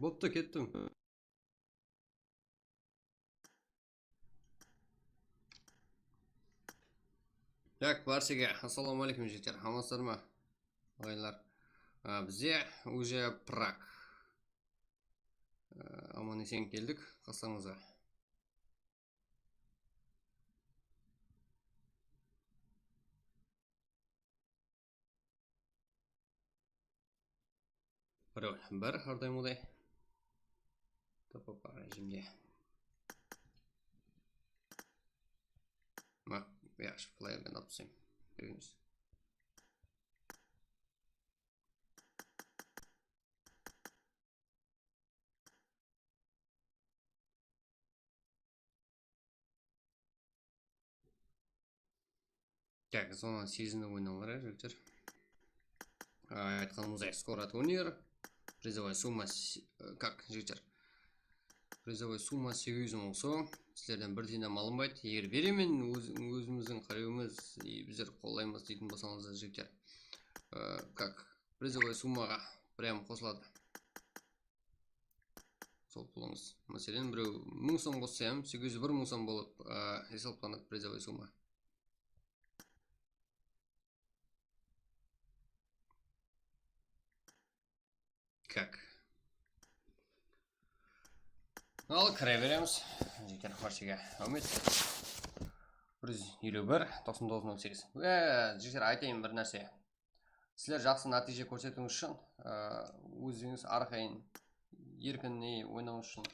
Bo'pti, ketdim. Так, barchaga assalomu alaykum jigitlar. Hammangizlarmi? O'g'illar. Bizga уже Prag. Amon eson keldik qassamizga. Parol 1 har doimday. Topib rejimga. Yaxshi playerga napsam. Ko'ramiz. Так, зона сезонда o'yinlar jigitlar. Aytganimizdek, skora turnir. Призовая сумма как jigitlar? Призовая сумма 800 мың сом. Sizlerden bir tane alınmaydı. Eğer veremin özümüzün karayımız, bizler kollayımız deйтін болсаңыздар жігіттер. Как призовая суммаға прям қосылады. Сол пулыңыз. Мәселен, біреу 1000 сом қосса, 801 мың сом болып есептелінеді призовая сумма. Как? Al kire veremiz. Жігіттер баршаға үміт. 151 9908. Жігіттер айтайын бір нәрсе. Сіздер жақсы нәтиже көрсетуіңіз үшін, өзіңіз арқайын еркін ойнауыңыз үшін,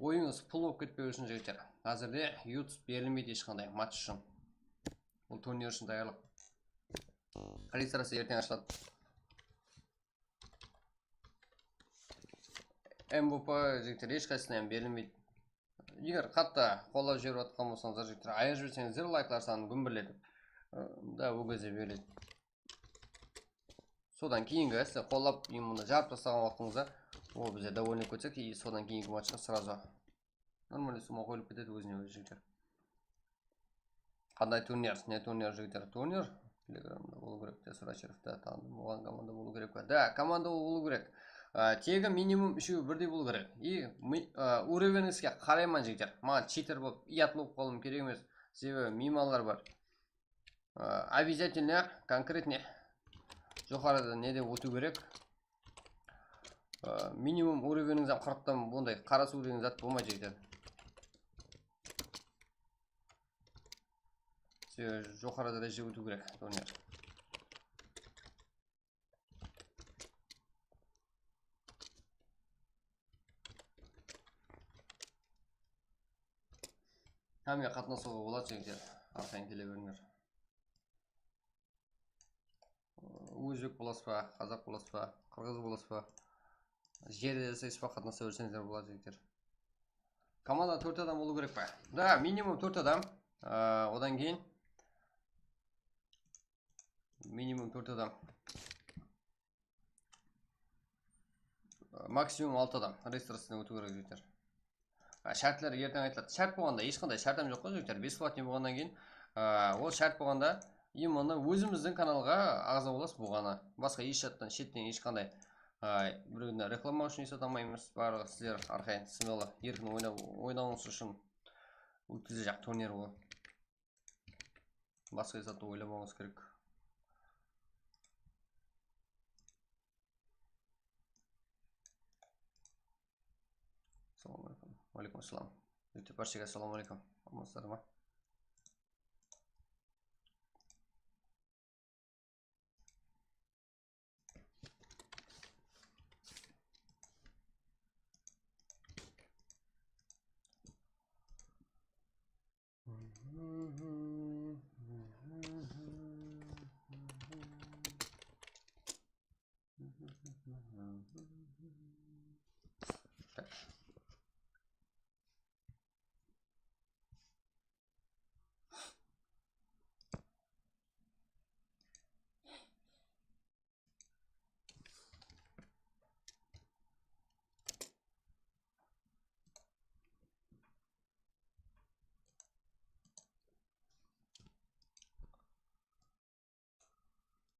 ойыңыз пұл болып кетпеу үшін жігіттер. Әзірде YouTube берілмейді ешқандай матч үшін. Бұл турнир үшін даярлық. Регистрация ертең ашылады. MVP жігіттер ешқайсысынан берілмейді. Егер қатты қолдап жіберіп жатқан болсаңыздар жігіттер, аяқ жіберсеңіздер лайклар санын гүмбірлетіп, да ол кезде беріледі. Содан кейінгі сіз қолдап мұны жарып тастаған уақытыңызда, ол бізде довольно көтсек, и содан кейінгі матчқа сразу нормальный сумма қойылып кетеді өзіне өзі жігіттер. Қандай турнир? Не турнир жігіттер? Турнир Телеграмда болу керек. Тесурачеровта таныдым. Оған команда болу керек. Да, команда болу керек. Тегі минимум үшеуі бірдей болу керек. И уровеніңізге қарайман жігіттер. Маған читер болып, ұят болып қалуым керек емес. Себебі мималар бар. Обязательно, конкретно жоғарыда не деп өту керек. Минимум уровеніңізден 40-тан бұндай қарасу деген зат болмайды жігіттер. Жоғары дәреже өту керек турнир. Хамия қатынасуға болады жігіттер. Арқайын келе беріңдер. Өзбек боласыз ба, қазақ боласыз ба, қырғыз боласыз ба, жерде жасайсыз ба, қатынаса берсеңіздер болады жігіттер. Команда 4 адам болу керек па? Да, минимум 4 адам. Одан кейін минимум 4 адам. Максимум 6 адам. Регистрациядан өту керек жігіттер. Шартлар ертең айтылады. Шарт болғанда ешқандай шартам жоқ қой жігіттер. Бесплатный болғаннан кейін, ол шарт болғанда именно өзіміздің каналға ағза боласыз болғаны. Басқа еш шеттен ешқандай біреуіне реклама үшін есет алмаймыз. Барлығы сіздер арқайын смело еркін ойнауыңыз үшін өткізі жақ турнир ол. Басқа есетті ойламауыңыз керек. Assalamu alaikum. Алейкум ассалам. Баршаға ассаламу алейкум. Амансыздар ма?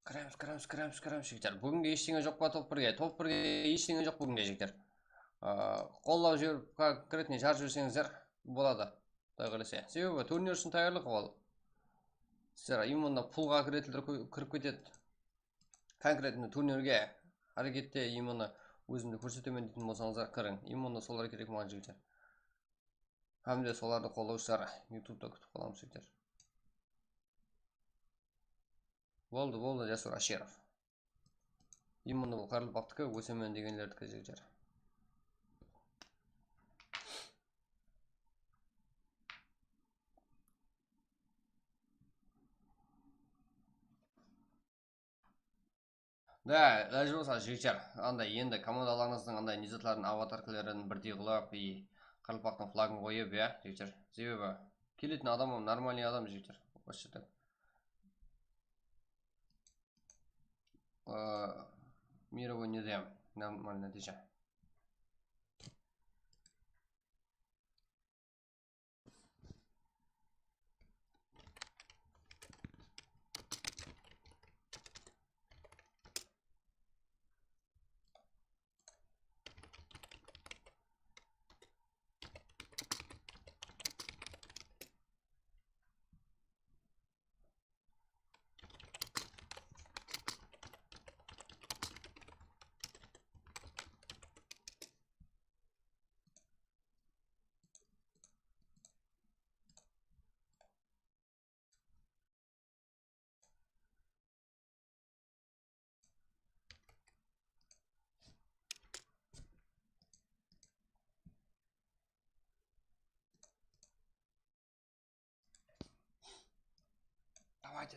кіреміз жігіттер. Бүгінге ештеңе жоқ па топ 1-ге? Топ 1-ге ештеңе жоқ бүгінге жігіттер. Қолдау жіберіп конкретный жарып жіберсеңіздер болады. Құдай қаласа. Себебі турнир үшін таярлық ол. Сіздер именно пулға кіретілдер кіріп кетеді. Конкретный турнирге әрекетте именно өзімді көрсетемін дейтін болсаңыздар кірің. Именно солар керек маған жігіттер. Hamle соларды қолдаушылар YouTube'да күтіп қаламыз жігіттер. Болды Жасур Ашеров. Именно бұл Қарлыбақтікі өсемен дегенлердікі жігіттер. Да, даже болса жігіттер, андай енді командаларыңыздың андай низатларын аватаркаларын бірдей қылып, Қарлыбақтың флагын қойып, жігіттер. Себебі келетін адамым нормальный адам жігіттер. Осы так. Мировой не даем. Нормально нәтиже.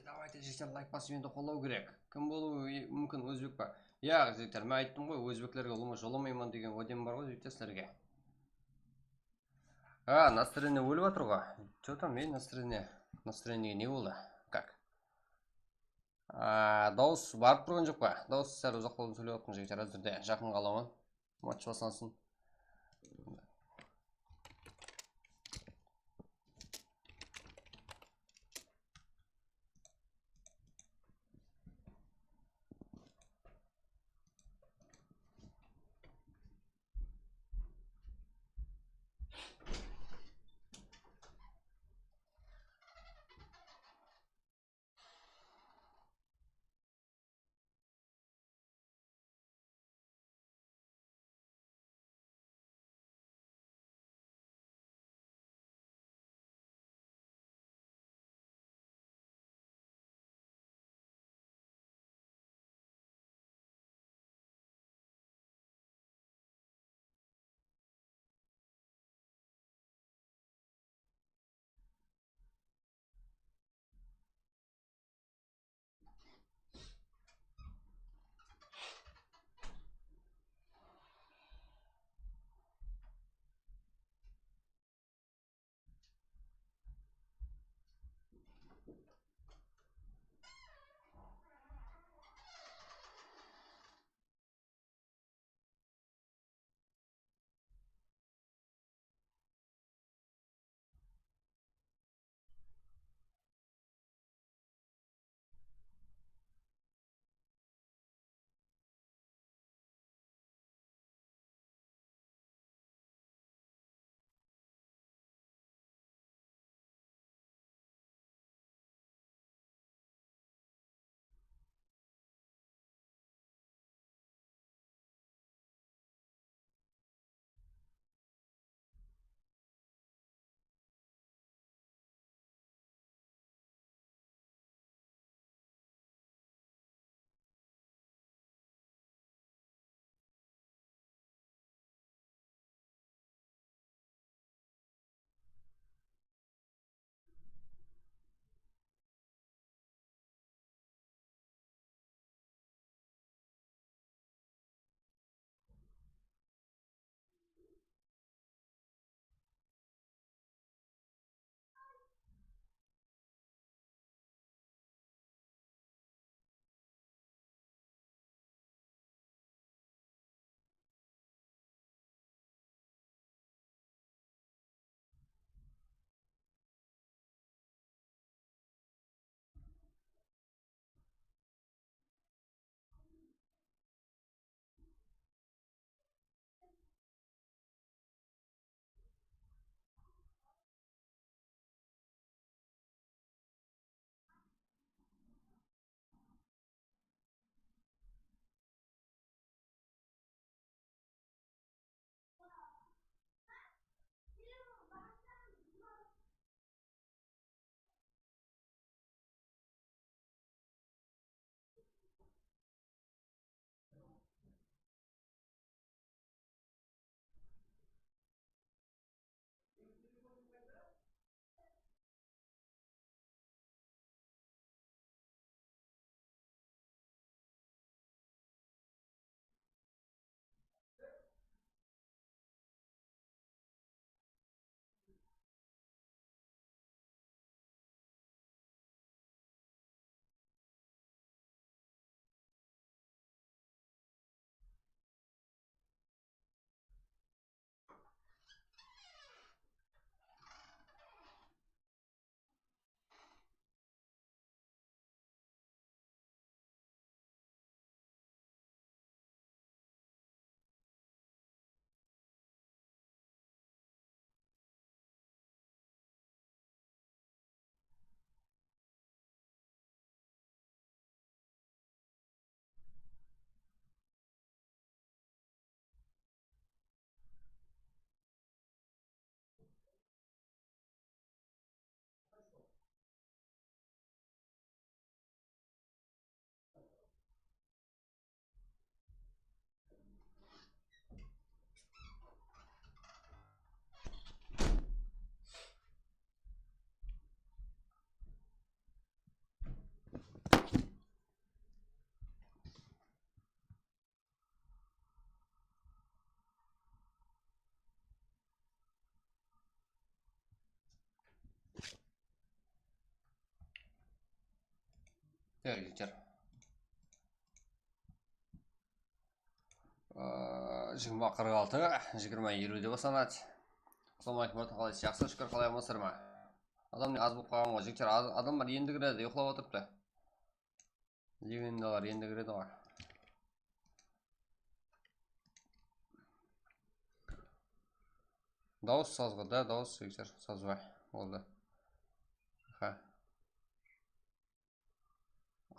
Давайте жігіттер лайк басып енді қолдау керек. Кім болуы мүмкін, өзбек па? Жігіттер, мен айттым ғой, өзбектерге жоламаймын деген уәдем бар ғой жігіттер сіздерге. Настроение өліп жатыр ғой. Че там, настроение не болды? Как? Дауыс барып тұрған жоқ па? Дауыс сәл ұзақтауын сөйлеп жатқан жігіттер, әзірде жақын қаламын. Матч басталсын. жігіттер. 20-46, 20-50 деп басанады. Ассалаумағалейкум, қалайсыз? Жақсы, шүкір, қалай амансыздар ма? Адам аз болып қалған ғой, жігіттер. Адамдар енді кіреді, ұйықтап отырыпты. Легендалар енді кіреді ғой. Дауыс сазға, да, дауыс жігіттер, сазға болды.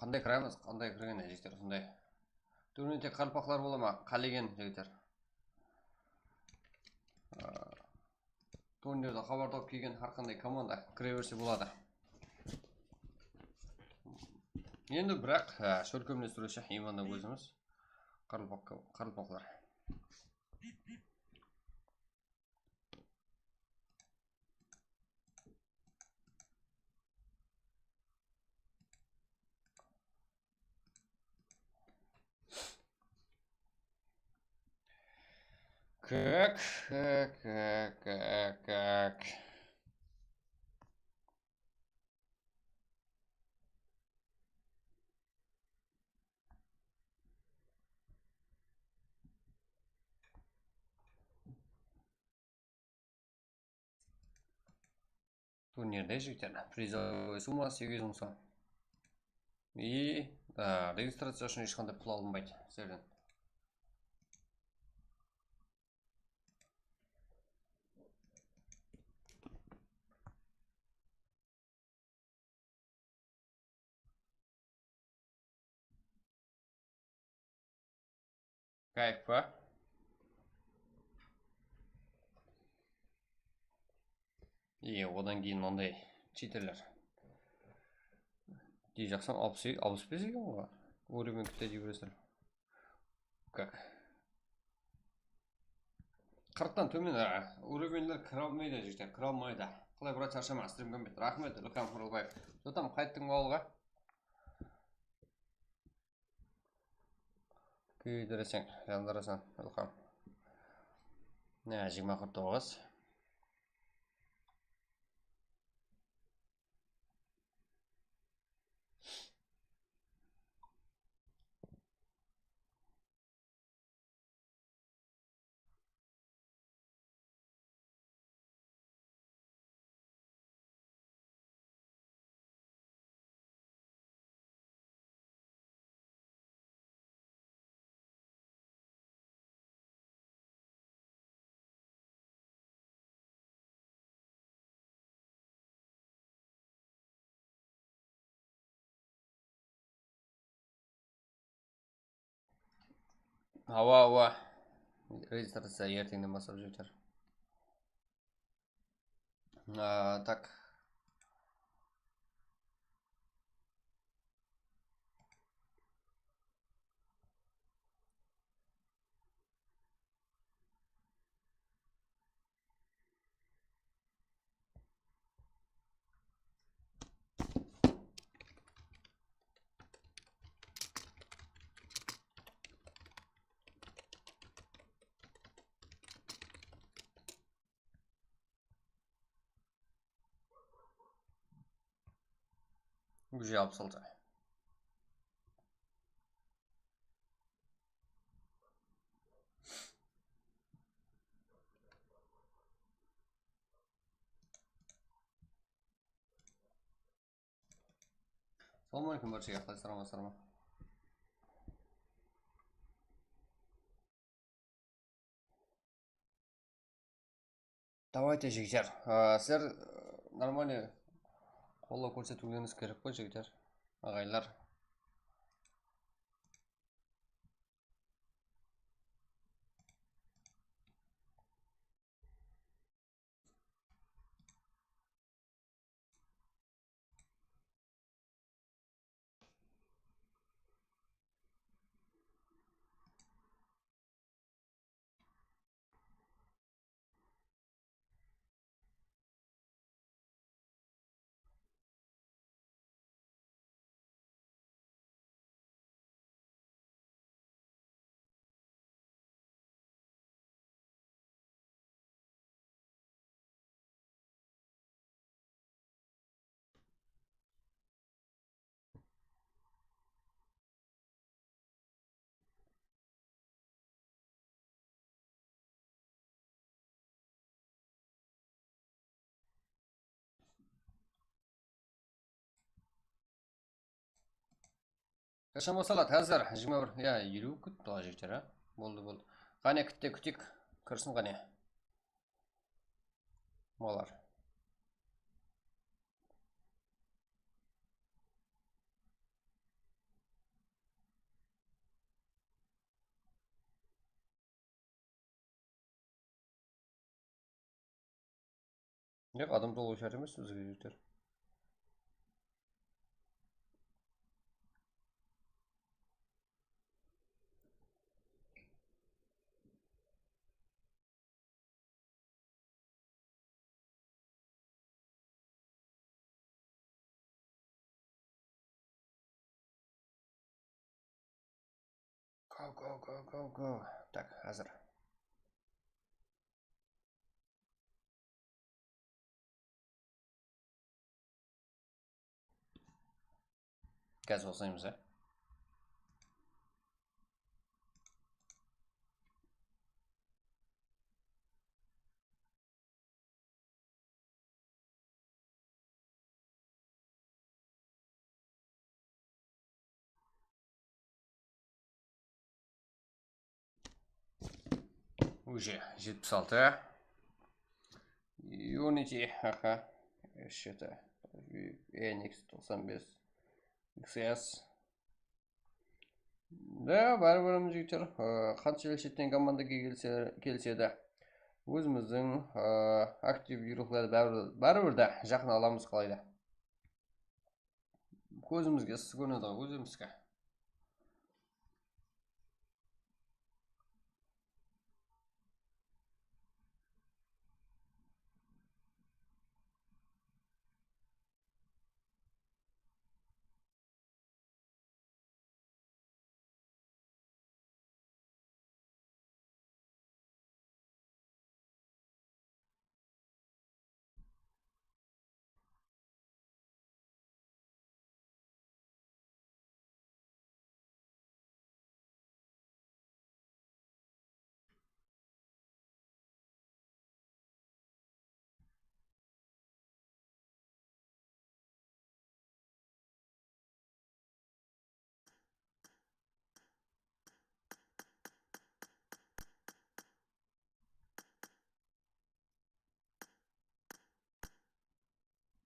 Қандай кіреміз? Қандай кірген жігіттер, сондай. Түріне тек қалпақлар бола ма? Қалеген жігіттер. Турнирде хабар тауып келген әрқандай команда кіре берсе болады. Енді бірақ шөлкемлестіруші иманда өзіміз қарылпақлар. Как. Турнирде жігіттер, призовой сумма 800 мың сом. И регистрация үшін ешқандай пұл алынбайды сіздерден. Кайф па? Одан кейін ондай читерлер. Дей жақсам 65 екен ғой. Уровень күтті дей бересіздер. Как? 40-тан төмен уровеньлер кіре алмайды жігіттер, кіре алмайды. Қалай брат, шаршама, стрим комбет. Рахмет, Ілқам Құрылбаев. Жотам, қайттың ауылға? Күйдіресең, жандырасың, Ілқам. 20-49. Ауа. Регистрация ертеңнен бастап жігіттер. Так. Уже 66. Ассалаумағалейкум баршаға, қалайсыздар, амансыздар ма? Давайте жігіттер. Сіздер нормальный қолдау көрсетуіңіз керек қой жігіттер, ағайлар. Қашан босалады қазір 21 иә 50 күтті ғой жігіттер болды қане күтейік кірсін қане олар жоқ адам толу шарт емес бізге жігіттер go так қазір қазір қосаймыз уже 76 Unity ага что-то Enix 95 XS да бәрібір жігіттер қанша ел шеттен командаға келсе өзіміздің актив игрокларды бәрібір да жақын аламыз қалайда көзімізге ыстық көрінеді ғой өзімізге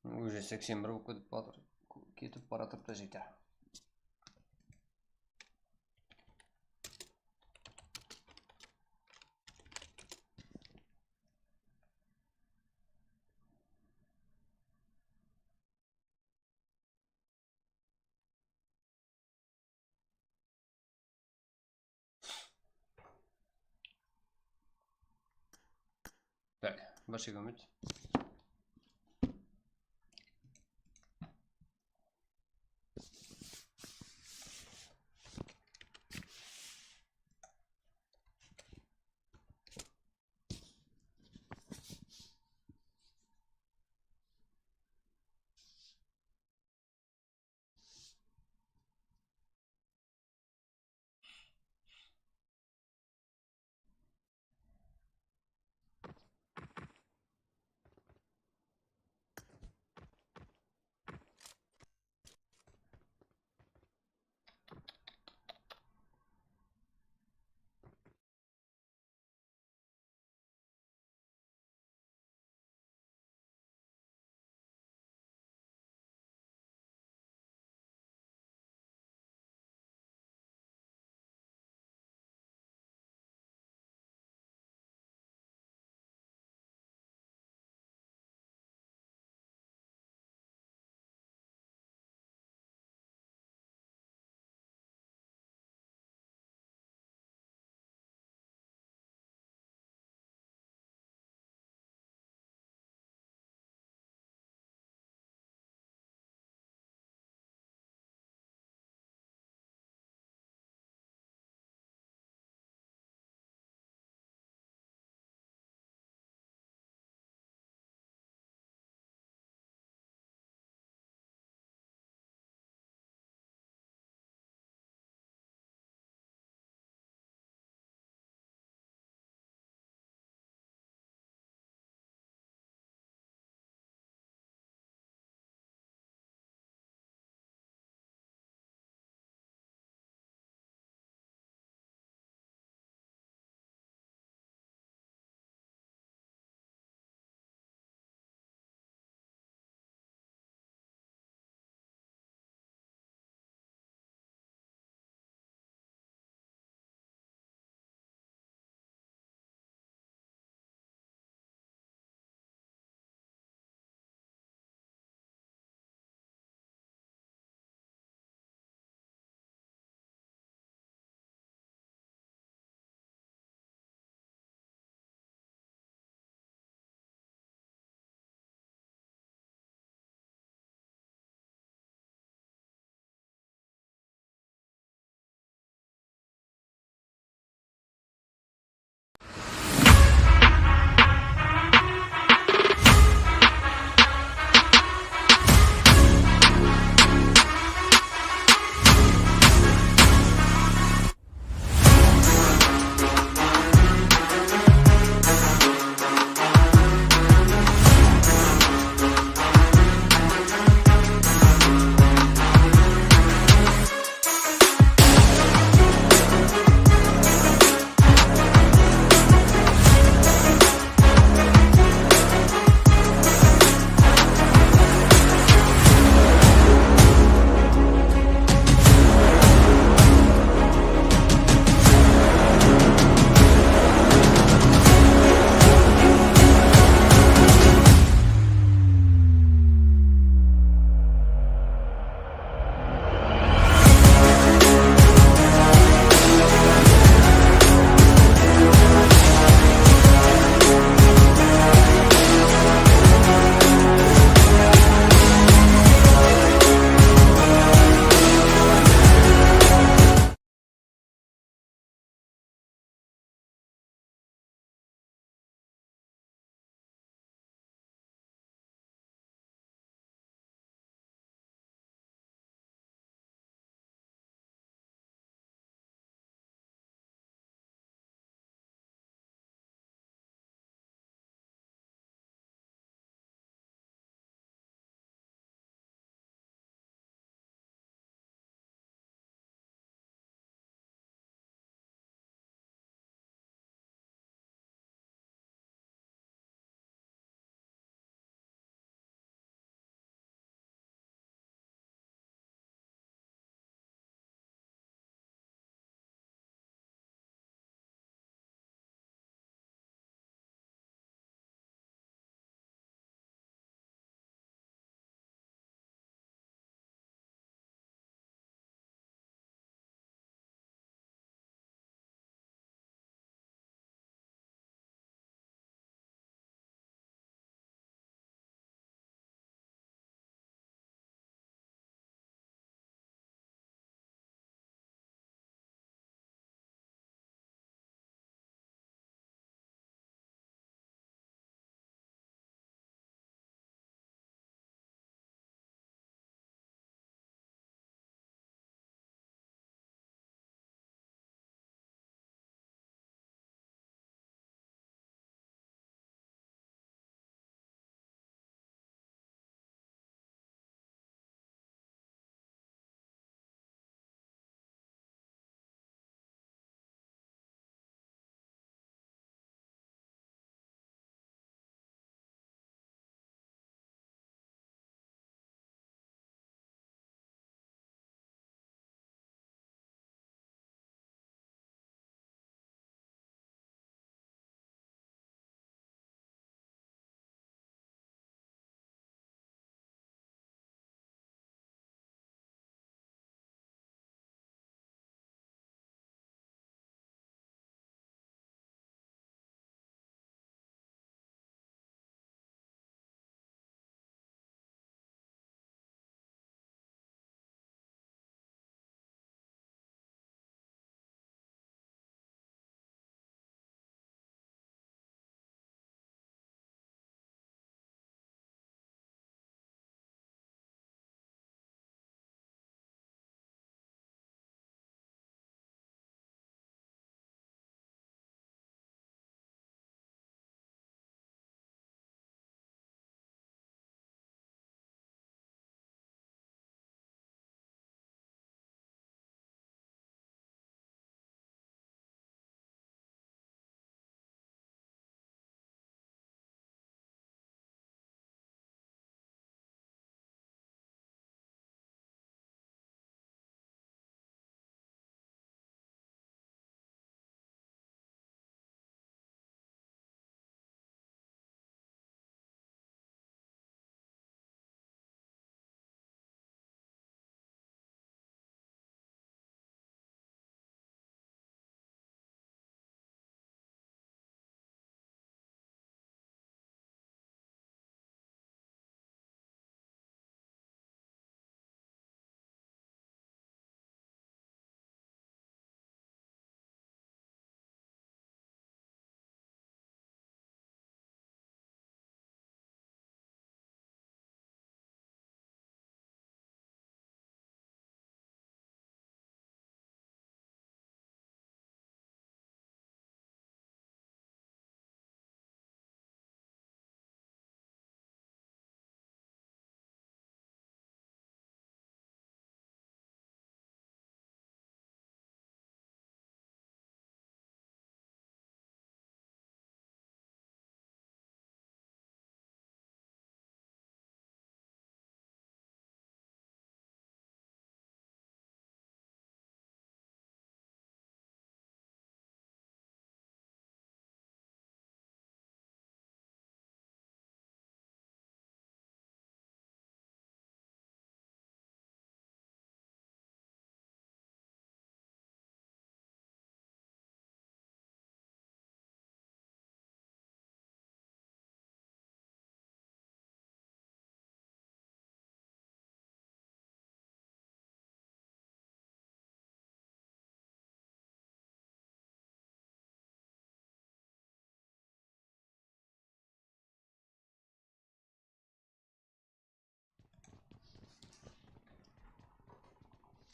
уже 81 болып кетіп бара жатыр жігіттер так бір секунд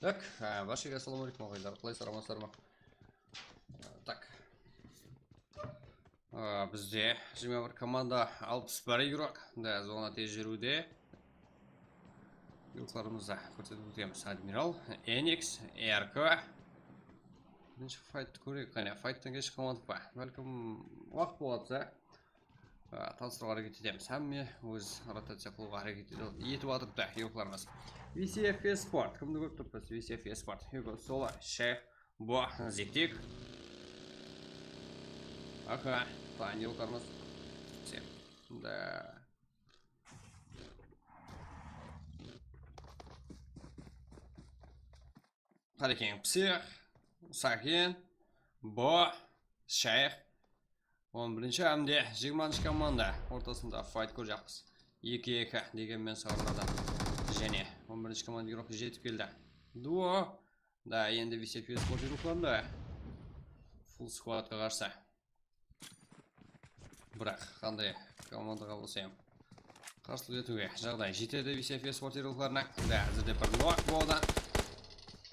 Так, баршаға ассалаумағалейкум ағайындар, қалайсыздар, амансыздар ма? Так, бізде 21 команда 61 игрок, да, зона тез жүруде. Игрокларымызды көрсетіп өтеміз. Адмирал, Эникс, РК. Бірінші файтты көрейік, қане, файттан кеш команда ба. Бәлкім уақыт болады, таныстыруға әрекет етеміз. Әмме өз ротация қылуға әрекет етіп атырды игрокларымыз. VCF Esport, кімді көріп тұрпыз? VCF Esport, Hugo Sola, Шех, Бо, Зектик. Аха, тайны игрокларымыз. Да. Қарекең, Псих, Сакен, Бо, Шех. 11-ші әмде 20-ші команда ортасында файт көр жақпыз. 2-2 дегенмен сағырады. Және 11-ші команда игрок жетіп келді. Дуо. Да, енді VCF Esport игрокларында фулл сквадқа қарсы. Бірақ қандай командаға болса ем қарсылық етуге жағдай жетеді VCF Esport игрокларына. Да, әзірде бір нок болды.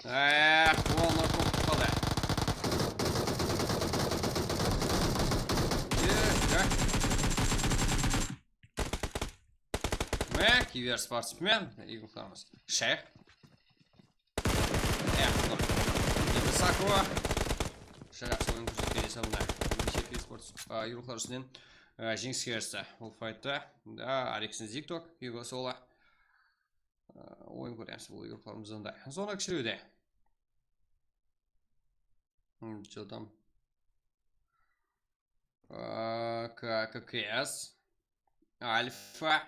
Ол нок болып қалды. Кибер спортсмен игрокларымыз. Шех. Высоко. Шех ойын көрсеткен есабына VCF Esport игроклар үстінен жеңіске ерісті. Ол файтта. Да, Алексин Зикток, Hugo Sola. Ойын көреміз бұл игрокларымыздың да. Зона кішіреуде. Что там? ККС. Альфа.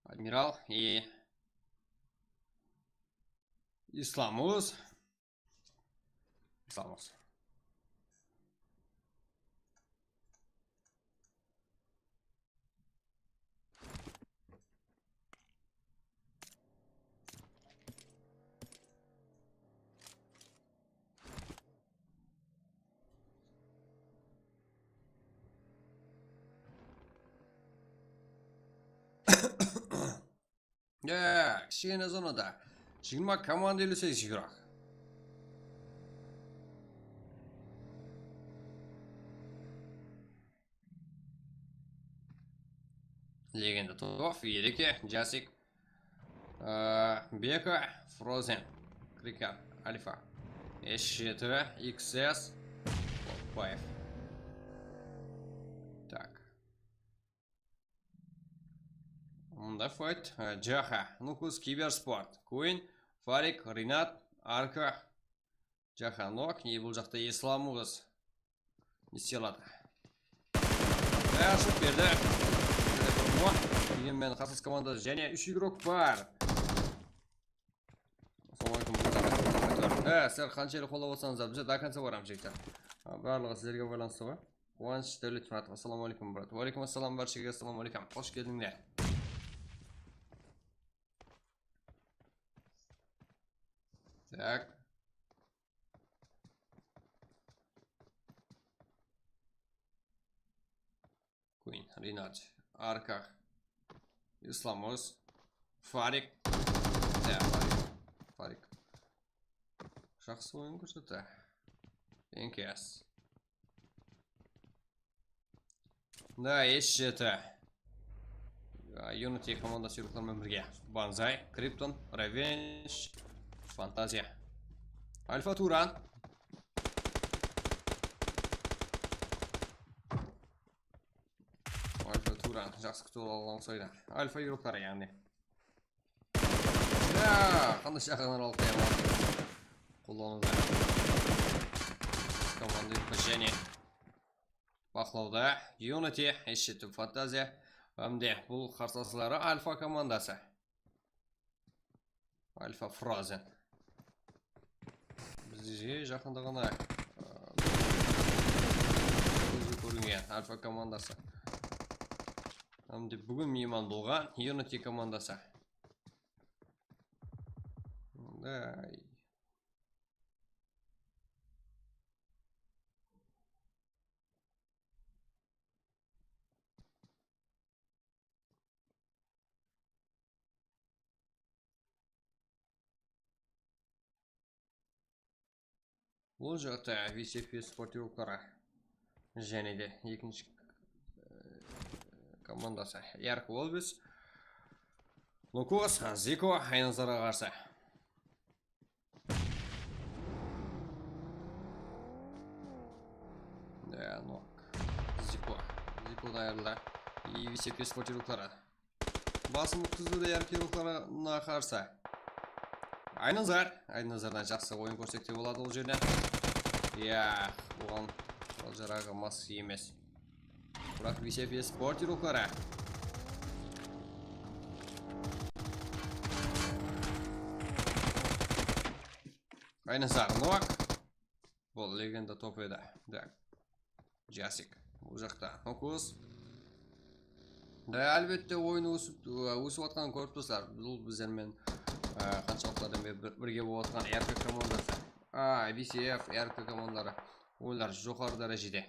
Адмирал и Исламус. Кішкене зонада 20 команда 58 игрок. Легенда Тоф, Великий, Джасик, Бека, Фрозен, Крикар, Альфа, С4, XS, Попаев. Так. Мында файт. Джаха, Нукус, Киберспорт, Куин, Фарик, Ринат, Арка, Джаха Нок, не бұл жақта Исламуыз. Не істелады. Ашып берді. Дегенмен қарсыз команда және 3 игрок бар. Сіздер қаншайлы қолдап отырсаңыздар, біз до конца барамыз жігіттер. Барлығы сіздерге байланысты ғой. Қуаныш Дәулетмұратов, ассалаумағалейкум брат. Уалейкум ассалам баршаға, ассалаумағалейкум. Қош келдіңдер. Так. Куин, Ринат, Арках, Исламус, Фарик. Фарик. Жақсы ойын көрсетті. НКС. Да, С4. Unity командасы игроклармен бірге. Банзай, Криптон, Ревенш, Фантазия. Альфа Туран. Альфа Туран. Жақсы күтіп алған сайда. Альфа игроклары яғни. Қандай шақырған алып қойамын. Қолдануда. Команда және бақылауда. Unity, С4 Фантазия. Әмде бұл қарсыласылары Альфа командасы. Альфа Фрозен. Бізде жақында ғана көзі көрінген Альфа командасы. Әмде бүгін мейман болған Unity командасы. Бұл жақта VCF спортивоклары және де екінші командасы Ярк Волбис, Лукос, Зико Айназарға қарсы. Зико дайырылды. VCF спортивоклары. Басымдық түзуді Яркировларына қарсы. Айназардан жақсы ойын көрсекте болады ол жерден. Оған ол жарағы мас емес. Бірақ VCF спортивоклары. Айназар, Новак. Бұл легенда топ еді. Жасик. Бұл жақта. Нокус. Әлбетте ойын өсіп атқан көріп тұрсыздар. Бұл біздермен қаншалықтардан бірге болып атқан РК командасы. VCF, РК командалары. Олар жоғары дәрежеде.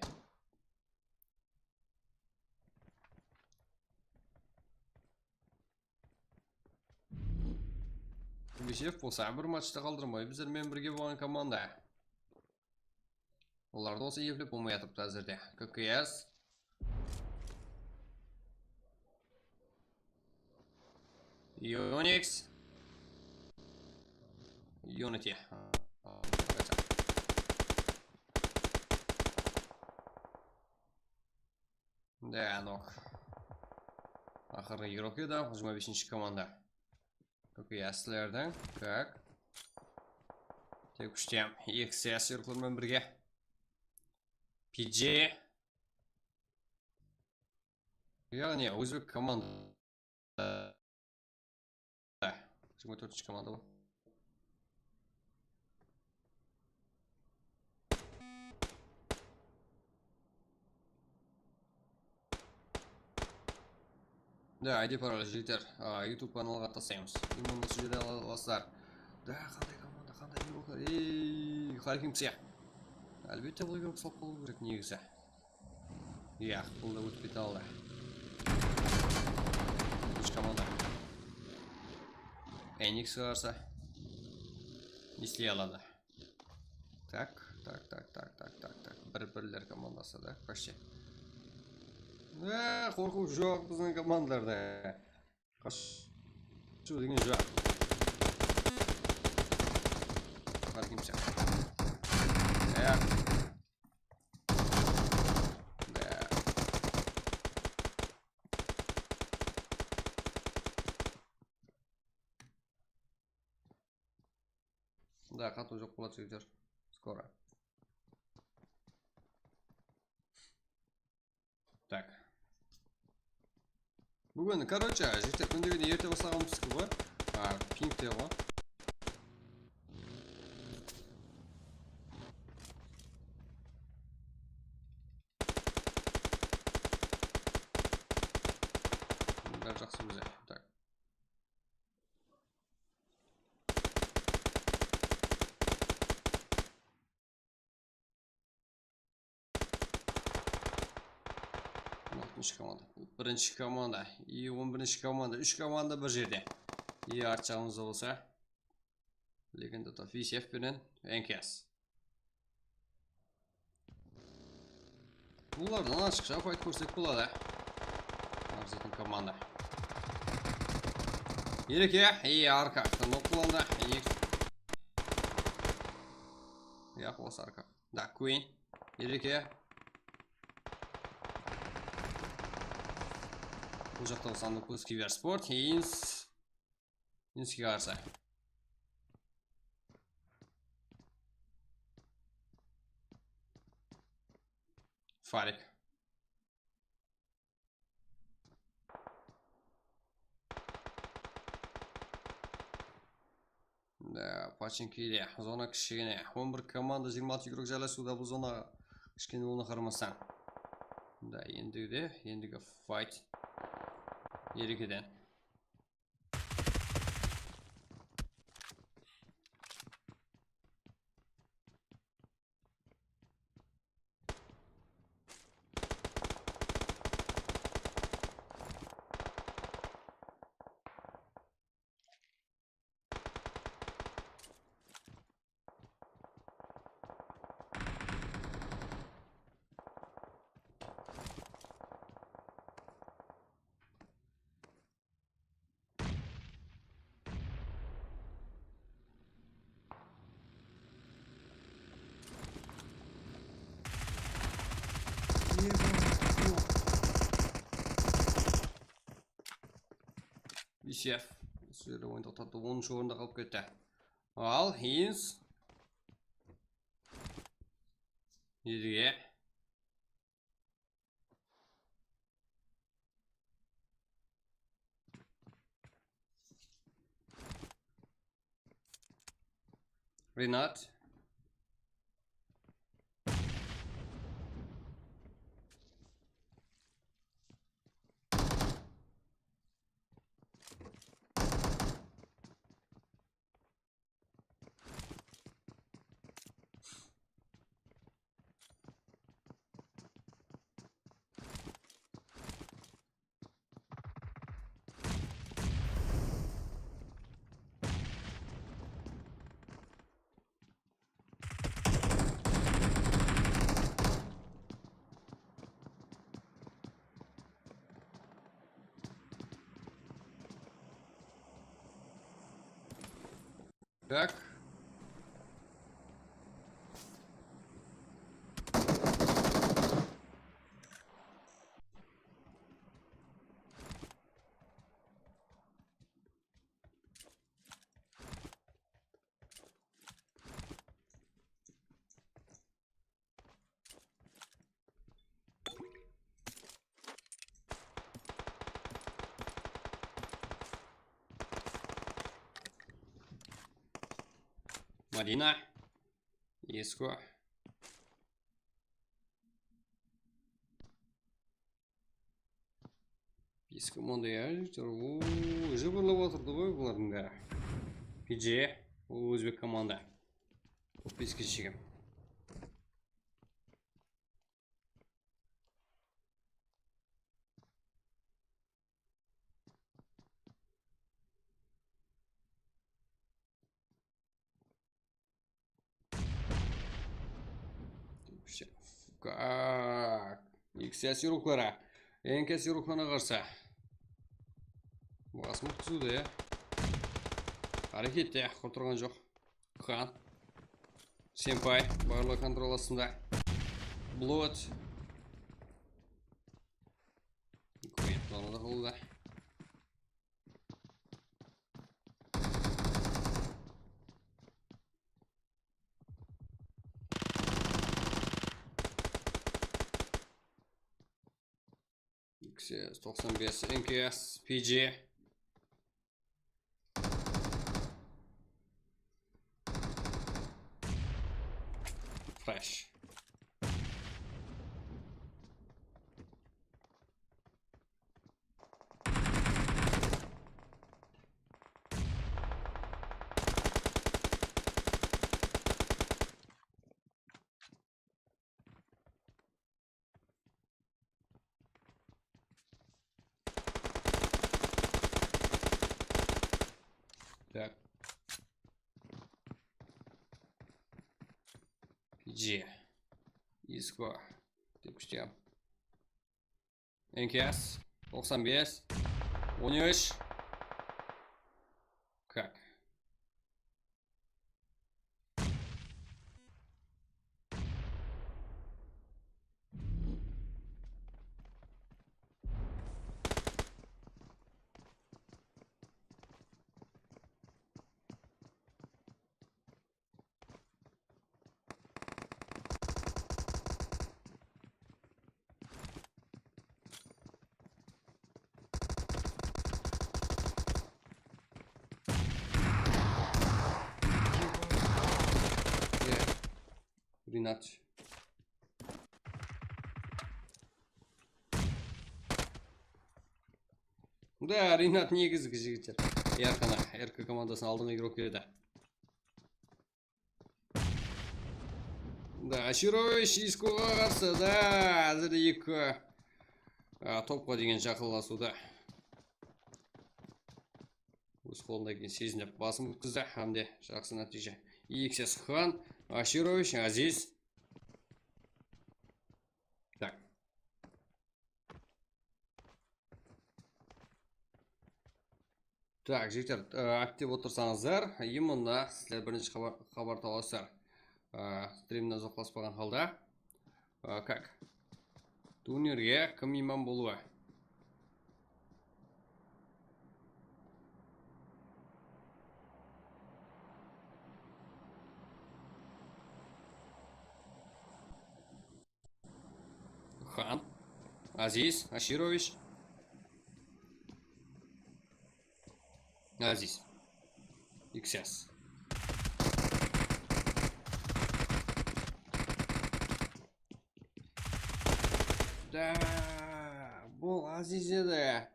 VCF болса бір матчта қалдырмай біздермен бірге болған команда. Оларды осы епіліп болмай атыпты әзірде. ККС. Unix. Unity. Ақырғы игрок еді, 25-ші команда. ККС'лердің. Так. Тек күштем. XS юрклармен бірге. PG. Яғни, өзбек команда. 24-ші команда бұл. Айди пароль жігіттер, YouTube каналға тасаймыз. Именно осы жерде аласыздар. Қандай команда, қандай игроклар. Харким псия. Әлбетте бұл игрок салып қалу керек негізі. Бұл да өтпейді алды. Үш команда. Enix қарсы. Не істей алады? Так. Бір-бірлер командасы да, почти. Қорқу жоқ біздің командаларда. Қашу деген жоқ. Қаркимся. Да, қату жоқ болады жігіттер. Скоро. Так. Бүгін, короче, жігіттер күндегіден ерте бастағанымыз ғой. Пингте ғой. Бәрі жақсы бізде. Так. Бірінші команда. 11-ші команда. 3 команда бір жерде. Арт жағымызда болса. Легенда топ VCF пенен NKS. Бұлардан ашықша файт көрсек болады. Арзетін команда. Ереке. Арқа. Нокыланда. Осы арқа. Да, Queen. Ереке. Бұл жақта болсам Нокус Киберспорт. Инске қарсы. Фарик. Паченкеде. Зона кішігіне. 11 команда 26 игрок жайласуда бұл зона кішкене оны қарамастан. Ендігі файт. Ерекеден. Бисеф. Осы жерде ойын тоқтатты. 10-шы орында қалып кетті. Ал, Хинс. Едіге. Ренат. Так. Марина. Еско. Ескі мұндай әжіктер. Жыбырлап отырды ғой бұлардың бәрі. Пидже. Өзбек команда. Подписки шегем. Как? Екі саяси рухлара. Ең кәсі рухлана қарса. Басым түзуді, Әрекетте, құртырған жоқ. Хан. Сенпай. Барлы контрол астында. Блот. Көйіп зонада қалуда. XS 95 NKS PG. Fresh. Так. PG. Иско. Тепіштем. NKS 95. 13. Как? Ринат. Да, Ринат негізгі жігіттер. Ярқана, РК командасының алдыңғы игрок береді. Да, Ширович Искоға қарсы, да, әзірде екі топқа деген жақыласуда. Өз қолында кейін сезініп басым өткізді, hamde жақсы нәтиже. XS Хан, Аширович, Азиз. Так. Так, жігіттер, актив отырсаңыздар, именно сіздер бірінші хабар табасыздар. Стримнен жоқласпаған халда. Как? Турнирге кім имам болуы? Хан, Азиз, Аширович. Азиз. XS. Да, бұл Азиз еді.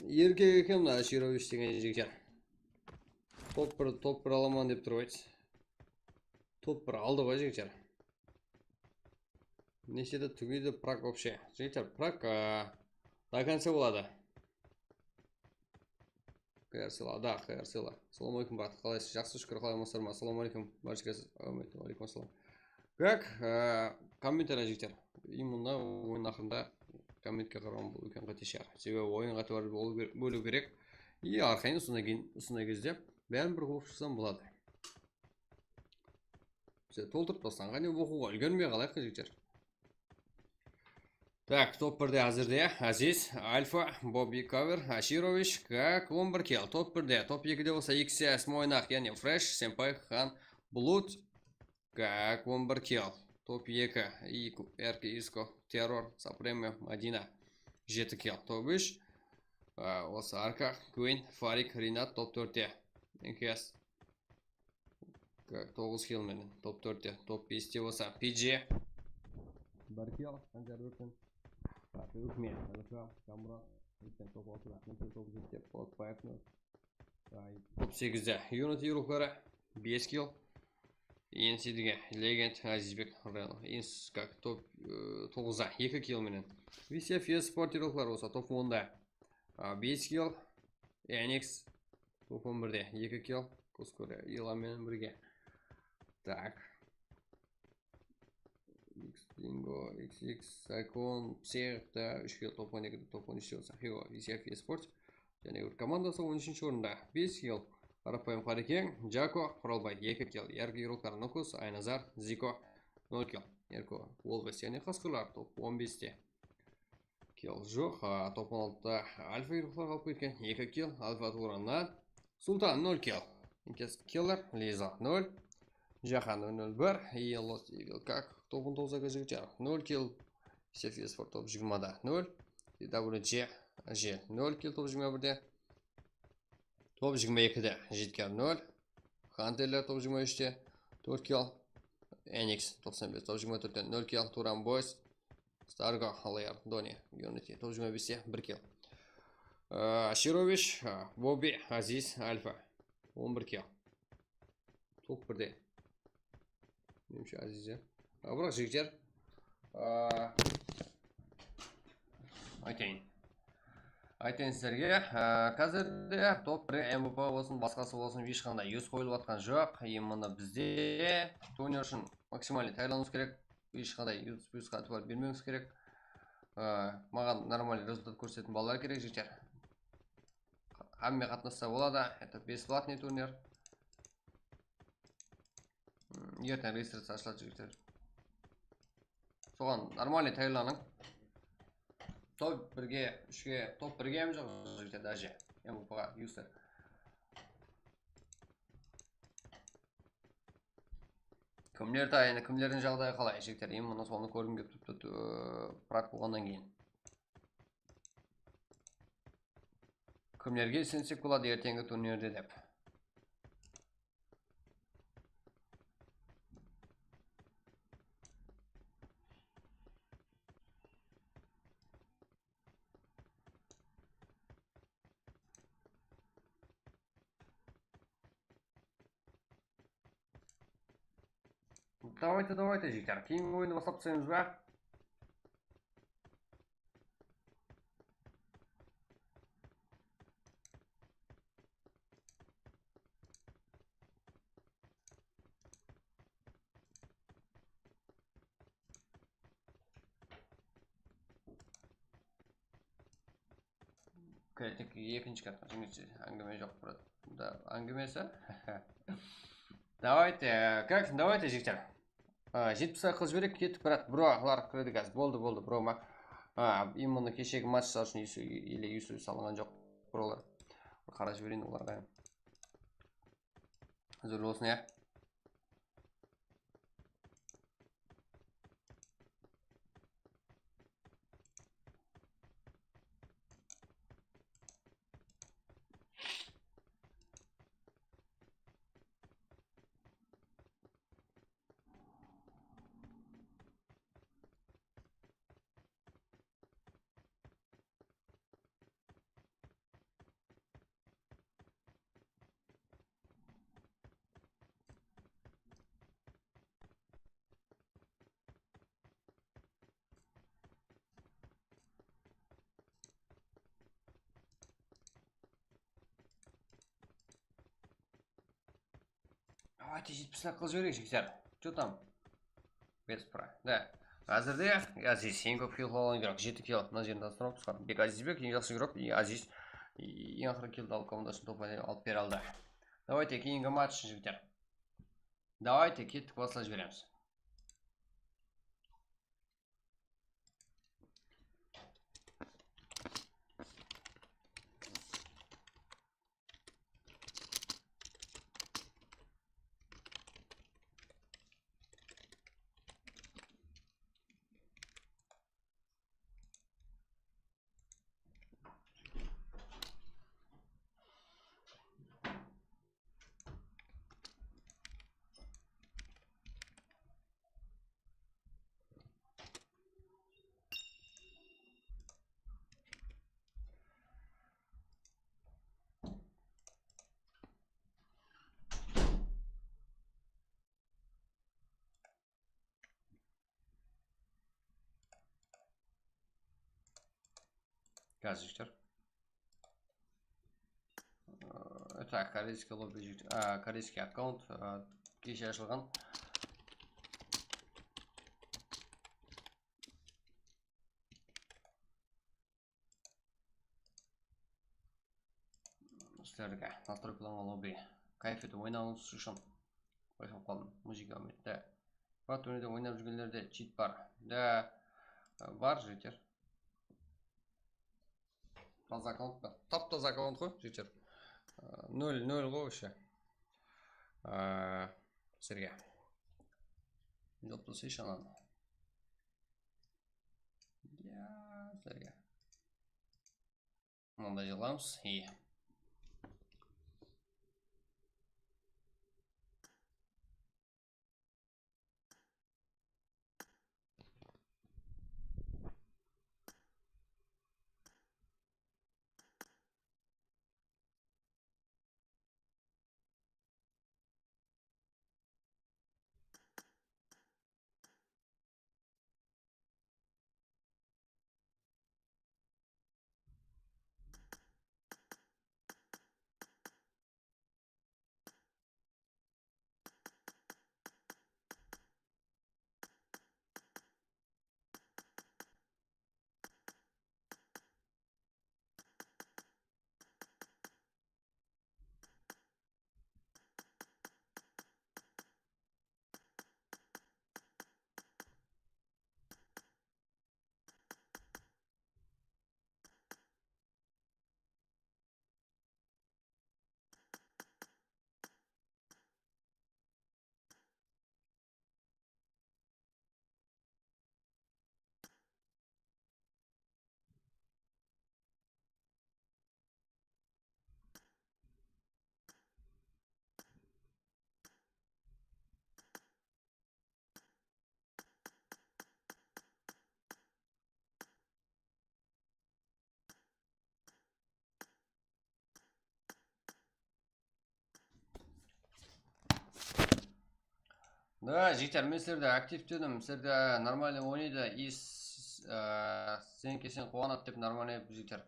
Еркек екен мына Аширович деген жігіттер. Топ бір аламан деп тұр ғой. Топ бір алды ғой жігіттер. Нешеде түгейді прак вообще. Жігіттер, прак до конца болады. Қайырсыла, да, қайырсыла. Салам алейкум, брат. Қалайсыз? Жақсы, шүкір, қалаймысыздар ма? Салам алейкум, баршаңыз. Алейкум ассалам. Как комментарий жігіттер. Именно ойын ақырында комментке қарауым бұл үлкен қате шығар. Себебі ойынға тәуір бөлу керек. И арқайын ұсынай кезде бәрін бір қылып шықсам болады. Бізде толтырып тастаған не оқуға үлгермей қалайық жігіттер. Так, топ 1-де әзірде Азиз, Альфа, Бобби Кавер, Аширович, как он бір кел. Топ 1-де, топ 2-де болса XS, Мойнақ, яғни Фреш, Сенпай, Хан, Блуд, как он бір кел. Топ 2, Эрки, Иско, Террор, Сапреме, Мадина, 7 кел. Топ 3, осы Арка, Куин, Фарик, Ринат, топ 4-де. НКС, 9 кел менен, топ 4-де. Топ 5-де болса PG, 1 кел, Қанжар Өртін. Үкмен, Камра, топ 6-да, топ 7-де, топ 8-де, Unity рухлары, 5 кил, ENC-деге, Legend, Азизбек, Инс, как топ 9-да, 2 кил менен. VCF спорт рухлары болса, топ 10-да, 5 кил, NX, топ 11-де, 2 кил, Кускоре, Ила менен бірге. Так. Dingo, XX, Сайкон, Психта, 3 кил, топ 12, топ 13 болса, Хио, VCF eSports. Және командасы 13-ші орында 5 кил, Қарапайым Қарекен, Джако, Құралбай 2 кил, Ярги Рулкар Нокус, Айназар, Зико 0 кил, Ерко, Волвес, және Қасқырлар топ 15-те. Кил жоқ, топ 16-та Альфа Ируқлар қалып кеткен, 2 кил, Альфа Тураннан, Султан 0 кил, Инкес Киллер, Лиза 0, Жахан 0-1, и Лос Игл как топ 19-ға жігіттер 0 кил, Сефис Фор топ 20-да 0, и WG 0 кил топ 21-де, топ 22-де Житкер 0, Хантелер топ 23-де 4 кил, NX 95 топ 24-де 0 кил, Туран Бойс, Старго, Халайар, Дони, Unity топ 25-де 1 кил, Аширович, Бобби, Азиз, Альфа 11 кил, топ 1-де. Немше Азизе. Бірақ жігіттер, айтайын сіздерге, қазірде топ 1 МВП болсын, басқасы болсын, ешқандай yüз қойылып атқан жоқ. Именно бізде турнир үшін максимальный тайрлануымыз керек, ешқандай плюсқа атып бермеуіміз керек. Маған нормальный результат көрсететін балалар керек жігіттер. Хамме қатынасса болады, это бесплатный турнир. Ертең регистрация ашылады жігіттер. Соған нормальный тайрланың. Топ 1-ге, 3-ге, топ 1-ге әм жоқ жігіттер даже. МВП-ға юстер. Кімлердің жағдайы қалай жігіттер? Именно соны көргім келіп тұпты прак болғаннан кейін. Кімлерге сенсек болады ертеңгі турнирде деп. Давайте, жігіттер. Кейінгі ойынды бастап тастаймыз ба? Тек екінші карта, әңгіме жоқ брат. Да, әңгімесі. Давайте жігіттер. 70 қылып жіберейік, кеттік, бірақ броғылар кіреді қазір. Болды, бро мақ. Именно кешегі матчтар үшін үй салынған жоқ броғылар. Қарап жіберейін оларға. Hazır olsun ya. Давайте 70 қылып жіберейік жігіттер. Что там? Беспра. Да. Әзірде Азиз ең көп килл алған керек. 7 килл. Мына жерін таныстырып тұрсақ. Бек Азизбек ең жақсы керек. Азиз ең ақыры киллді алып командасын топ алып бере алды. Давайте кейінгі матч жігіттер. Давайте кеттік басыла жібереміз. Газчиктер. Это корейский лобби, корейский аккаунт кеше ашылған. Сіздерге настройкаланған лобби кайф етіп ойнауыңыз үшін байқап қалдым. Музыка өметті. Бар турнирде ойнап жүргендерде чит бар. Да, бар жігіттер. Таза аккаунт бар. Тап-таза аккаунт қой жігіттер. 0-0 ғой вообще. Сізерге. Жоқ болса еш ананы. Сізерге. Мында жыламыз. Да, жігіттер, мен сіздерді активтедім, сіздерді нормально ойнайды, и сен келсең қуанады деп нормально жігіттер.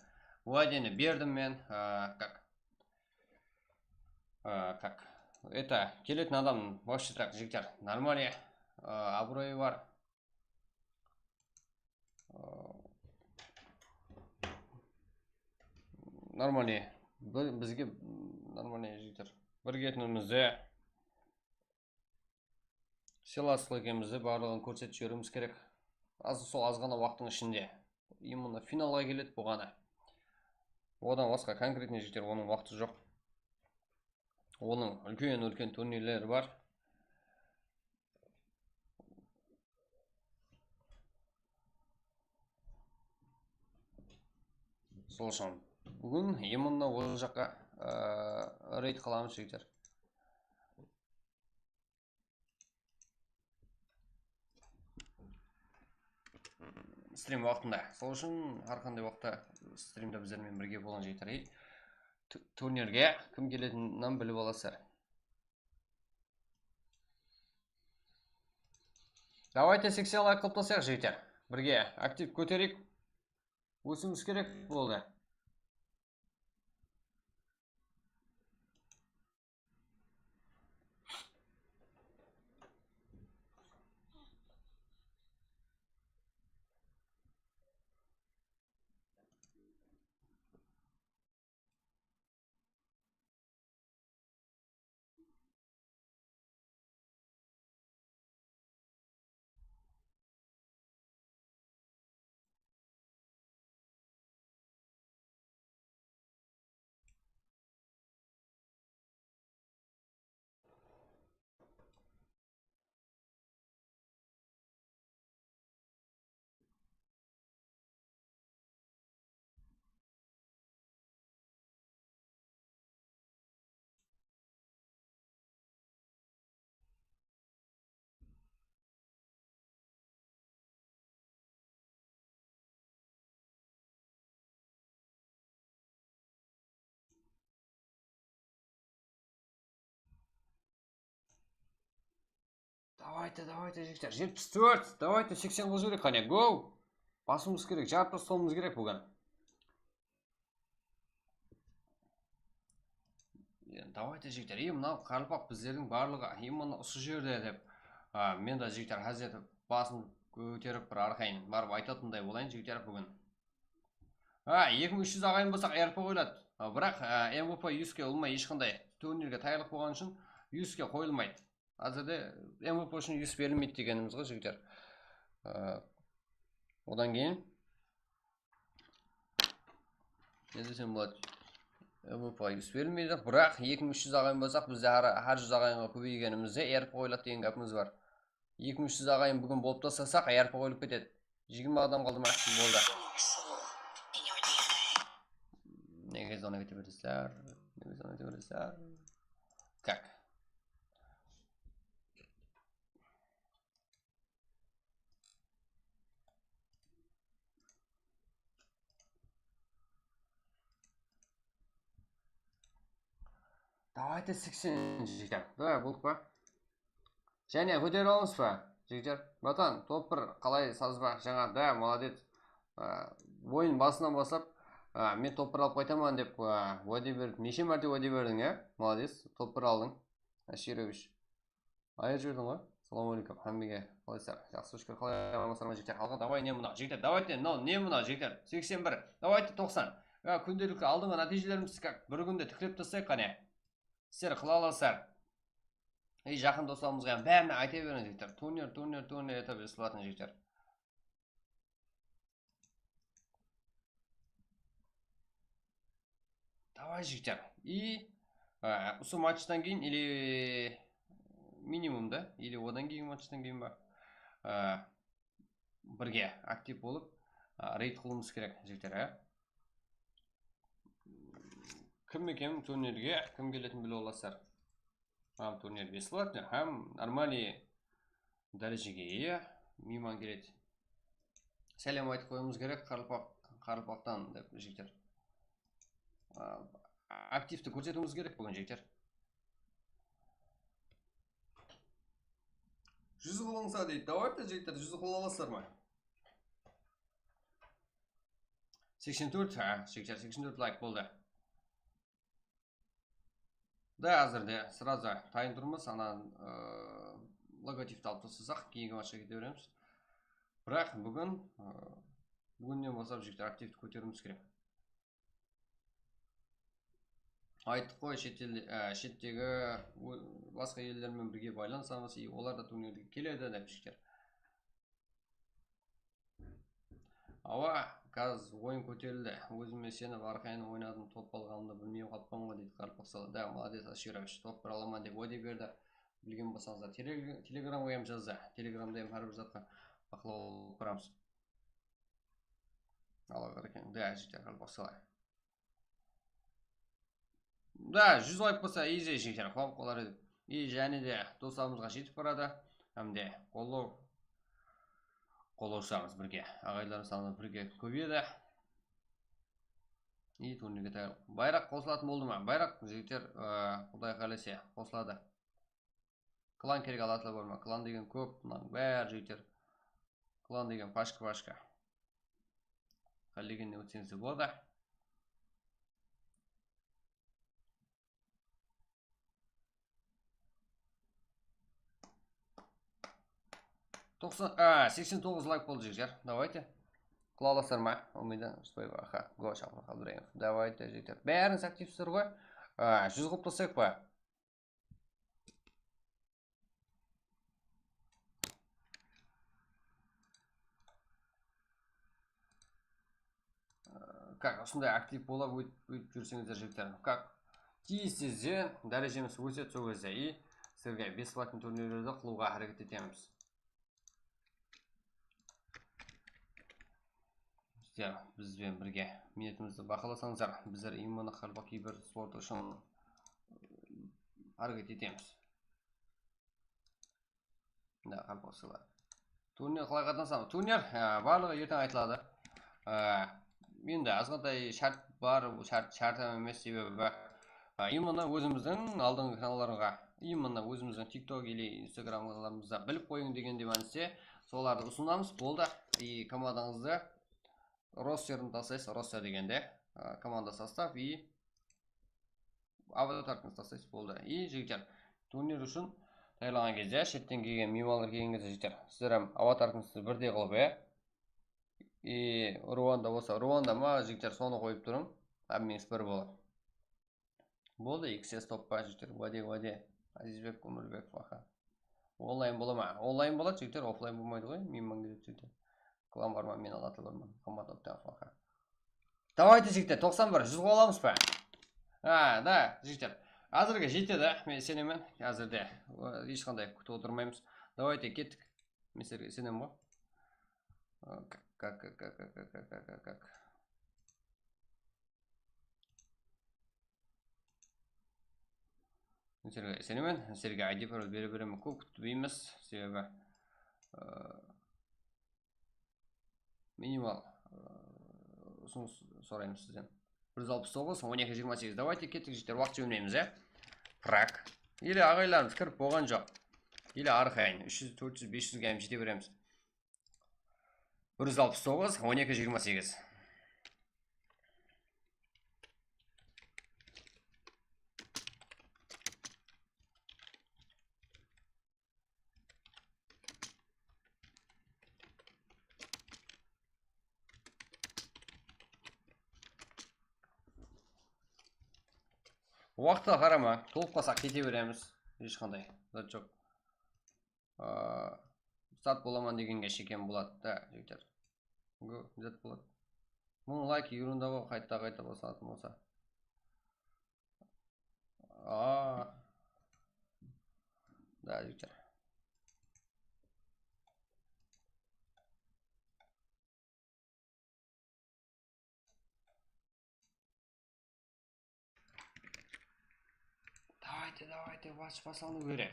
Уәдені бердім мен, как? Это, келетін адам, вообще так, жігіттер, нормально, абыройы бар. Нормально, бізге нормально жігіттер. Бір кетінімізде сыйластық екенімізді барлығын көрсетіп жіберуіміз керек. Сол аз ғана уақыттың ішінде именно финалға келеді бұғаны. Одан басқа конкретный жігіттер оның уақыты жоқ. Оның үлкен турнирлері бар. Сол үшін бүгін именно ол жаққа рейд қыламыз жігіттер. Стрим уақытында. Сол үшін әрқандай уақытта стримде біздермен бірге болған жігіттер. Турнирге кім келетінін біліп аласыздар. Давайте 80 лайк қылып тастайық жігіттер. Бірге актив көтерейік. Өсіміз керек болды. Давайте жігіттер. 74. Давайте 80 қылу керек қане. Гоу! Басымыз керек, жарып тастауымыз керек бүгін. Давайте жігіттер. Мынау қарпақ біздердің барлығы именно осы жерде деп. Мен де жігіттер қазір басын көтеріп бір арқайын барып айтатындай болайын жігіттер бүгін. 2300 ағайын болсақ РП қойылады. Бірақ MVP 100-ке olмай ешқандай турнирге таярлық болған үшін 100-ке қойылмайды. Азырда MVP үшін 100 берілмейді дегеніміз ғой жігіттер. Одан кейін не десем болады? MVP 100 берілмейді, бірақ 2300 ағайын болсақ бізде әр 100 ағайынға көбейгенімізде РП қойылады деген гәпіміз бар. 2300 ағайын бүгін болып тастасақ РП қойылып кетеді. 20 адам қалды ма? Болды. Неге зона кете бересіздер? Как? Давайте 80 жігіттер. Да, болдық па? Және көтеріп алыңыз па, жігіттер? Батан, топ 1 қалай сазба? Жаңа, да, молодец. Ойын басынан бастап, мен топ 1 алып қайтаман деп уәде бердім. Неше мәрте уәде бердің, молодец. Топ 1 алдың. Аширович. Айыр жүрдің ғой? Салам алейкум. Хамбеге. Қалайсыздар? Жақсы шүкір. Қалай амансыздар ма жігіттер? Алға давай не мынау жігіттер. Давайте, не мынау жігіттер? 81. Давайте 90. Күнделікті алдыңғы нәтижелеріміз как бір күнде тіклеп тастайық қане. Сіздер қыла аласыздар. Жақын достарымызға бәріне айта беріңіз жігіттер. Турнир етіп естілатын жігіттер. Давай жігіттер. И осы матчтан кейін или минимум да, или одан кейін матчтан кейін ба бірге актив болып рейд қылуымыз керек жігіттер. Кім екен турнирге, кім келетін біле оласыздар. Турнир бесплатный, һәм нормальный дәрежеге ие мейман келеді. Сәлем айтып қоюымыз керек Қарпақтан деп жігіттер. Активті көрсетуіміз керек бүгін жігіттер. 100 қылыңызға дейді. Давайте жігіттер 100 қыла аласыздар ма? 84, жігіттер 84 лайк болды. Да, әзірде сразу тайын тұрмыз, логотипті алып тастасақ, кейінгі матчқа кете береміз. Бірақ бүгіннен бастап жігіттер активті көтеруіміз керек. айттық қой шеттегі басқа елдермен бірге байланысамыз, олар да турнирге келеді деп жігіттер. Ауа, қазір ойын көтерілді. Өзіме сеніп арқайын ойнадым, топ алғанымды білмей қалыппын ғой дейді Қарпақсалы. Да, молодец Аширович, топ бір аламан деп уәде берді. Білген болсаңыздар телеграмға ham жазды. Телеграмда ham әрбір затқа бақылау құрамыз. Алла қарекен. Да, жігіттер Қарпақсалы. Да, 100 лайк болса изи жігіттер, қуанып қалар едік. И және де достарымызға жетіп барады. Әмде қолдаушыларымыз бірге, ағайларымыз саны бірге көбейеді. И турнирге таяқ. Байрақ қосылатын болды ма? Байрақ жігіттер, Құдай қаласа қосылады. Клан керек алатылы бар ма? Клан деген көп, бәр жігіттер. Клан деген пашка. Қалдегенде өтсеңізде болады. — 89 лайк болды жігіттер. Давайте. Құлаластар ма? Умида Шпайға. Аха, Гоша Қалдырайын. Давайте жігіттер. Бәріңіз активсіздер ғой. 100 қылып тастайық па? Как, осындай актив болып өйтіп жүрсеңіздер жігіттер. Как? Тез-тезден дәрежеміз өседі сол кезде. И сіздерге бесплатный турнирлерді қылуға әрекет етеміз. Бізбен бірге минетімізді бақыласаңыздар, біздер имманы Қарпақ кибер спорты үшін әрекет етеміз. Да, Қарпақсылар. Турнир қалай қатынасамыз? Турнир барлығы ертең айтылады. Енді азғантай шарт бар, шарт емес себебі имманы өзіміздің алдыңғы каналдарға, имманы өзіміздің TikTok или Instagram каналдарымызда біліп қойың дегенде мәністе соларды ұсынамыз. Болды. И командаңызды ростерін тастайсыз, ростер дегенде команда состав и аватарканы тастайсыз. Болды. И жігіттер, турнир үшін даярлаған кезде, шеттен келген мемалар келген кезде жігіттер, сіздер аватаркаңызды бірдей қылып, и Руанда болса, Руанда ма жігіттер соны қойып тұрың, әбмеңіз бір болады. Болды, XS топпа жігіттер, уәде, Азизбек, Өмірбек, аха. Онлайн бола ма? Онлайн болады жігіттер, офлайн болмайды ғой, мен маңдайды жігіттер. Клан бар ма, мен алаты бар ма, қамат оптан, аха. Давайте жігіттер, 91, 100 қоламыз па? Да, жігіттер. Әзірге жетеді, мен сенемін, әзірде ешқандай күтіп отырмаймыз. Давайте кеттік. Мен сіздерге сенем ғой. Как. Сенемін, сіздерге ID пароль бере-беремін, көп күтпейміз, себебі минимал ұсыныс сұраймыз сізден. 169, 1228. Давайте кеттік жігіттер, уақыт жөнеміз, Прак. Или ағайларымыз кіріп болған жоқ. Или арқайын, 300, 400, 500 гәйім жете береміз. 169, 1228. Уақытқа қарама, толып қалсақ кете береміз. Ешқандай зат жоқ. Старт боламан дегенге шекен болады. Да, жігіттер. Зат болады. 1000 лайк ерунда ғой, қайта басатын болса. Да, жігіттер. Давайте, ваш пасаны көре.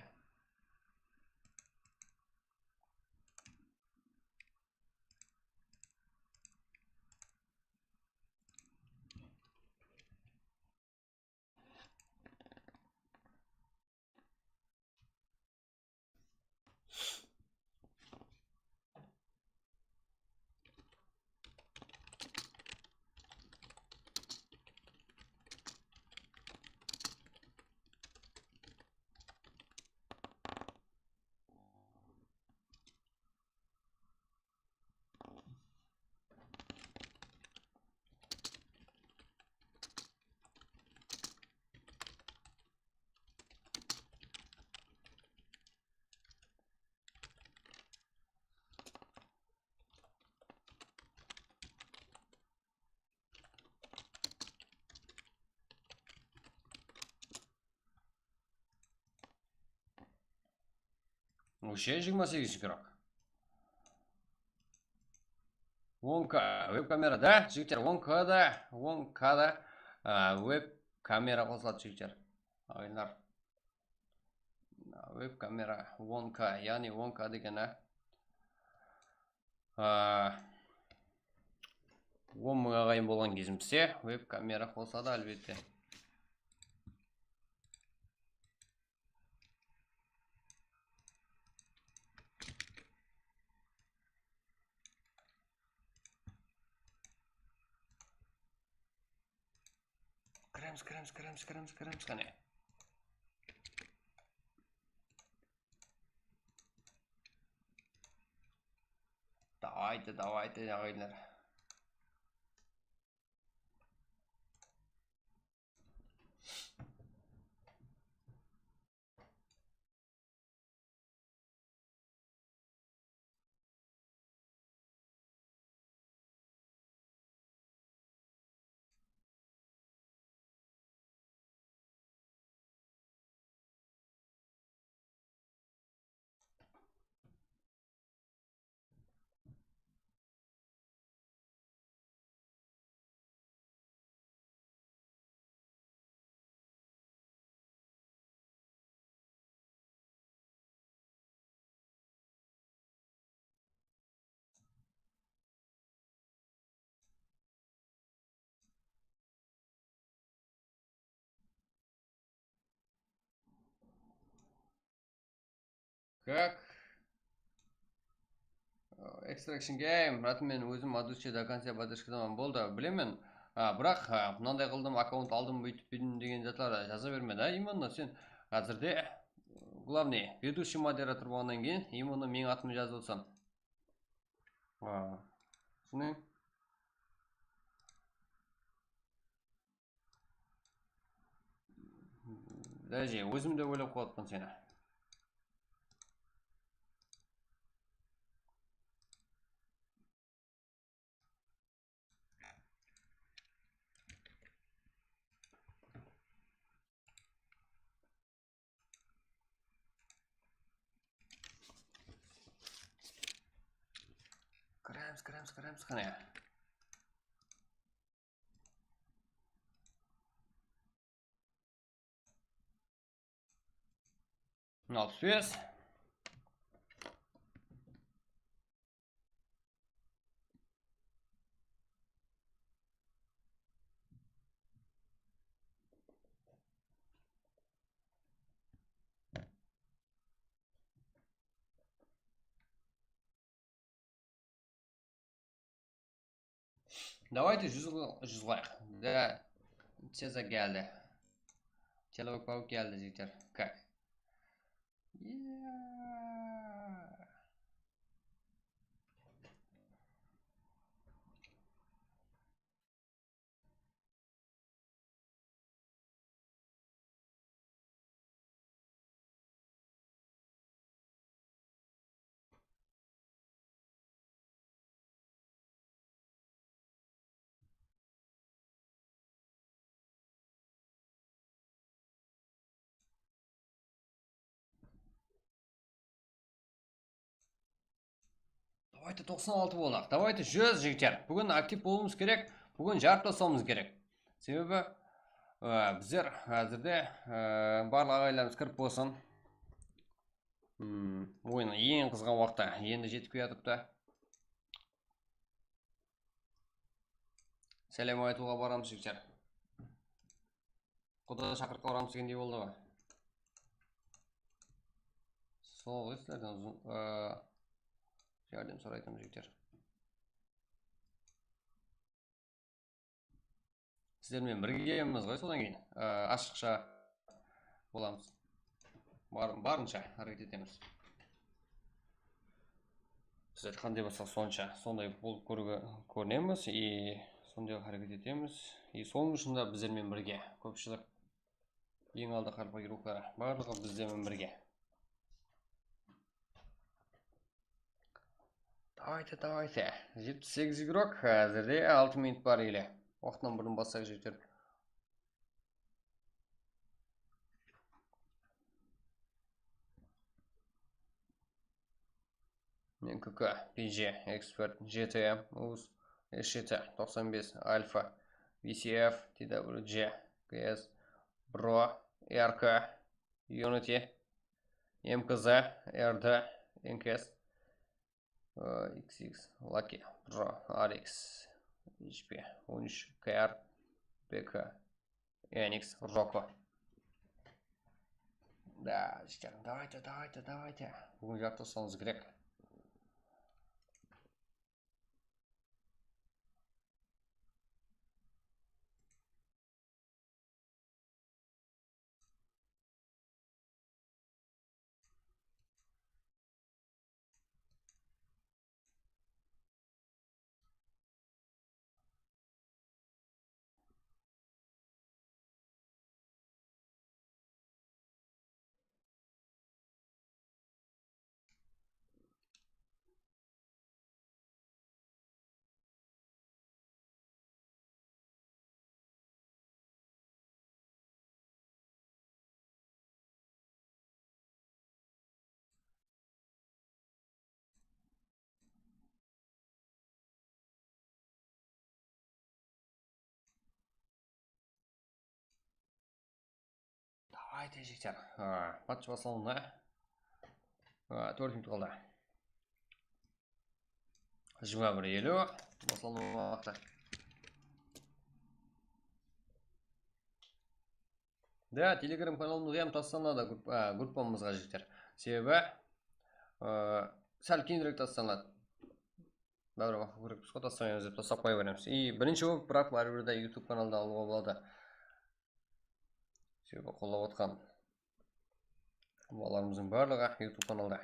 Вообще 28 игрок. 10К веб камерада жігіттер, 10К'да веб камера қосылады жігіттер. Ағайындар, веб камера 10К, яғни 10К дегені 10 мың ағайын болған кезімізде веб камера қосылады әлбетте. Кіреміз қане. Давайте ағайындар. Как? Extraction game. Ратын мен өзім адучи до конца батышкадан болды. Білемін. Бірақ мынандай қылдым, аккаунт алдым, бүйтіп деген заттар жаза берме, да? Именно сен қазірде главный ведущий модератор болғаннан кейін именно менің атымды жазып отырсам. Түсінен? Даже өзім де ойлап қалыппын сені. Кіреміз қане. Алпыс бес. Давайте 100 лайк. Да, Чеза geldi. Человек паук geldi жігіттер. Как? Давайте 96 болдық. Давайте 100 жігіттер. Бүгін актив болуымыз керек. Бүгін жарып тастауымыз керек. Себебі біздер әзірде барлық ағайларымыз кіріп болсын. Ойын ең қызған уақытта енді жетіп келатыпты. Сәлем айтуға барамыз жігіттер. Құда шақыртқа барамыз дегендей болды ғой. Сол сіздерден жәрдем сұрайтын жігіттер. Сіздермен біргеміз ғой, содан кейін ашықша боламыз. Барынша әрекет етеміз. Сіздер қандай болса сонша, сондай болып көрінеміз, сондай әрекет етеміз. Соның үшінде біздермен бірге. Көпшілік ең алды қарпа геройлары барлығы біздермен бірге. Давайте. 78 игрок, әзірде 6 минут бар еле. Уақытынан бұрын бассақ жігіттер. NKK, PG, Expert, GTM, US, SHT, 95, Alpha, VCF, TWG, KS, Pro, RK, Unity, MKZ, RD, NKS, XX, Lucky, Pro, RX, HP, Unch, KR, PK, NX, Rocco. Да, давайте. Бүгін жарып тастауымыз керек. Давайте жігіттер, матч басылымына 4 минут қалды. 21:50 басылым уақыты. Да, телеграм каналымызға ham тастанады группамызға жігіттер. Себебі сәл кейінірек тастанады. Бәрі уақыт көріп қой, тастамаймыз деп тастап қоя береміз. И бірінші болып, бірақ бәрібірде YouTube каналда алуға болады. Себебі қолдап отқан балаларымыздың барлығы YouTube каналда.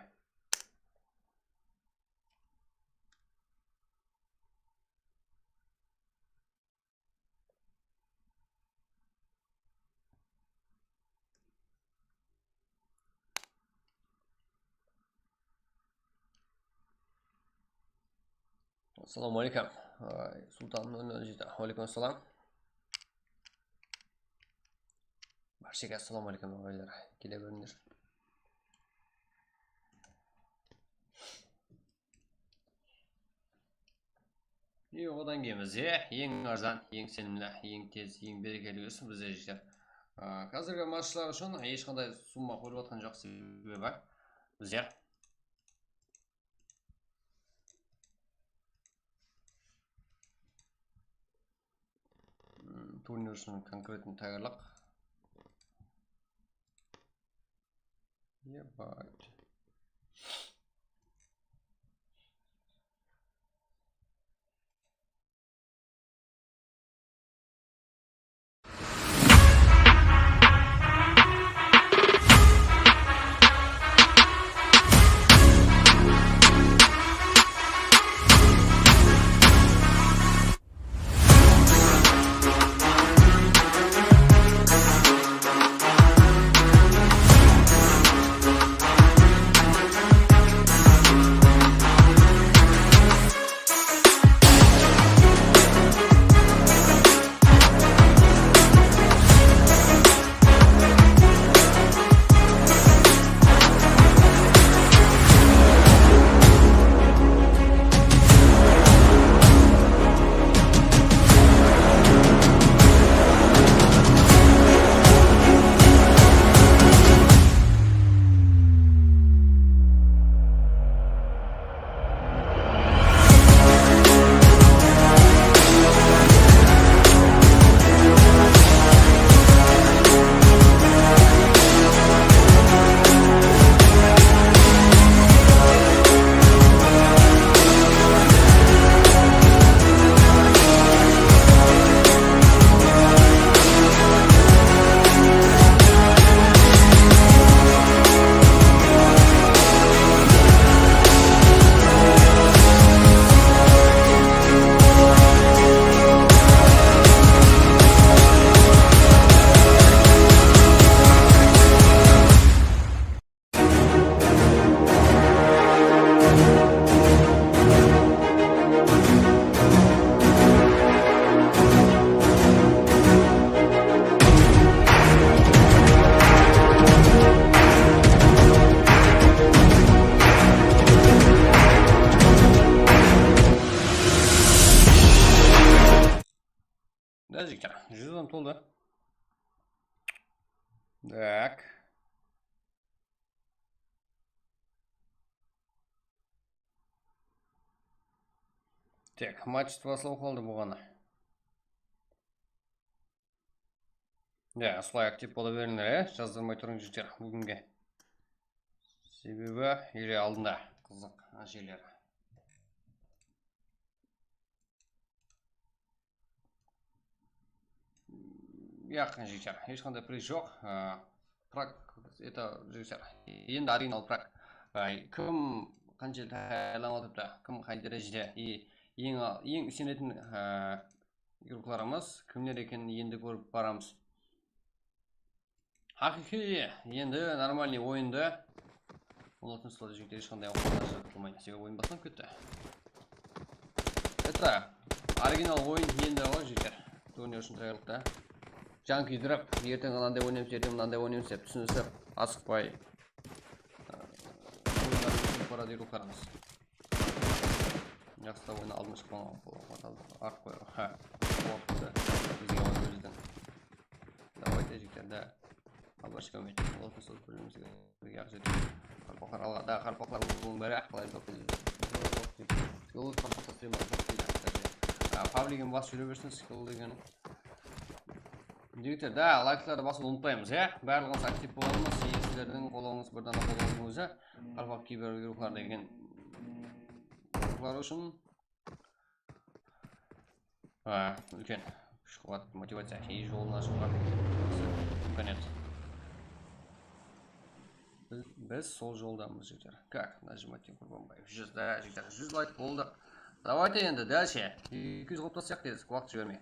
Ассаламу алейкум. Султан 007. Алейкум ассалам. Баршаға ассаламу алейкум ағайлар. Келе беріңдер. И одан кейін бізде ең арзан, ең сенімді, ең тез, ең берекелі өсім бізде жігіттер. Қазіргі матчлар үшін ешқандай сумма қойып жатқан жоқ, себебі біздер турнир үшін конкретно даярлық. Ебать. жігіттер. 100 адам толды. Так. Так, матч басталып қалды болғаны. Осылай актив бола беріңдер, жаздырмай тұрың жігіттер бүгінге. Себебі еле алдында қызық жерлер. Яқын жігіттер, ешқандай приз жоқ. Прак, это жігіттер, енді оригинал прак. Кім қанша тайланғатыпты, кім қай дәрежеде, ең сенетін группаларымыз кімдер екенін енді көріп барамыз. Хақиқи, енді нормальный ойынды олатын слот жігіттер ешқандай оқуына жатылмайды. Себебі ойын басынан кетті. Это оригинал ойын енді ғой жігіттер. Турнир үшін таярлықта. Жан күйдіріп, ертең мынандай ойнаймыз, ертең мынандай ойнаймыз деп түсінісіп, асықпай ойындарын түсініп барады рухарымыз. Жақсыда ойны алдын шықпаған ақ қойға. Уақытты бізге оны өздің. Давайте жігіттерді албашқа өмет. Олатын сол бөлімізге бірге ақ жетіп. Қарпақлар алғада, қарпақлар бұлың бәрі ақпалайды көп. Скилл қарпақта стример. Паблиген бас жүре берсін скилл деген. Жігіттер, лайктарды басып ұмытпаймыз, барлығыңыз актив боламыз, сіздердің қолауыңыз бірден қолауыңыз өзі қарпақ кейбір группалар деген группалар үшін үлкен күш қуат мотивация кей жолына шығуға мүмкін. Біз сол жолдамыз жігіттер. Как нажимать Курбанбаев? 100, жігіттер, 100 лайк болды. Давайте енді дальше 200 қылып тастайық дедік, уақыт жібермей.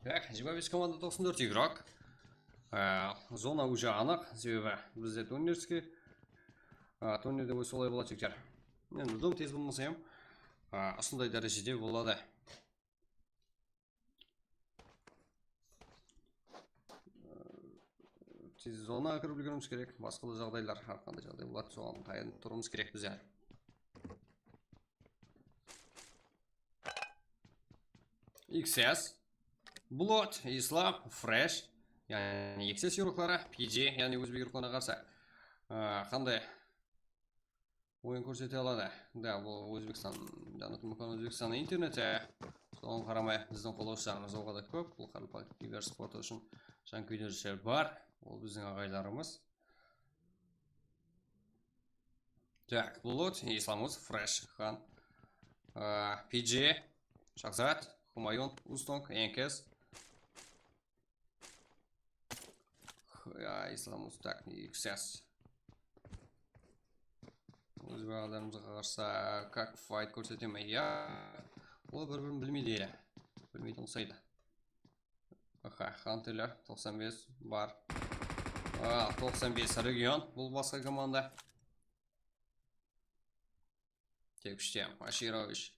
Так, 25 команда 94 игрок. Зона уже анық, себебі бізде турнирский. Турнирде ой солай болады жігіттер. Енді дом тез болмаса ем, осындай дәрежеде болады. Тез зонаға кіріп үлгеруіміз керек. Басқа да жағдайлар, қандай жағдай болады, соған таянып тұруымыз керек біз әлі. XS, Blood, Islam, Fresh, яғни XS еуроклары, PG, яғни өзбек еурокларына қарсы қандай ойын көрсете алады. Да, бұл Өзбекстан, Өзбекстанның интернеті, соған қарамай біздің қолдаушыларымыз оға да көп. Бұл қарапайым киберспорт үшін жанкүйерлер бар, ол біздің ағайларымыз. Так, Blood, Islam, Fresh, Хан, PG, Шахзат, Хумайон, Устонг, Энкес. Исламус, так, XS. Өзбек адамымызға қарсы как файт көрсетеме? Ол бір-бірін білмейді. Білмейді ұнсайды. Хантелер, 95 бар. 95 регион, бұл басқа команда. Тек үштем, Аширович.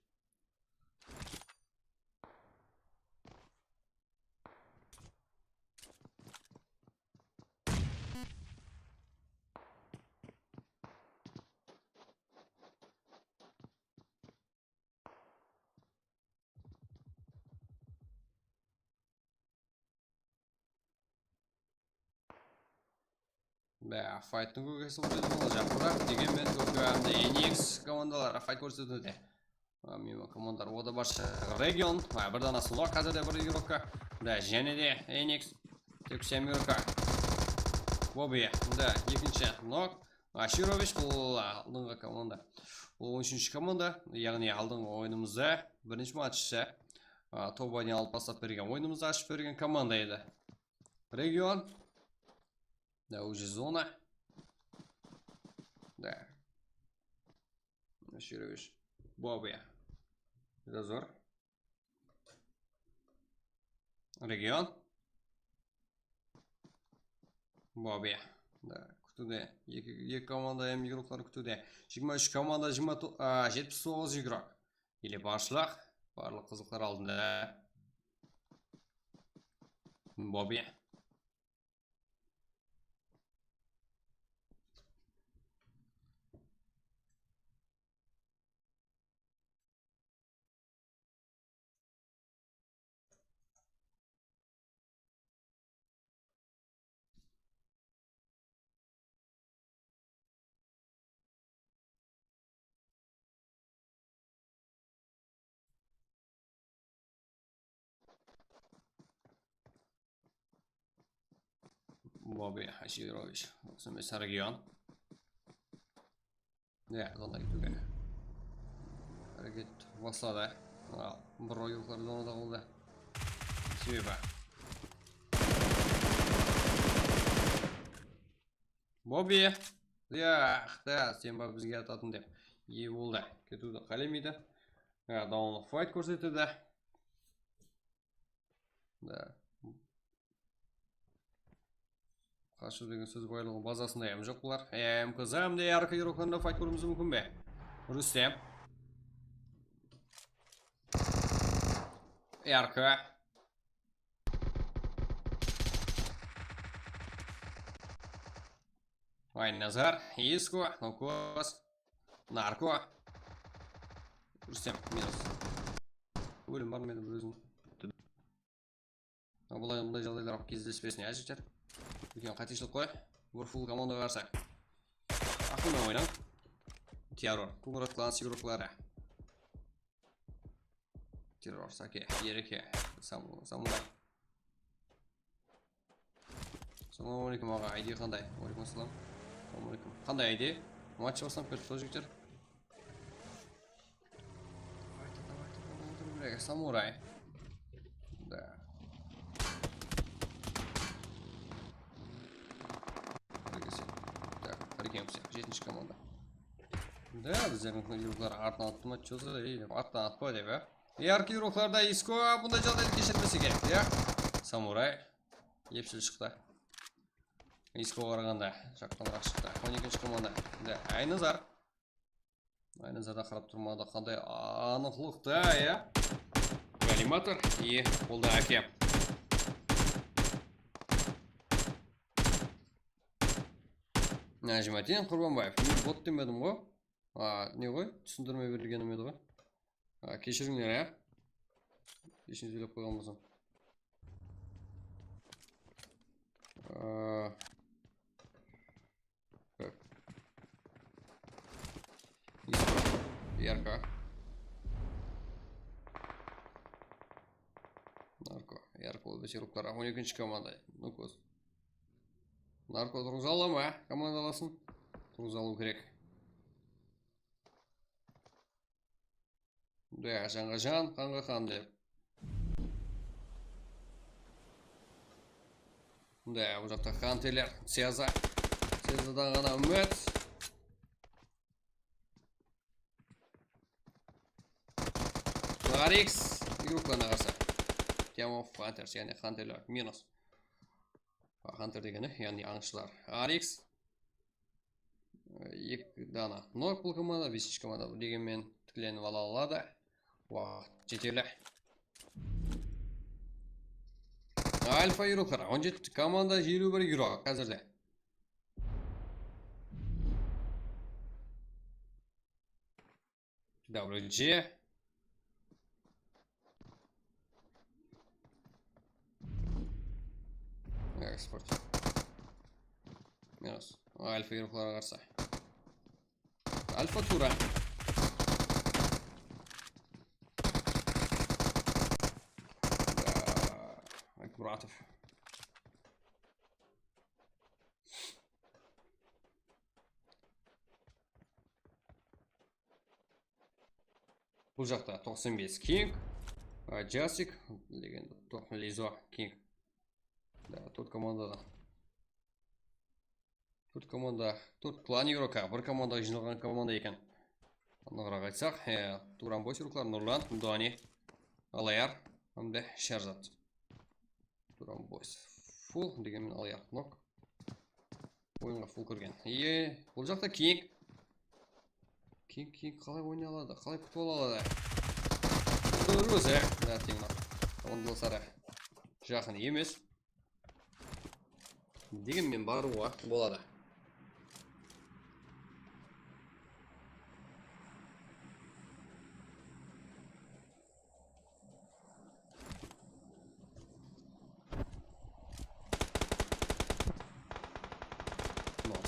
Файттың көкесі көрсетіп болacak. Бірақ дегенмен көкемді NX командалары файт көрсетуде. Мимо командар ода баршы регион. Бір данасы нок қазірде бір игрокка. Және де NX. Тек үшем игрокка. Бобби. Екінші нок. Аширович бұл алдыңғы команда. Бұл 13-ші команда. Яғни алдыңғы ойынымызда бірінші матчы топ-1 алып бастап берген. Ойынымызды ашып берген команда еді. Регион. Да, уже зона. Да. Аширович. Бобби. Дозор. Регион. Бобби. Да, күтуде. Екі команда ем игроклар күтуде. 23 команда 79 игрок. Или барлық қызықтар алдында. Бобби. Бобби Аширович. 95 регион. Да, зонда кетуге. Әрекет бастады. Бір ойынқылар зонада қолды. Себебі. Бобби. Да, сен ба бізге ататын деп. Ие болды. Кетуді қалемейді. Даунлық файт көрсетеді. Да. Қашу деген сөз байлығы базасында ем жоқ бұлар. МКЗ-мде арқа ерокларында файт көрімізі мүмкін бе? Рүстем. Арқа. Назар. Иско. Нокос. Нарко. Рүстем. Минус. Өлім бар мені бір өзін. Бұлай жағдайлар кездеспесіне әжіктер. Үлкен қатешілік қой. Вұрфул команда қарсы. Ақылмен ойнан. Террор. Күңірат кланс игроклары. Террор. Саке. Ереке. Самурай. Салам алейкум аға. Айди қандай? Алейкум ассалам. Салам алейкум. Қандай айди? Матч басынап кетіп сол жігіттер. Самурай. Да. Жетінші команда. Да, біздердің игроклар артынан атты ма? Артынан атпа деп, Яркий игрокларда Иско бұндай жағдайды кешірмесе керек, самурай епшіл шықты. Иско қарағанда жақтанырақ шықты. 12-ші команда. Айназар. Айназарда қарап тұрмады. Қандай анықлықта, иә? Коллиматор и қолда әке. Нәжімәтен Құрбанбаев. Мен бот демедім ғой. Не ғой? Түсіндірме берілгенім еді ғой. Кешіріңдер, ә? Кешін сөйлеп қойған болсам. Ярко. Ярко ол бесеруктар. 12-ші команда. Ну көз. Нарко тұрғызалы ма? Командаласын. Тұрғызалу керек. Жанға жан, қанға қан деп. Бұл жақта қантелер. Сезадан ғана үмет. Арикс. Игруклана қарса. Темов Хантерс, яғни Хантерлер. Минус. Хантер дегені, яғни аңшылар. Арикс. 2 дана. Нок бұл команда, 5-ші команда дегенмен тікленіп ала алады. Уақыт жетерлі. Альфа Юруклар. 17 команда 21 юро қазірде. WG. Экспорт. Минус. Альфа Юруклар қарса. Альфа Тура. Братов. Бұл жақта 95 Кинг. Джасик. Легенда. Лизо Кинг. Тут командада. Тут клан игрока. Бір команда жиналған команда екен. Анығырақ айтсақ, Туранбой Юруклар, Нурлан, Дуани, Алаяр, әмді Шарзат. Туранбойс. Фул дегенмен Алаяр. Нок. Ойынға фул көрген. Бұл жақта Кинг. Кинг қалай ойнай алады? Қалай күтіп алады? Бұл өзі. Ондылсары жақын емес. Дегенмен баруға болады.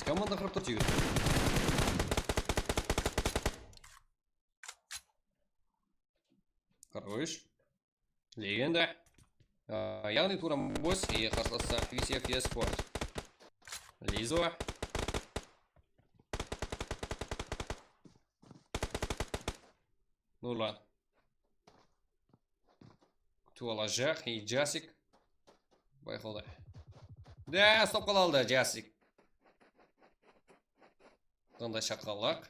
Команда қарап тұр тегін. Хорош. Легенда. Яғни Туранбойс и қарсыласы VCF eSport. Лизо. Нурлан. Туалажақ и Джасик. Байқалды. Да, стоп қалалды Джасик. Қандай шақалақ.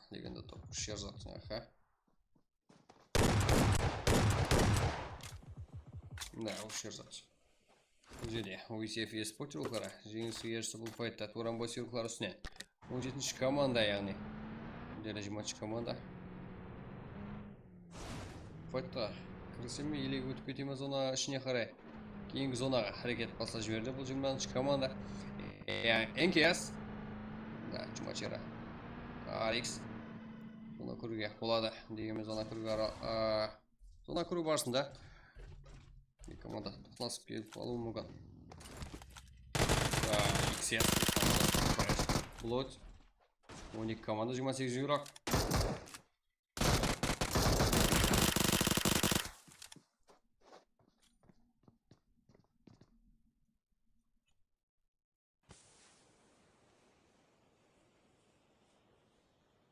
Легенда топ. Шерзат. Да, ол Шерзат. Жерде. VCF eSport юруклары. Жеңісі ершісі бұл файтта. Туранбойс юруклары үстіне. 17-ші команда яғни. Жерде 20-ші команда. Файтта. Кірісіме елегі өтіп кетеме зона ішіне қарай. Кейінгі зонаға әрекет паса жіберді. Бұл 20-ші команда. НКС. Да, Чумачера. Арикс. Зона көруге болады. Дегенмен зона көру барысында. Команда тоқтасып келіп алуы мүмкін. XS. Блот. 12 команда 28 юрок.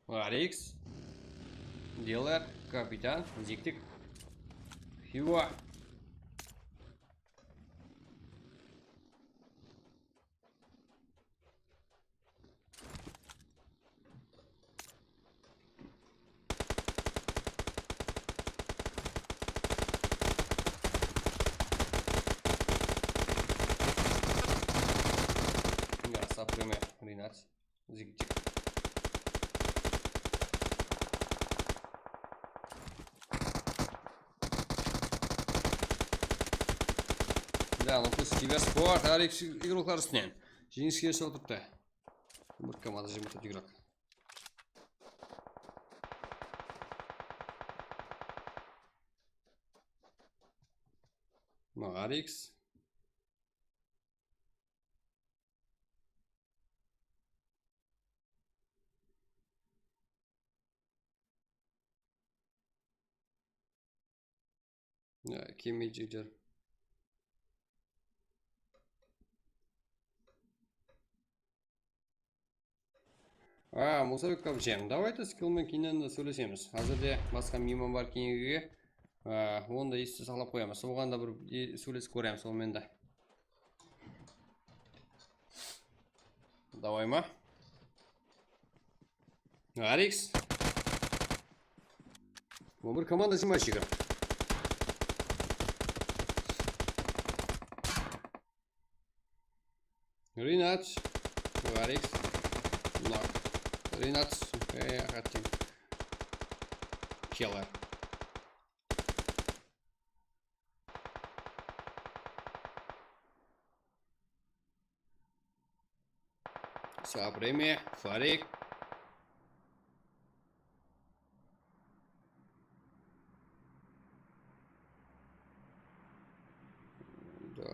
Арикс. Дилер. Капитан. Зиктик. Хьюа. Да, ну пусть Киберспорт, Арикс игрокlar üstünden. Жеңіске еріп отырыпты. Бір команда жеңіп отыр игрок. Арикс. Кемейджиктер. Мұсабек қабычем, давайте скиллмен кейінен сөйлесеміз. Қазірде басқа мейман бар кейінгіге. Оны да есте сақлап қоямыз. Оған да бір сөйлесіп көреміз онымен де. Давай ма? Арикс. Бұл бір команда жимайшыға. Ринат. Арикс. Ринат. Хотим. Келлер. Сапреме. Фарик.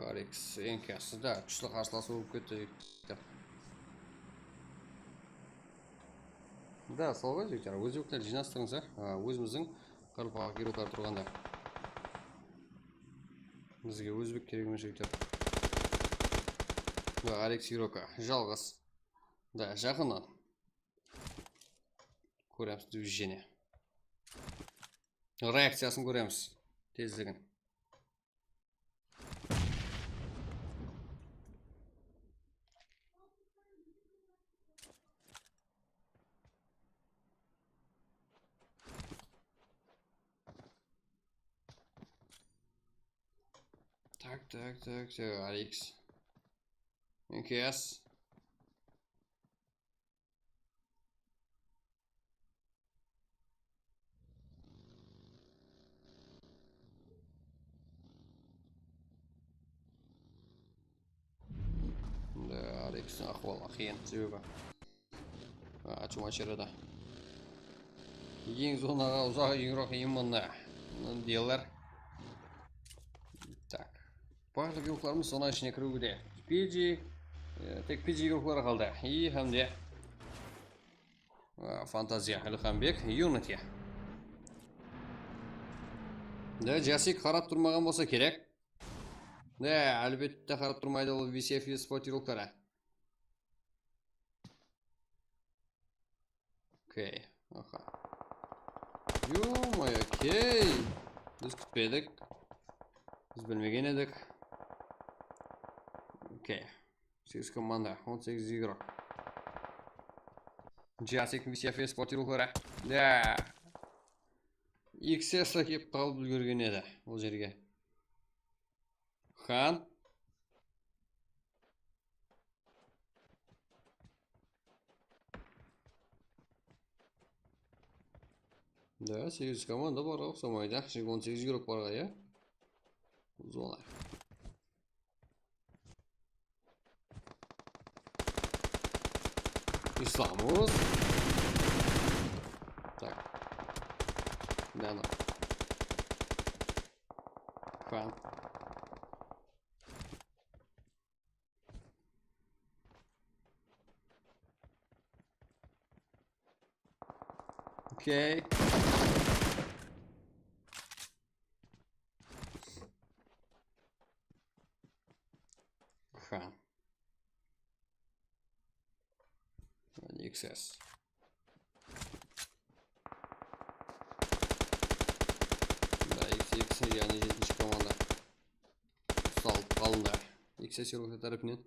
Арикс ең кәсі да күшті қарсыласы болып кетті. Да, сол ғой жігіттер, өзбектер жинастырыңыздар, өзіміздің қарпаға геройлар тұрғанда. Бізге өзбек керек емес жігіттер. Да, Арикс герока жалғыз. Да, жақыннан көреміз движение. Реакциясын көреміз тездігін. Так, Арикс. НКС. Да, Арикс ахуалы қиын себебі. Чумачерада. Ең зонаға ұзақ игрок именно делер. Так. Барлық игрокларымыз зона ішіне кіруде. Тек PG игроклары қалды. И хамде Фантазия Әлхамбек, Unity. Да, Жасик қарап тұрмаған болса керек. Да, әлбетте қарап тұрмайды ол VCF спорт игроклары. Окей. Ё-мое, окей. Біз күтпедік. Біз білмеген едік. Окей. 8 команда, 18 игрок. Жасик VCF спорт игроклары. Да. XS-ла кеп қалып үлгерген еді ол жерге. Хан. Да, 8 команда бар ұқсамайды. 18 игрок барға, я? Зона. Исламус. Так. Да, ну. Хан. Окей. Хан. XS. Да, XX яғни 7-ші команда. Салып қалында. XS еуроклар тарапынан.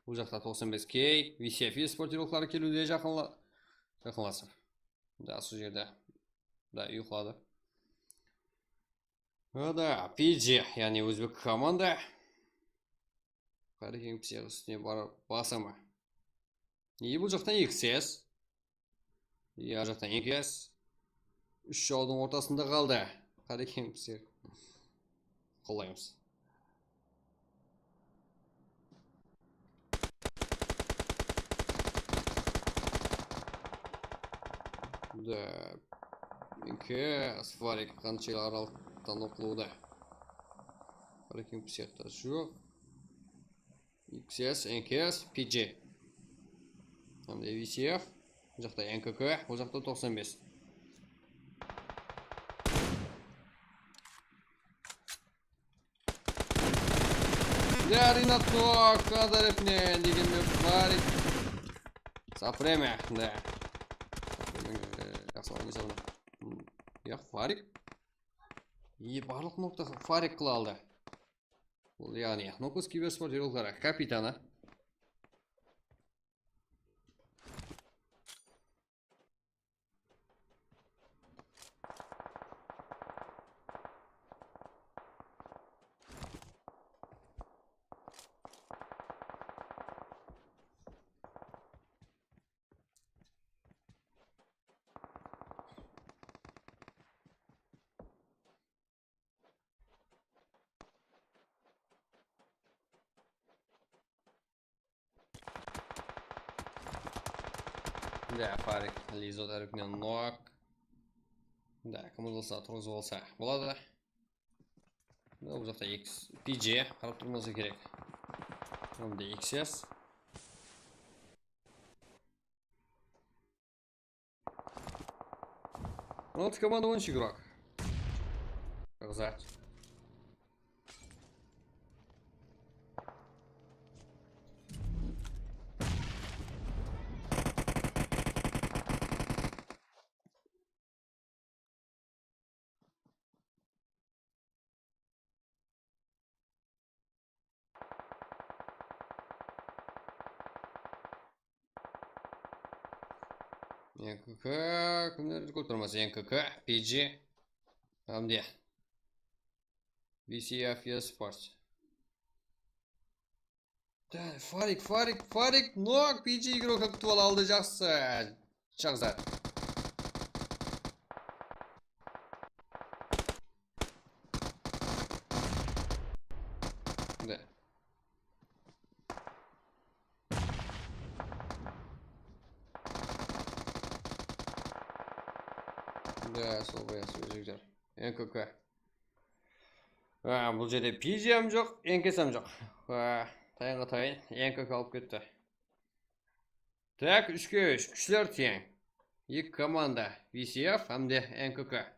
Бұл жақта 95K. VCF спорт еуроклары келуде жақынласып. Да, сол жерде. Да, ұйықлады. Да, PG, яғни өзбек команда. Қарекең псиқ үстіне басамы. И бұл жақтан XS. И ар жақтан XS. Үш жаудың ортасында қалды. Қарекең псиқ. Қолаймыз. Да. Minke Svarik qancha araliqdan o'qiluvda. Lekin bu yoqda yo'q. XS, NKS, PG. Hamda VCF, bu yoqda NKK, bu yoqda 95. Да, Ринаток, Кадаревне, дегенмен Фарик. Сапреме, да. Я Фарик. И барлық нокта Фарик қыла алды. Бұл яғни Нокус киберспорт жерлері капитаны. Да, Фарик, Лизо тарапынан нок. Да, кімді тұрғызып алса болады. Бұл жақта X, PG қарап тұрмаса керек. Онда XS. Вот команда 10 игрок. Показать. НКК, кімдер көтермесі? НКК, PG, Амде, VCF eSports. Да, Фарик, нок, PG игрок күтіп алды, жақсы. Жақсат. Да. Да, сол баясы өзектер. НКК. Бұл жерде PG-ам жоқ, NKS-ам жоқ. Тайынға тайын, НКК алып кетті. Так, 3-3, күшлер тең. Екі команда VCF, әмде НКК.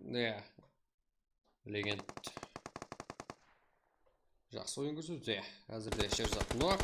Да, легенд. Жақсы ойын көрсетті. Әзірде Шерзат нок.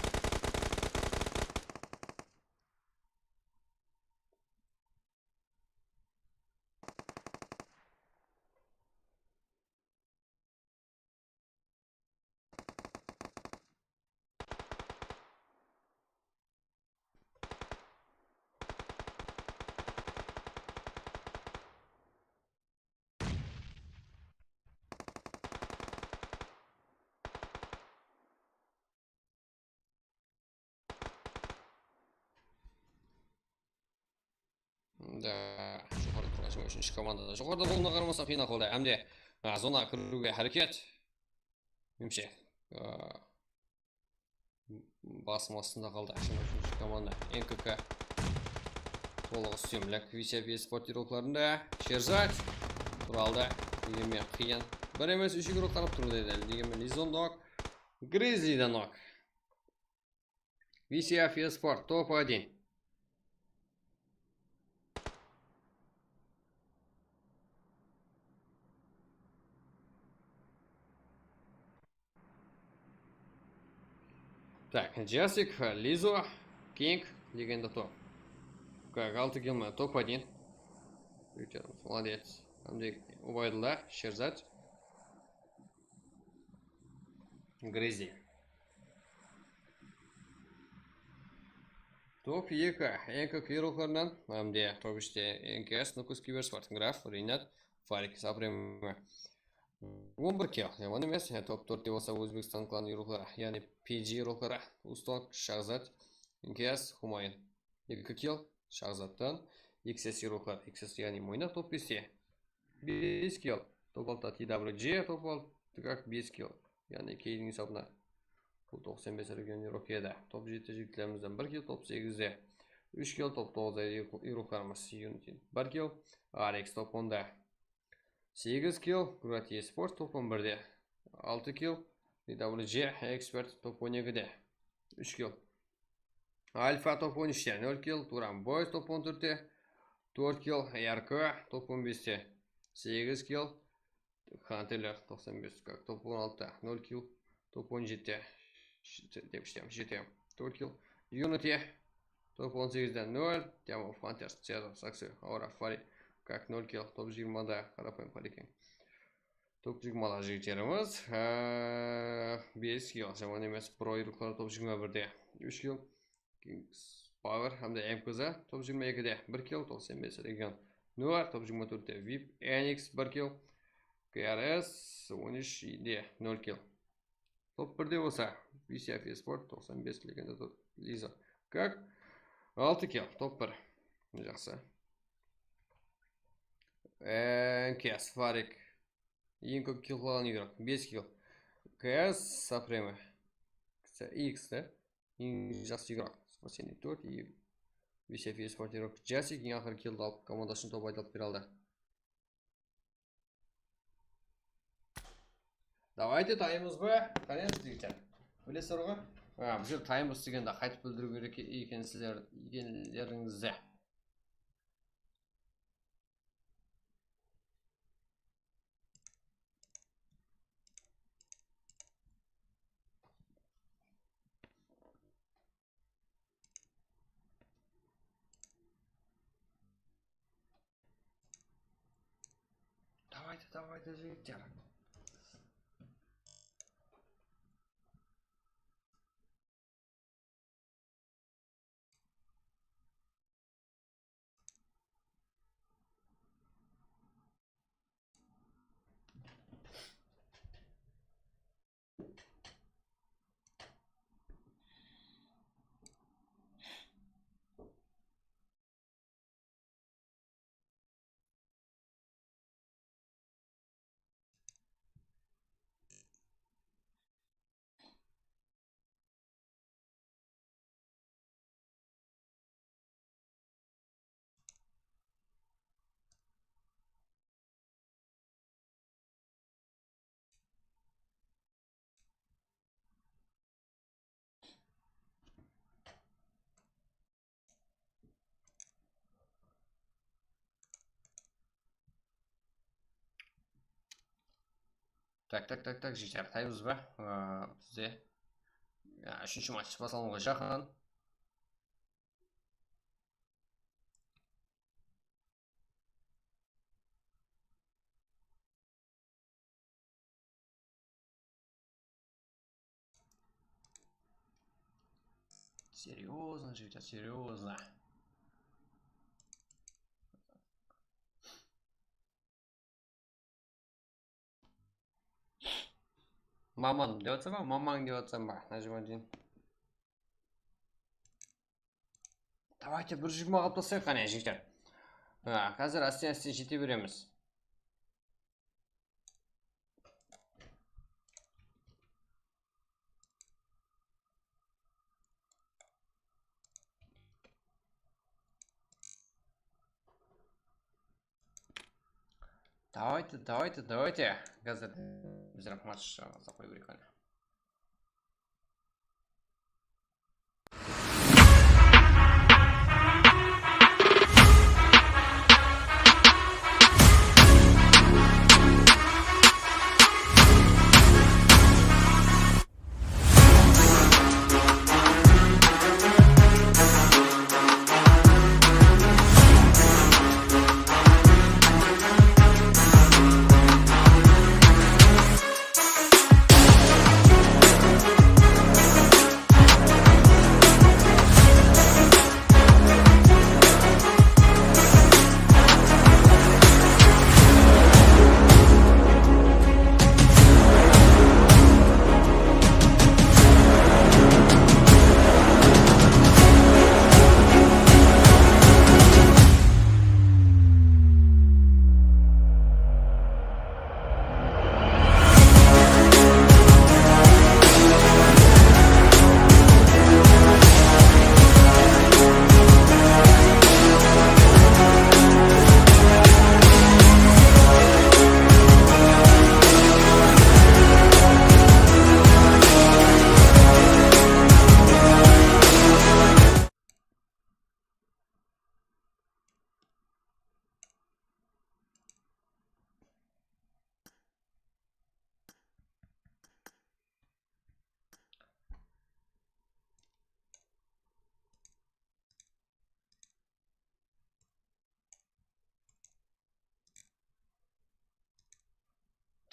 Да, жоғарда тұрған үшінші командада. Жоғарда болуына қарамаса қиын ақылда. Әмде зона кіруге әрекет. Немше басым астында қалды. Үшінші команда НКК. Толығы үстемлік VCF eSports еспортировкаларында. Шерзат туралды. Дегенмен қиын. Бір емес 3 игрок қарап тұрды деді. Дегенмен Лизон нок, Гризли да нок. VCF eSports топ-1. Так, Джасик, Лизо, Кинг, легенда топ. Как, Алтыгилма, топ-1. Молодец. Убайдулла, Шерзат. Грызи. Топ 2 eng ko'p iyruklardan hamda top 3'te NKS, Nukus Kibersport, Graf, Rinat, Farik Sapremov 11 kill. Yomon emas. Top 4 bo'lsa O'zbekiston klan iyruklar, ya'ni PG iyruklar. Uston, Shahzod, NKS, Humoyun 2 kill. Shahzoddan XS iyruklar, XS ya'ni Mo'ynoq top 5'te 5 kill. Top 6 TWG, top 6 5 kill. Ya'ni keyin hisoblar. Bu 95 region Europe'da. Top 7 yigitlarimizdan 1 kill, top 8'de 3 kill, top 9'da iyruklarimiz Unity 1 kill, Alex top 10'da 8 kill, Gurati Sport top 11'de 6 kill, DWG Expert top 12'de 3 kill, Alfa top 13'de 0 kill, Turan Boys top 14'de 4 kill, RK top 15'de 8 kill, Hunter'ler 95 top 16'da 0 kill, top 17'de 4 kill, Unity top 18'den 0, Demov Hunters, Cezar, Saxi, Aura, Fari, как 0 kill, top 20'da Qarapayım Pariken. Top 20'da jigitlerimiz 5 kill, zaman emas Pro iyruklar top 21'de 3 kill, Kings Power hamda MKZ top 22'de 1 kill, top 95 region 0, top 24'de VIP, NX 1 kill, KRS 13'de 0 kill. Top 1'de olsa BCF Sport 95 liginde Liza как 6 kill, top 1. Жақсы. NKS Farik ең көп kill қылған игрок 5 kill. KS Saprema X да ең жақсы игрок спортсменник 4 и BCF Sport игрок Жасик ең ақыры kill алып командасын топ айдалып бере алды. Давайте таймыз ба? Қанша дегенде. Білесіздер ғой? Бұл жер таймыз дегенде қайтып білдіру керек екендеріңізді. Давайте жігіттер. Так, жігіттер, таймыз ба? Бізде 3-ші матч басалымға жақын. Серьезно, жігіттер, серьезно. Маман деп жатсам ба? Мамаң деп жатсам ба? Нажимадин. Давайте бір 20 қалып тастайық қане жігіттер. Қазір астен жете береміз. Давайте. Қазір біздер матч запой берейік.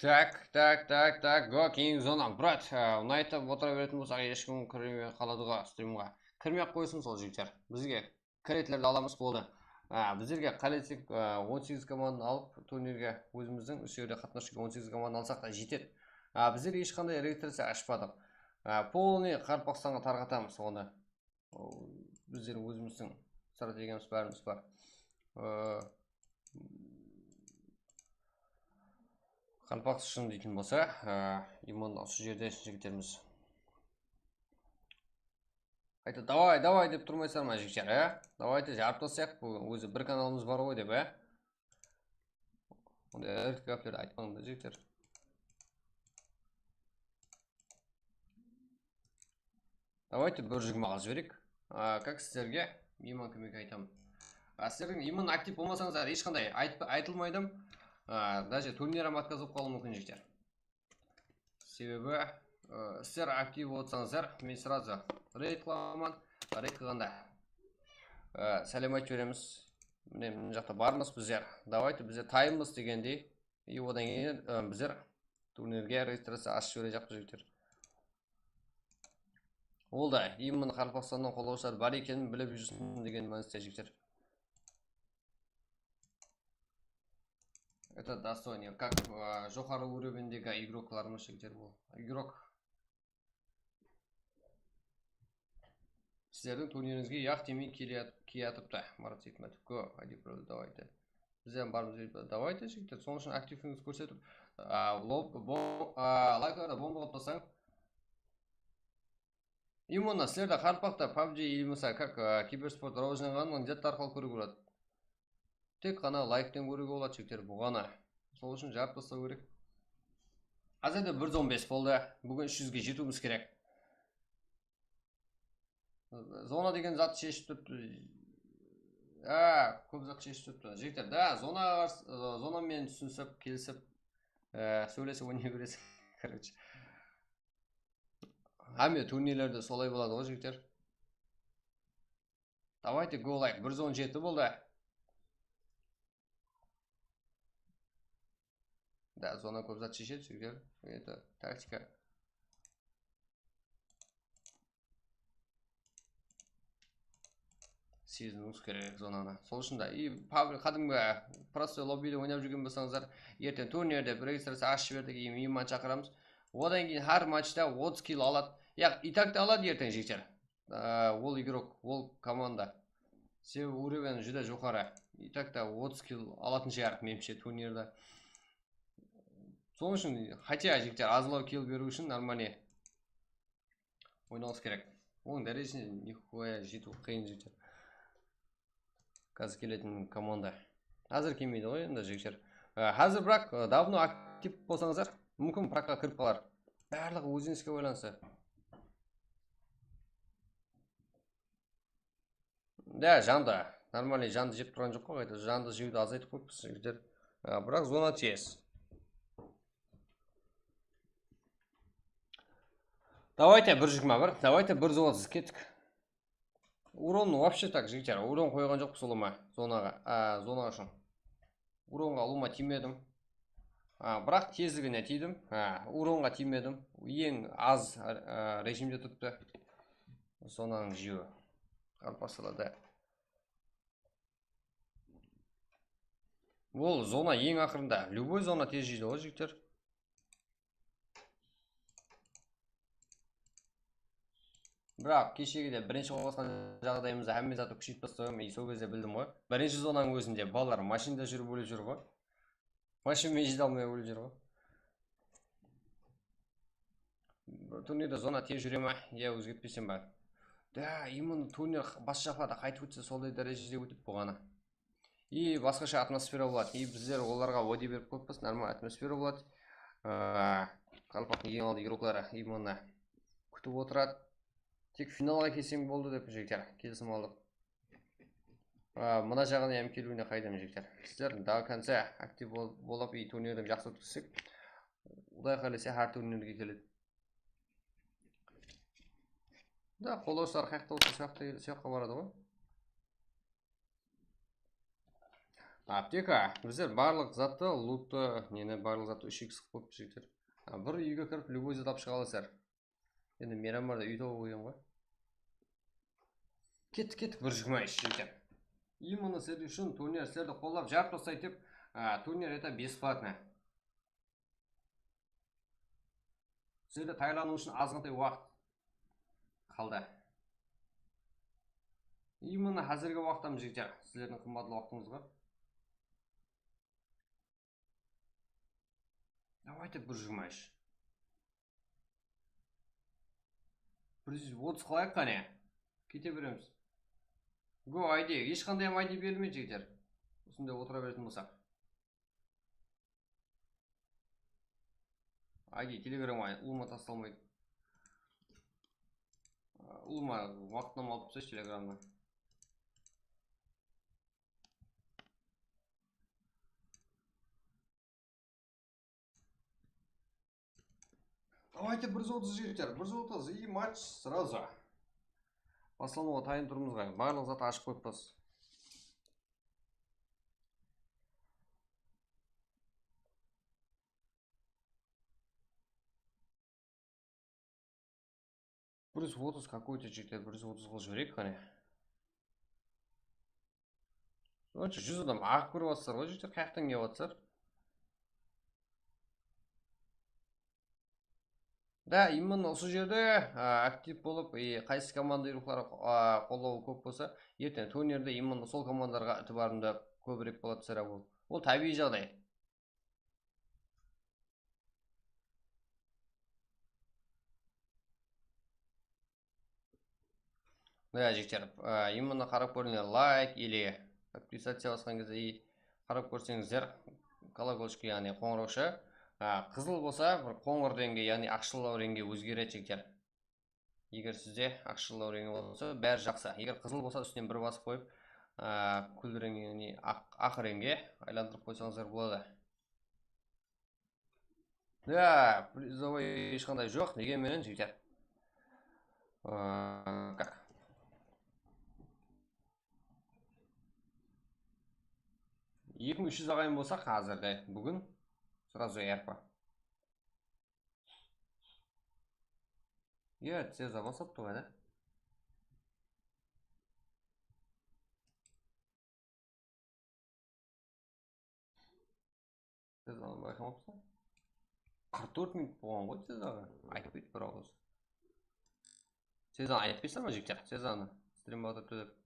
Так, го кейінгі зона. Брат, ұнайтып отыра беретін болсақ, ешкім кірмей қалады ғой стримға. Кірмей ақ қойсын сол жігіттер. Бізге кіретілерді аламыз болды. Біздерге қалетсек 18 команданы алып турнирге өзіміздің үш жерде қатынасуға 18 команданы алсақ та жетеді. Біздер ешқандай регистрация ашпадық. Полный Қарпақстанға тарқатамыз оны. Біздер өзіміздің стратегиямыз бәріміз бар. Қарпақ үшін дейтін болса, иман осы жерде жігіттеріміз. Айта, давай деп тұрмайсыздар ма жігіттер, Давайте жарып тастайық, өзі бір каналымыз бар ғой деп, Онда ірткаплерді айтпаңдар жігіттер. Давайте бір жүгімаға жіберек. Как сіздерге иман көмек айтамын. Сіздердің иман актив болмасаңыздар ешқандай айтылмайды. Даже турнирам отказып қалуы мүмкін жігіттер. Себебі сіздер актив болсаңыздар, мен сразу рейд қыламын. Рейд қылғанда сәлем айтып береміз. Мына жақта бармыз біздер. Давайте біздер таймыз дегендей. И одан кейін біздер турнирге регистрация ашып жібере жақты жігіттер. Ол да именно Қарпақстаннан қолдаушылар бар екенін біліп жүрсін деген мәністе жігіттер. Это достойно, как жоғары уровендегі игрокларымыз жігіттер бұл. Игрок сіздердің турниріңізге яқ демей келетіпті. Марат Сейтметов, го, айдепроды, давайте. Бізден барымыз жігіттер, давайте жігіттер. Соның үшін активіңіз көрсетіп, лайкларда бомба қылып тастаң. Именно сіздерді Қарпақта PUBG или мысалы, как киберспорт рауызданғанын где-то арқылы көруге болады. Тек қана лайктен көруге болады жігіттер бұғана. Сол үшін жарып тастау керек. Азайда 115 болды. Бүгін 300-ге жетуіміз керек. Зона деген зат шешіп тұрды. Көп зат шешіп тұрды. Жігіттер, да, зонамен түсінсіп, келісіп, сөйлесіп ойнай бересің. Короче. Әме турнирлерде солай болады ғой жігіттер. Давайте go like. 117 болды. Да, зона көп зат шешеді жігіттер. Это тактика. Сезінуіңіз керек зонаны. Сол үшін да. И қадымғы простой лоббиде ойнап жүрген болсаңыздар, ертең турнирде регистрация ашып жібердік, иман шақырамыз. Одан кейін әр матчта 30 килл алады. И так та алады ертең жігіттер. Ол игрок, ол команда. Себебі уровень жүдә жоғары. И так та 30 килл алатын шығар меніңше турнирда. Соның үшін, хотя жігіттер азлау килл беру үшін нормально ойнауыңыз керек. Оның дәрежесіне нихуя жету қиын жігіттер. Қазір келетін команда. Қазір келмейді ғой енді жігіттер. Қазір бірақ давно актив болсаңыздар, мүмкін праққа кіріп қалар. Барлығы өзіңізге байланысты. Да, жанды. Нормально жанды жеп тұрған жоқ қой. Жанды жеуді азайтып қойыппыз жігіттер. Бірақ зона тез. Давайте 1.21. Давайте 1.30 кеттік. Урон вообще так жігіттер. Урон қойған жоқпыз ұлыма зонаға үшін. Уронға ұлыма тимедім. Бірақ тездігіне тидім. Уронға тимедім. Ең аз режимде тұтты. Зонаның жеуі. Қарпасылады. Ол зона ең ақырында. Любой зона тез жейді ғой жігіттер. Бірақ кешегіде бірінші қосқан жағдайымызда әмме заты күшейіп бастауым, сол кезде білдім ғой. Бірінші зонаның өзінде балалар машинада жүріп өліп жүр ғой. Машинмен жете алмай өліп жүр ғой. Турнирда зона тез жүре ма? Я өзгертпесем ба? Да, именно турнир бас жақларда қайтып өтсе солай дәрежеде өтіп болғаны. И басқаша атмосфера болады. И біздер оларға уәде беріп қойыппыз, нормаль атмосфера болады. Қарпақтың ең алды игроклары именно күтіп отырады. Тек финалға келсең болды деп жігіттер, келісім алдық. Мына жағына әм келуіне қайдам жігіттер. Сіздер до конца актив болып и турнирден жақсы өткізсек, Құдай қаласа әр турнирге келеді. Да, қолдаушылар қаяқта болса сояққа барады ғой. Аптека біздер барлық затты лутты нені барлық затты 3x қылып жігіттер. Бір үйге кіріп любой зат алып шыға аласыздар. Енді Мирамарда үй тауып қойған ғой. Кеттік бір жүгмайшы жігіттер. Именно сіздер үшін турнир сіздерді қолдап жарып тастайды деп, турнир это бесплатно. Сіздерді тайлану үшін азғантай уақыт қалды. Именно қазіргі уақыттамыз жігіттер, сіздердің қымбатлы уақытыңызға. Давайте бір жүгмайшы. 130 қылайық қане. Кете береміз. Go ID. Ешқандай ID берілмейді жігіттер. Осындай отыра беретін болсақ. ID телеграм ұлыма тасталмайды. Ұлыма уақытнама алып тастайшы телеграмда. Давайте 130 жігіттер, 130 и матч сразу. Басылануға тайын тұрмызға, барлық зат ашып қойыппыз. Біріз 30 какой-то жігіттер, біріз 30 қыл жіберек қане. Сонша 100 адам ағып көріп атсыздар ғой жігіттер, қаяқтан кеп атсыздар. Да, именно осы жерде актив болып, қайсы команда рухлары қолдауы көп болса, ертең турнирде именно сол командаларға ітібарында көбірек болады сірә ол. Ол табиғи жағдай. Да, жігіттер, именно қарап көріңіздер лайк или подписаться басқан кезде қарап көрсеңіздер, колокольчик, яғни қоңыраушы. Қызыл болса, бір қоңыр реңге, яғни ақшылау реңге өзгереді жігіттер. Егер сізде ақшылау реңге болса, бәрі жақсы. Егер қызыл болса, үстінен бір басып қойып, күл реңге, яғни ақ реңге айландырып қойсаңыздар болады. Да, призовой ешқандай жоқ, дегенменен жігіттер. Как? Екі 300 ағайын болса қазірде, бүгін сразу ярпа. Цеза басапты ғой, да? Цезаны байқамапсың? 44 минут болған ғой Цезаға. Айтпайды бір ауыз. Цезаны айтпайсыздар ма жігіттер? Цезаны стрим бағдырыпты деп.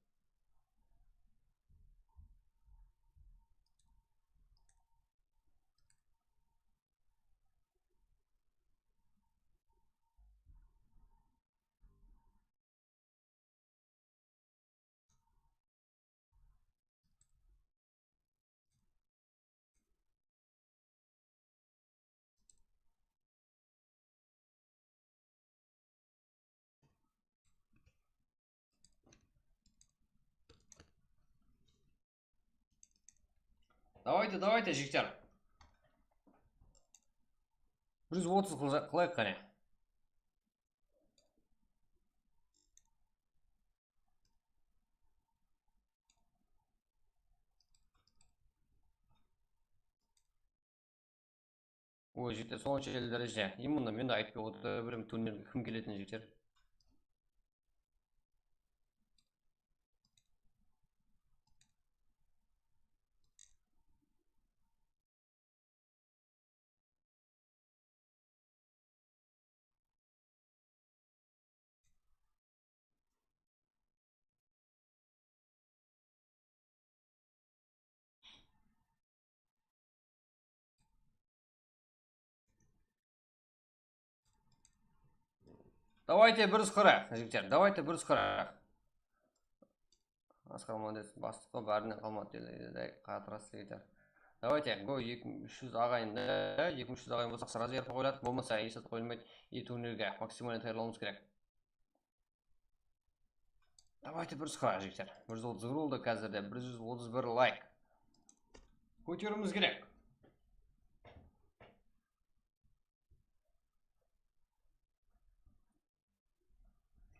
Давайте, жігіттер. 130 қылайық қане. Ой, жігіттер, сонша дәрежеде. Именно мен де айтпай отыра беремін турнирге кім келетін жігіттер. Давайте 140, жігіттер, давайте 140. Асқар молодец, бастыққа бәрінен қалмады деді, қатырасы жігіттер. Давайте, го 200 ағайында, 200 ағайын болсақ сразу ерпі қойлады, болмаса есет қойылмайды, турнирге максимально тайырлауымыз керек. Давайте 140, жігіттер. 130 болды қазірде, 131 лайк. Көтеруіміз керек.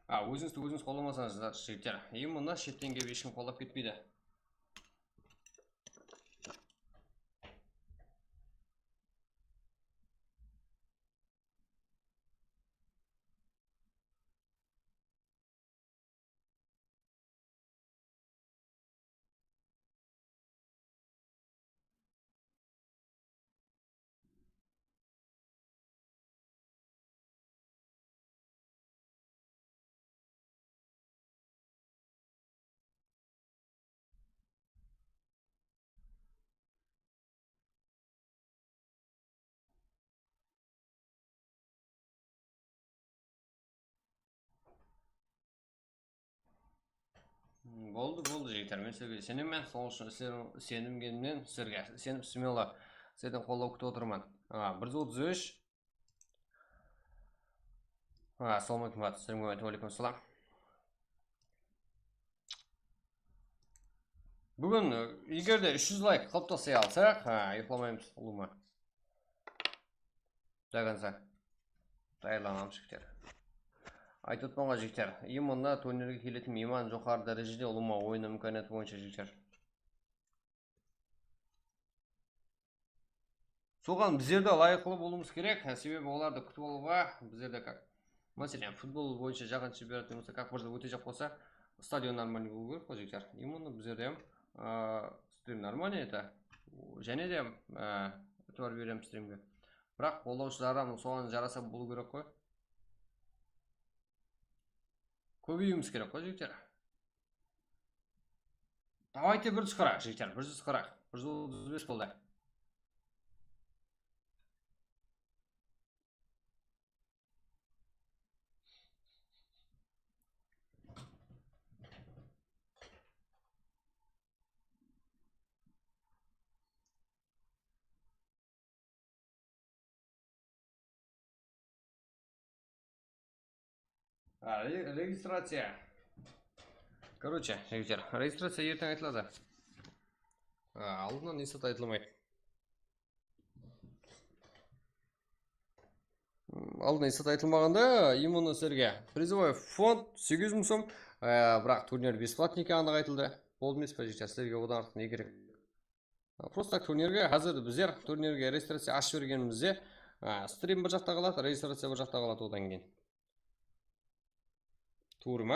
Өзіңізді қолдамасаңыздар жігіттер. Именно шеттен келіп ешкім қолдап кетпейді. Болды жігіттер, мен сізге сенемін, сол үшін сенімгенімнен сіздерге сеніп смело сіздерден қолдау күтіп отырмын. 133 ассалаумағалейкум, алейкум ассалам. Бүгін егерде 300 лайк қылып тастай алсақ, ұйықламаймыз ұлыма. Жағанса дайырланамыз жігіттер. Айтып отманға жігіттер, имонда турнирге келетін мейман жоғары дәрежеде ұлыма ойыны мүмкәнеті бойынша жігіттер. Соған біздерді лайықлы болуымыз керек, себебі оларды күтіп алуға біздерде как мәселен футбол бойынша жаған чемпионат болса, как бірде өте жақ болса, стадион нормальный болу керек қой жігіттер. Именно біздерде стрим нормальный это, және де өтуар берем стримге. Бірақ қолдаушыларым соған жараса болу керек қой. Көбеюіміз керек қой жігіттер. Давайте 140 жігіттер, 140, 135 болды. Регистрация. Короче, жігіттер, регистрация ертең айтылады. Алдынан есет айтылмайды. Алдынан есет айтылмағанда, именно сіздерге призовой фонд 800 сом, бірақ турнир бесплатный екені айтылды. Болды емес па жігіттер, сіздерге одан артық не керек? Просто турнирге, қазір біздер турнирге регистрация ашып бергенімізде, стрим бір жақта қалады, регистрация бір жақта қалады одан кейін. Туыры ма?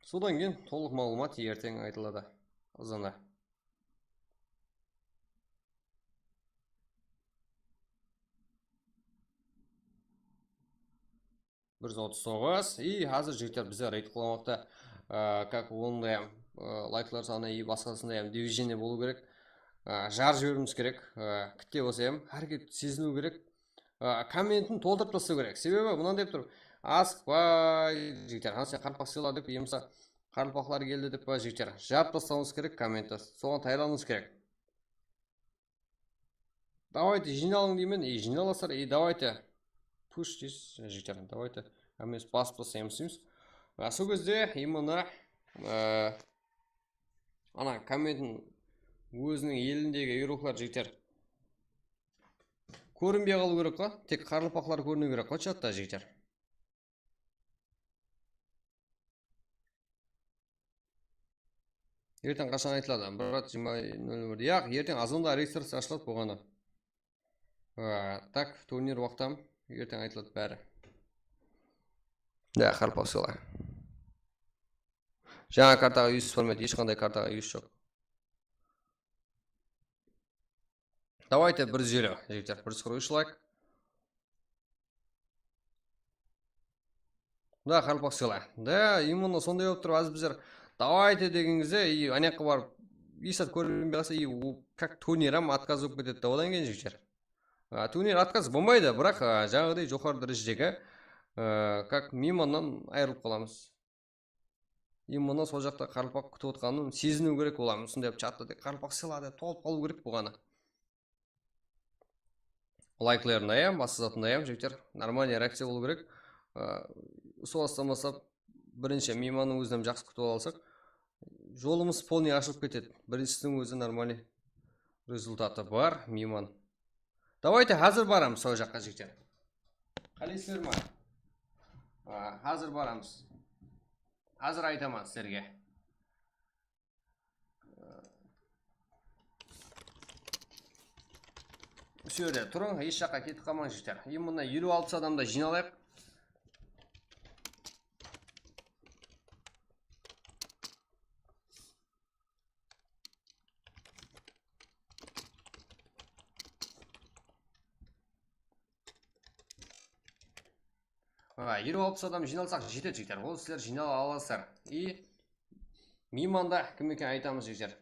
Содан кейін толық мағлұмат ертең айтылады. Ызында. Бір 39. И қазір жігіттер бізде рейд қыламақта, как ондай лайклар саны и басқасында дивизионе болу керек. Жар жіберіміз керек. Күтте болса әрекет сезіну керек. Комментін толтырып тастау керек. Себебі мұнан деп тұр. Асықпай жігіттер, сен қарпақ сыйла деп, емса қарпақлар келді деп жігіттер. Жарып тастауыңыз керек комментті. Соған тайланыңыз керек. Давайте жиналың деймін, жиналасар, давайте пуш дейсіз жігіттер. Давайте әмес басып тастаймыз дейміз. Сол кезде именно ана комменттің өзінің еліндегі үйрықлар жігіттер көрінбей қалу керек қой, тек қарпақлар көріну керек қой чатта жігіттер. Ертең қашан айтылады? Брат 20:00. Яқ, ертең азанда регистрация ашылады болғаны. Так, турнир уақытам, ертең айтылады бәрі. Да, қарпақ сыйла. Жаңа картаға 100 формат, ешқандай картаға 100 жоқ. Давайте 150, жігіттер, 143 лайк. Да, қарпақ сыйла. Да, именно сондай болып тұр, аз біздер давайте дегеніңізде, анаяққа барып, есат көрінбей қалса, как турнирам отказ болып кетеді, одан кейін жігіттер. Турнир отказ болмайды, бірақ жаңағыдай жоғары дәрежедегі, как мимоннан айырылып қаламыз. Именно сол жақта қарпақ күтіп отқанын сезіну керек боламыз. Сондай чатта қарпақ сыйла деп толып қалу керек болғаны. Лайклерін басты затында жігіттер, нормальный реакция болу керек. Сол астамаса бірінші мейманның өзінен жақсы күтіп алсақ, жолымыз полный ашылып кетеді. Біріншісінің өзі нормальный результаты бар, мейман. Давайте қазір барамыз сол жаққа жігіттер. Қалайсыздар ма? Қазір барамыз. Қазір айтамын сіздерге. Сөйде, тұрың, еш жаққа кетіп қалмаңыз жігіттер. Именно 56 адамда жиналайық. Елу алпыс адам жиналсақ жетеді жігіттер. Ол сіздер жинала аласыздар. И мейманда кім екен айтамыз жігіттер.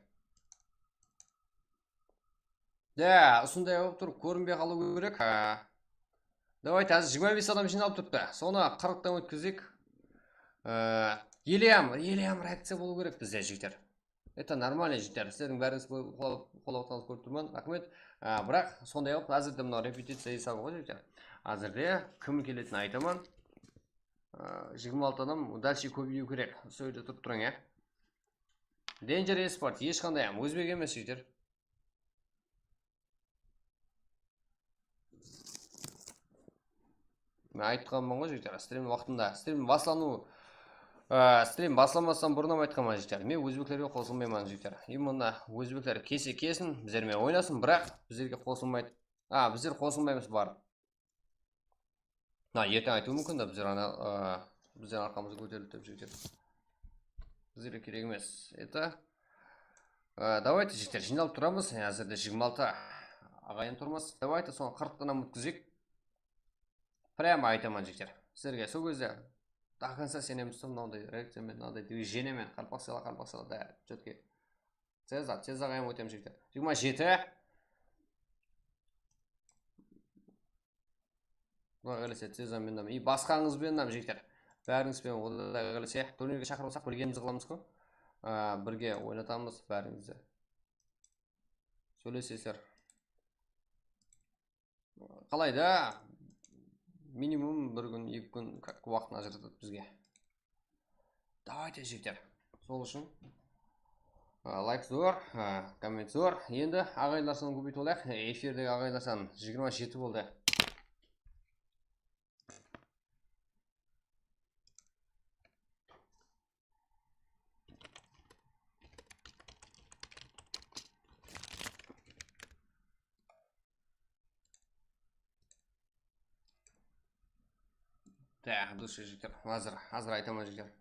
Да, осындай болып тұрып көрінбей қалу керек. Давайте, қазір 25 адам жиналып тұрыпты. Соны 40-тан өткізейік. елеям реакция болу керек бізде жігіттер. Это нормально жігіттер. Сіздердің бәріңіз қолауықтаныз көріп тұрмын. Рахмет. Бірақ сондай ақ әзірде мынау репетиция есабы ғой жігіттер. Әзірде кім келетінін айтамын. 26 адам дальше көбею керек. Сол жерде тұрып тұрың, Danger Esport ешқандай өзбек емес жігіттер. Мен айтқанмын ғой жігіттер, стрим уақытында, стрим басламастан бұрыннан айтқанмын жігіттер. Мен өзбектерге қосылмаймын жігіттер. Именно өзбектер кесе-кесін, біздермен ойнасын, бірақ біздерге қосылмайды. Біздер қосылмаймыз бар. Ертең айтуы мүмкін да біздер арқамыз көтерілді деп жігіттер. Біздерге керек емес. Давайте жігіттер, жиналып тұрамыз. Әзірде 26 ағайын тұрмыз. Давайте соны 40-тан өткізейік. Прямо айтамын жігіттер. Сіздерге сол кезде до конца сенеміз, мынандай реакциямен, мынандай движениемен қарпақ сала, да, четкий. Тез ағайын өтем жігіттер. 27. Бұға қалесе тезамен, и басқаңызбен жігіттер. Бәріңізбен ода қалесе турнирге шақырылсақ білгенімізді қыламыз қой. Бірге ойнатамыз бәріңізді. Сөйлесесіздер. Қалай да? Минимум 1 күн, 2 күн уақытын ажыратады бізге. Давайте жігіттер. Сол үшін лайк зор, коммент зор. Енді ағайындар санын көбейтіп алайық. Эфирдегі ағайындар саны 27 болды. Так, дұрыс жігіттер. Азыр айтамын жігіттер.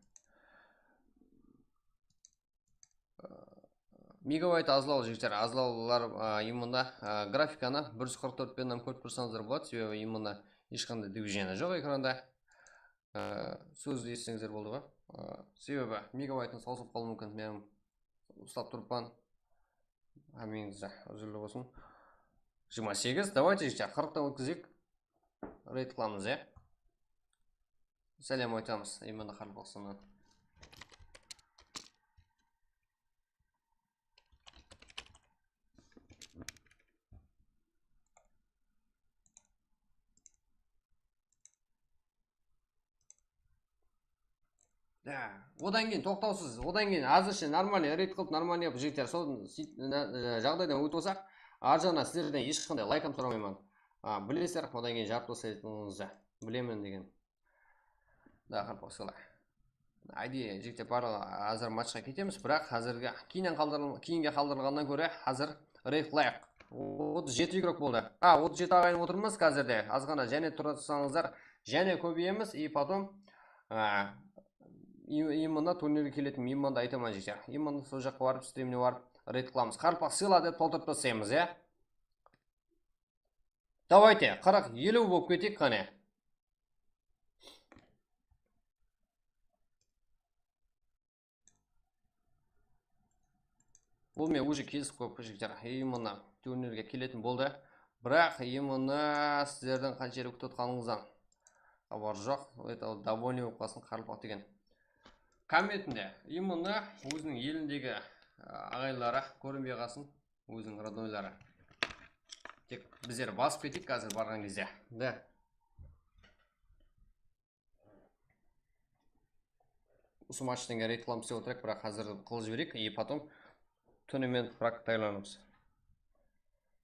Мегабайт азлау жігіттер. Азлаулар именно графиканы 144 пеннен көріп тұрсаңыздар болады. Себебі именно ешқандай движение жоқ экранда. Сөзді естіңіздер болды ғой. Себебі мегабайтын саусып қалу мүмкін. Мен ұстап тұрпан. Амеңізді үзілді болсын. 28. Давайте жігіттер 40-тан өткізейік. Рейд қыламыз, Сәлем айтамыз, именно қарбақсынан. Одан кейін тоқтаусыз, одан кейін азырше нормальный рейд қылып, нормальный жігіттер сол жағдайдан өтіп олсақ, ар жағынан сіздерден ешқандай лайкам сұрамаймын. Білесіздер, одан кейін жарып тастайтыныңызды білемін деген. Да, қарпақсылар. Айди жігіттер барлығы азыр матчқа кетеміз, бірақ азырға кейінге қалдырылғаннан көре азыр рейд қылайық. 37 игрок болды. 37 ағайын отырмыз қазірде. Азғана және тұрсаңыздар, және көбейеміз, и потом именно турнирге келетін именно айтамын жігіттер. Именно сол жаққа барып, стриміне барып рейд қыламыз. Қарпақсыла деп толтырып тастаймыз, Давайте, 40-50 болып кетейік қане. Бұл мен уже кезіп көп жігіттер. Именно турнирге келетін болды. Бірақ именно сіздердің қаншері күтіп қалыңыздан хабар жоқ. Это довольный болып қалсын қарпақ деген. Комментінде именно өзінің еліндегі ағайлары көрінбей қалсын, өзінің роднойлары. Тек біздер басып кетейік қазір барған кезде. Да. Осы матчтың рейд қыламыз деп отырайық, бірақ қазір қылып жіберейік, и потом түнімен бірақ тайланымыз.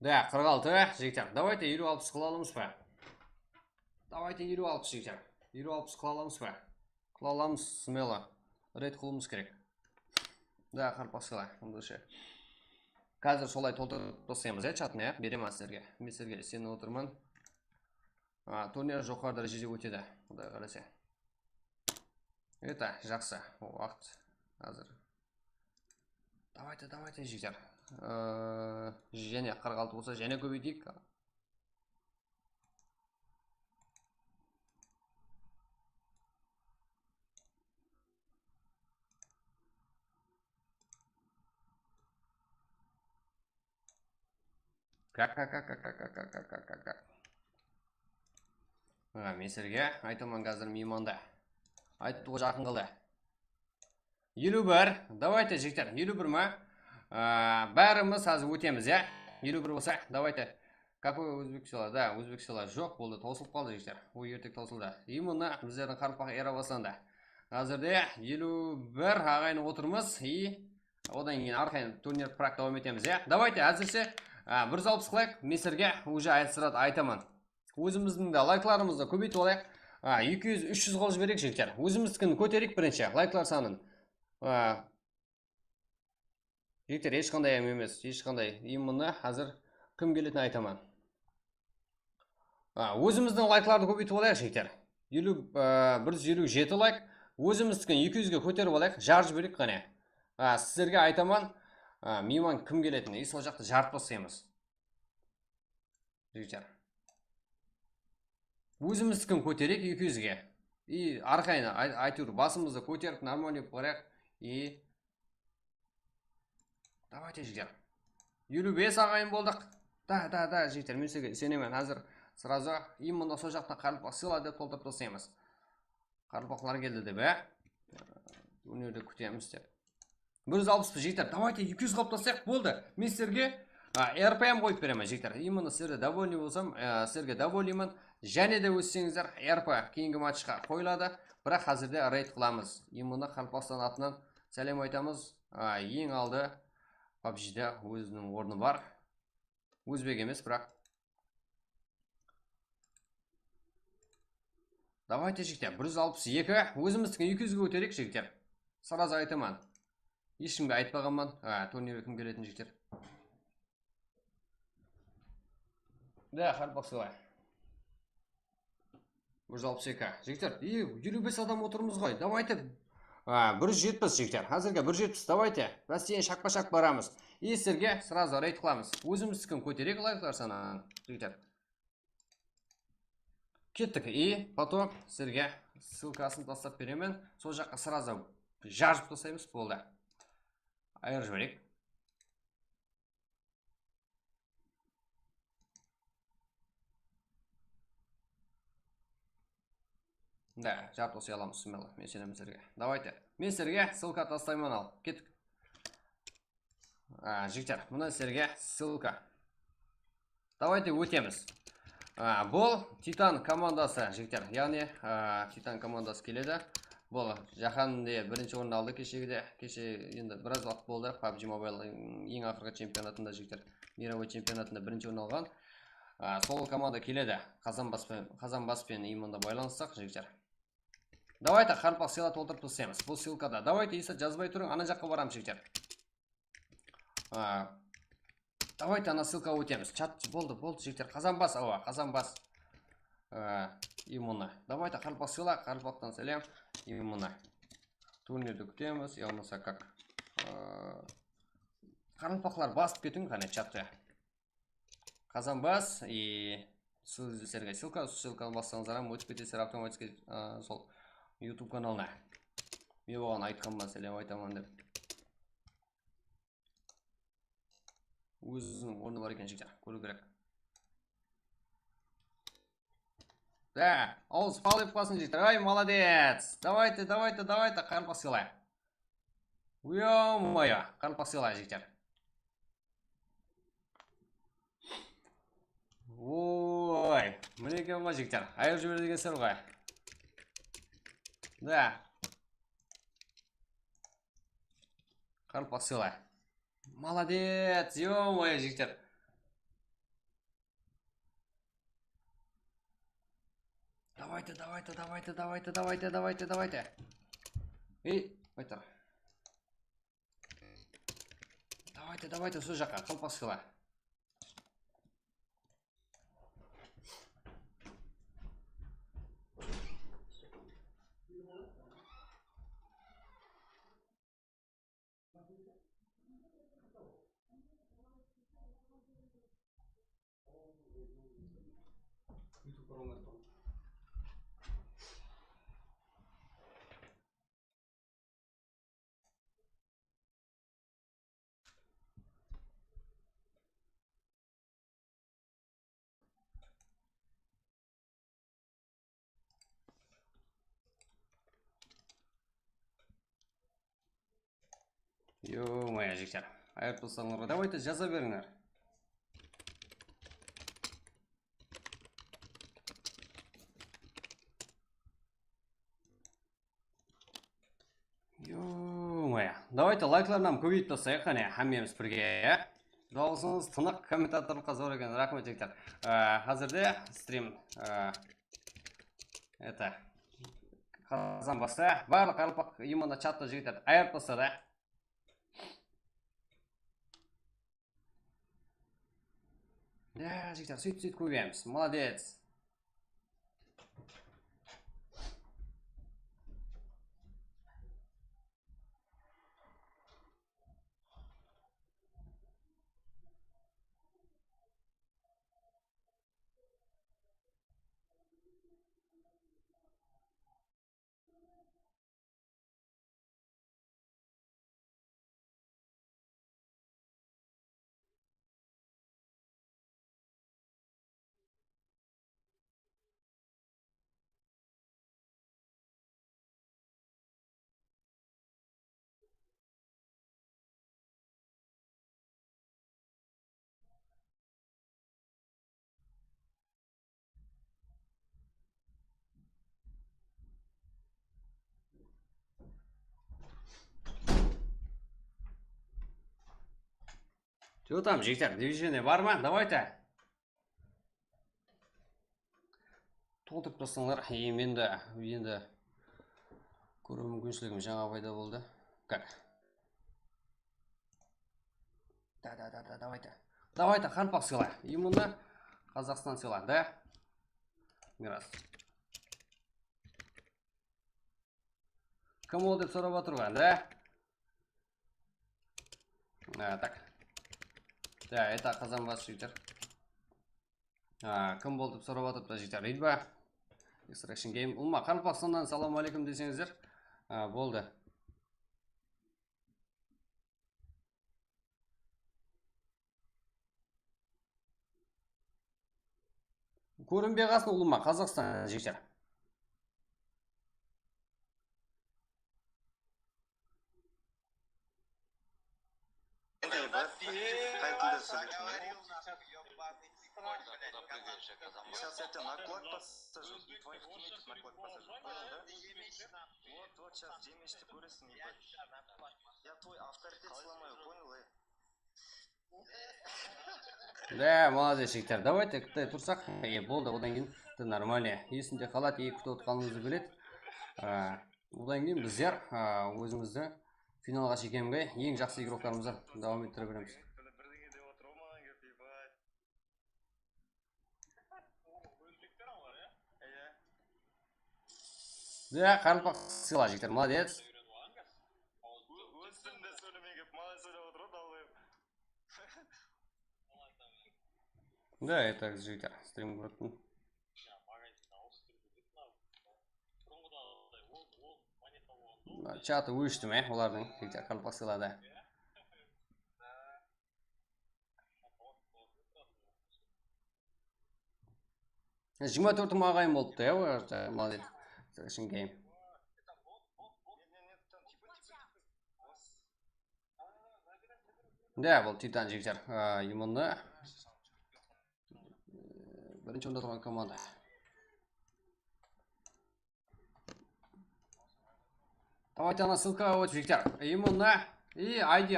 Да, 46 жігіттер. Давайте 50-60 қылалымыз ба? Давайте 50-60 жігіттер. 50-60 қылалымыз ба? Қылаламыз смело. Рейд қылымыз керек. Да, қарпақсыла. Қазір солай толтырып тастаймыз, чатын, беремін сіздерге. Мен сіздерге сені отырмын. Турнир жоғары дәрежеде өтеді. Құдай қаласа. Это жақсы. Уақыт қазір. Давайте жігіттер. Және 46 болса, және көбейтейік. Как? Мен сіздерге айтамын қазір мейманда. Айтып жақын қалды. 51. Давайте жігіттер, 51 ма? Бәріміз қазір өтеміз, иә? 51 болса, давайте. Какой өзбек села? Да, өзбек села жоқ болды, тосылып қалды жігіттер. Ой, ертек тосылды. Именно біздердің қарпақ эра басында. Қазірде 51 ағайын отырмыз и одан кейін арқайын турнир прак давам етеміз, иә? Давайте, әзірше 160 лайк, мен сіздерге уже айтамын. Өзіміздің де лайкларымызды көбейтіп алайық. 200-300 қол жіберейік жігіттер. Өзіміздікін көтерейік бірінші, лайклар санын. Жігіттер, ешқандай емес, ешқандай. Именно қазір кім келетінін айтамын. Өзіміздің лайкларды көбейтіп алайық жігіттер. 157 лайк. Өзіміздікін 200-ге көтеріп алайық, жар жіберейік қане. Сіздерге айтамын, мейман кім келетінін, сол жақты жарып тастаймыз. Жігіттер. Өзіміздікін көтерейік 200-ге. И арқайын айтыр, басымызды көтеріп, нормально қарайық. И давайте жігіттер. 55 ағайын болдық. Да, жігіттер, мен сенемін. Қазір сразу именно сол жақта қарылпақ сыйла деп толтырып тастаймыз. Қарылпақлар келді деп, өнерді күтеміз деп. 160 жігіттер, давайте 200 қылып тастайық, болды. Мен сіздерге RPM қойып беремін жігіттер. Именно сіздерге довольный болсам, сіздерге довольныймын. Және де өссеңіздер, RP кейінгі матчқа қойылады. Бірақ қазірде рейд қыламыз. Именно Қарылпақстан атынан сәлем айтамыз. Ең алды PUBG-де өзінің орны бар. Өзбек емес, бірақ. Давайте жігіттер, 162. Өзіміздікі 200-ге өтерек жігіттер. Сразу айтамын. Ешкімге айтпағанмын. Турнирге кім келетін жігіттер. Да, Қарылпақстан. 162. Жігіттер, 55 адам отырмыз ғой. Давайте 170 жігіттер. Қазірге 170. Давайте. Бәстейін шақпа-шақ барамыз. Сіздерге сразу рейд қыламыз. Өзіміздікін көтерек лайклар санан. Жігіттер. Кеттік. И потом сіздерге ссылкасын тастап беремін. Сол жаққа сразу жарып тастаймыз. Болды. Айыр жіберейік. Да, жарып тастай аламыз, смело. Мен сенемін сіздерге. Давайте. Мен сіздерге ссылка тастаймын ал. Кеттік. Жігіттер, мұны сіздерге ссылка. Давайте өтеміз. Бұл Титан командасы жігіттер. Яғни Титан командасы келеді. Бұл жаһанде бірінші орын алды кешегіде. Кеше енді біраз уақыт болды. PUBG Mobile ең ақырғы чемпионатында жігіттер. Мировой чемпионатында бірінші орын алған. Сол команда келеді. Қазанбаспен именно байланыстық жігіттер. Давайте Қарылпақ сыйла толтырып тастаймыз. Бұл ссылкада. Давайте есі жазбай тұрың, ана жаққа барам жігіттер. Давайте ана ссылка өтеміз. Чат болды жігіттер. Қазанбас, Қазанбас. Именно. Давайте Қарылпақ сыйла, Қарылпақтан сәлем. Именно. Турнирді күтеміз. Елмаса как. Қарылпақлар басып кетің қане чатты. Қазанбас и сіздерге ссылканы бассаңыздар өтіп кетесіздер автоматически сол YouTube каналына. Мен оған айтқанмын, сәлем айтамын деп. Өзінің орны бар екен жігіттер, көру керек. Да, ауыз палып қалсын жігіттер. Ай, молодец. Давайте, Қарылпақ сыйлай. Ё-моё, Қарылпақ сыйлай жігіттер. Ой, міне екен ғой жігіттер. Айыр жібер деген сәр ғой. Да. Қарылпақ сыйлай. Молодец, ё-моё жігіттер. Давайте. Ей, байтар. Давайте, сол жаққа, Қарылпақ сыйлай. Ё-моё, жігіттер. Айыптылсаңдар, давайте жаза беріңдер. Ё-моё. Давайте лайклардан көбейіп тастайық, қане, хаммеміз бірге. Дауысыңыз тынық, комментаторлыққа зор екен. Рахмет, жігіттер. Қазірде стрим қазан баста. Барлық аралпақ именно чатта жігіттер айырып тастады. Да, жігіттер, сөйтіп көбейеміз. Молодец. Что там, жігіттер, движение бар ма? Давайте. Толтырып тастаңдар. Енді көру мүмкіншілігім жаңа пайда болды. Как? Да, давайте. Давайте, Харпақ сыйла. Именно Қазақстан сыйла, да? Мирас. Кім ол деп сұрап отырған, да? Так. Да, это Қазанбас жігіттер. Кім бол деп сұрап отырды жігіттер. Ридба. Extraction Game. Ұлма, Қарпақстаннан салам алейкум десеңіздер. Болды. Көрінбей қалсын ұлма, Қазақстан жігіттер. Сейчас я тебя на клак посажу, твоих тиммейтов на клак посажу, понял, да? Вот сейчас демечті көресің, я твой авторитет сломаю, понял, Да, молодец, жігіттер. Давайте күтіп тұрсақ, болды, одан кейін нормально. Есінде қалады, күтіп отқанымызды білет. Одан кейін біздер өзімізді финалға шекемге ең жақсы игроктарымызды давам еттіре береміз. Да, Қарпақ сыйла, жігіттер, молодец. Да, это жігіттер, стрим көріп. Чаты өшті ме, олардың жігіттер, Қарпақ сыйлады. Жиырма төрті ағайын болыпты, молодец. Extraction Game. Да, бұл Титан жігіттер. Именно бірінші орында тұрған команда. Давайте ана ссылка вот жігіттер. Именно и ID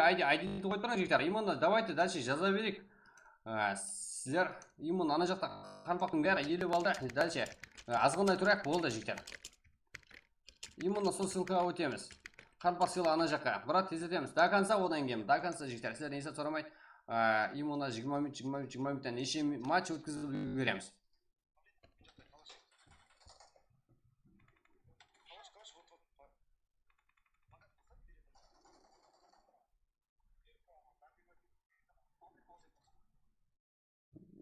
қойып тұрған жігіттер. Именно давайте дальше жаза берейік. Сіздер именно ана жақта Қарпақтың бәрі еліп алды. Дальше азғандай тұрайық, болды жігіттер. Именно сол ссылкаға өтеміз. Қарпақ сыйла ана жаққа. Брат, тездетеміз. До конца одан кейін. До конца жігіттер. Сіздер несі сұрамайды. Именно 20 минуттан неше матч өткізіп береміз.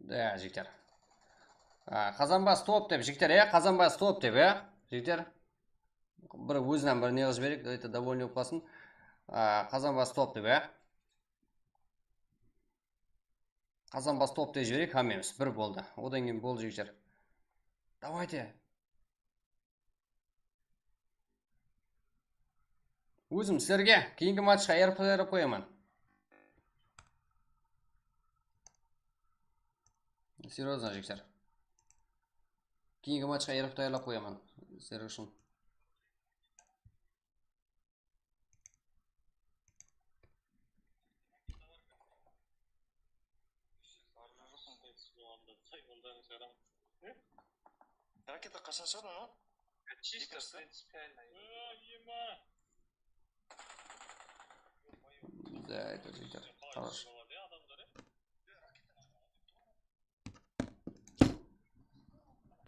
Да, жігіттер. Қазанбас топ деп, жігіттер, Қазанбас топ деп, жігіттер. Бір өзінен бір не қыз берек, это довольно өпқасын. Қазанбас топ деп, Қазанбас топ деп жіберек, хамеміз. Бір болды. Одан кейін болды, жігіттер. Давайте. өзім сіздерге кейінгі матчқа айырып қоямын. Серьезно, жігіттер. Кейінгі матчқа айырып қоямын сіздер үшін. Ракета қашан шығады ма? Чисто принципиально. Да, это жігіттер. Хорош.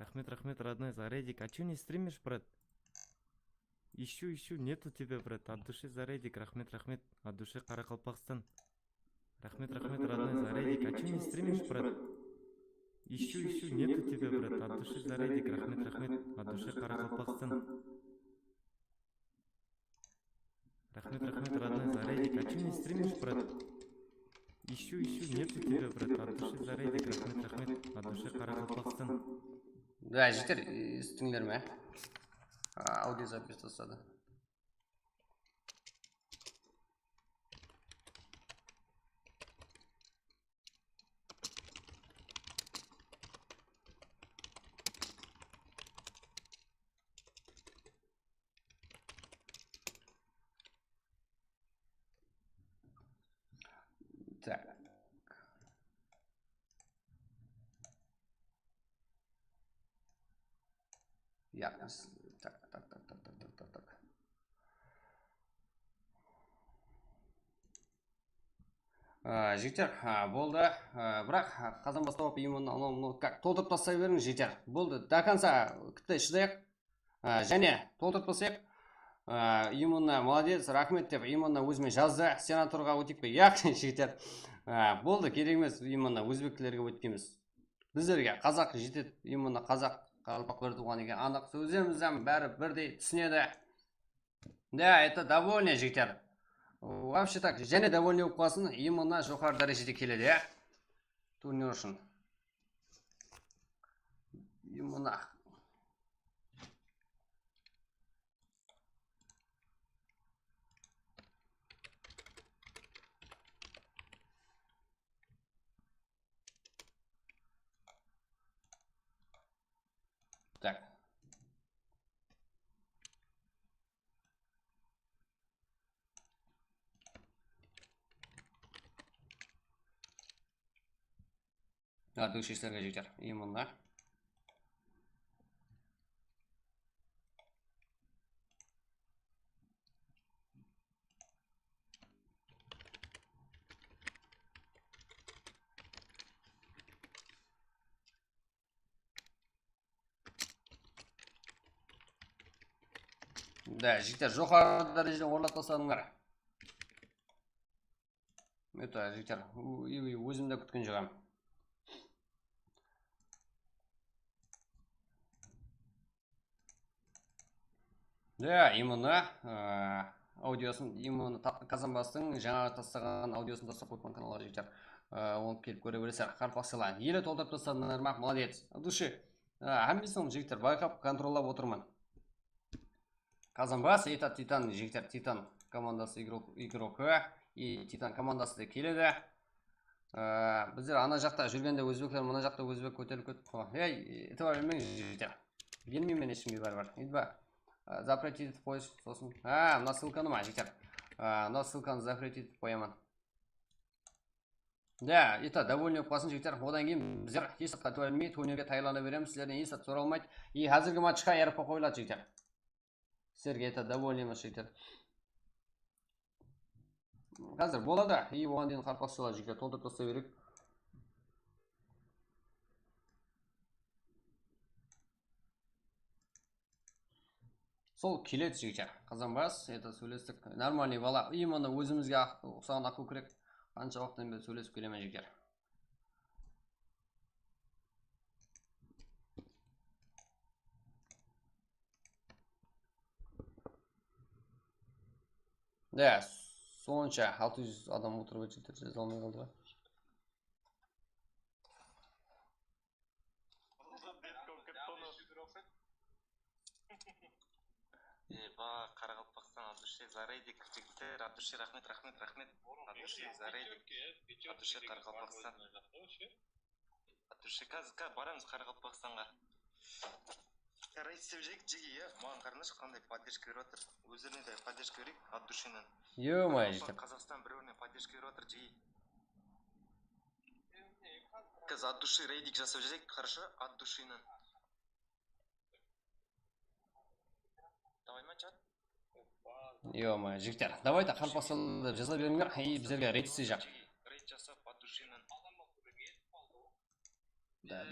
Рахмет, родной, за рейдик. А чё не стримишь, брат? Ищу, нету тебя, брат. От души за рейдик, рахмет. От души Каракалпакстан. Рахмет, родной, за рейдик. А чё не стримишь, брат? Ищу, нету тебя, брат. От души за рейдик, рахмет. От души Каракалпакстан. Рахмет, родной, за рейдик. А чё не стримишь, брат? Ищу, нету тебя, брат. От души за рейдик, рахмет. От души Каракалпакстан. Да, жігіттер, естіңдер ме? Аудио запись тастады. Так. Яғныз. Так. Жігіттер, болды. Бірақ қазан бастап именно как толтырып тастай беріңіз, жігіттер. Болды. До конца күтті шыдайық. Және толтырып тастайық. Именно молодец, рахмет деп именно өзіме жазды. Сенаторға өтіп пе? Яғни, жігіттер. Болды, керек емес именно өзбектілерге өткенбіз. Біздерге қазақ жетеді, именно қазақ қалпақ бір туған екен. Анық сөзімізден бәрі бірдей түсінеді. Да, это довольно, жігіттер. Вообще так, және довольны болып қалсын, именно жоғары дәрежеде келеді, иә? Турнир үшін. Именно. Так. Душистерге жігіттер, именно. Да, жігіттер, жоғары дәрежеден орлап тастадыңдар. Это, жігіттер, өзімді күткен жоғам. Да, именно аудиосын, именно Казанбастың жаңа тастаған аудиосын тастап қойған каналға жігіттер. Оны келіп көре бересіздер. Қарпақсылан. Елі толтырып тастадыңдар ма? Молодец. От души. Хамбисың жігіттер, байқап контроллап отырмын. Казанбас, это Титан жігіттер, Титан командасы игрокі и Титан командасы да келеді. Біздер ана жақта жүргенде өзбектер, мына жақта өзбек көтеріліп кетіп қойған. Ей, это бар емең жігіттер. Келмеймен ешкімге бар. Идба. Запретить поиск сосын. Мына ссылканы ма, жігіттер? Мына ссылканы запретить қоямын. Да, это довольны қалсын жігіттер. Одан кейін біздер есатқа төлемей, турнирге тайлана береміз. Сіздерден есат сұралмайды. И қазіргі матчқа айырып қойылады жігіттер. Сіздерге это довольны емес жігіттер. Қазір болады. И оған дейін қарпақшылар жігіттер толтырып тастай берейік. Сол келеді жігіттер. Казанбас, это сөйлестік. Нормальный бала. Именно өзімізге ұқсаған ақыл керек. Қанша уақыттан бері сөйлесіп келеме жігіттер. Да, сонша 600 адам отырып жігіттер жаза алмай қалды ба? Ба, Қарақалпақстан души зарейдик жігіттер, от души рахмет, рахмет, рахмет. От души зарейдик, от души Қарақалпақстан. От души қазір барамыз Қарақалпақстанға. Рейд істеп жейік жеге, иә? Маған қарныш қандай поддержка беріп отыр. Өздеріне де поддержка берейік от душинен. Ё-моё, жігіттер. Қазақстан бір-біріне поддержка беріп отыр жеге. Қазір от души рейдик жасап жейік, хорошо? От душинен. Давай ма, чат? Ё-моё, жігіттер. Давайте Қарақалпақстанды жаза беріңдер, и біздерге рейд істей жақ. Рейд жасап от душинен. Да.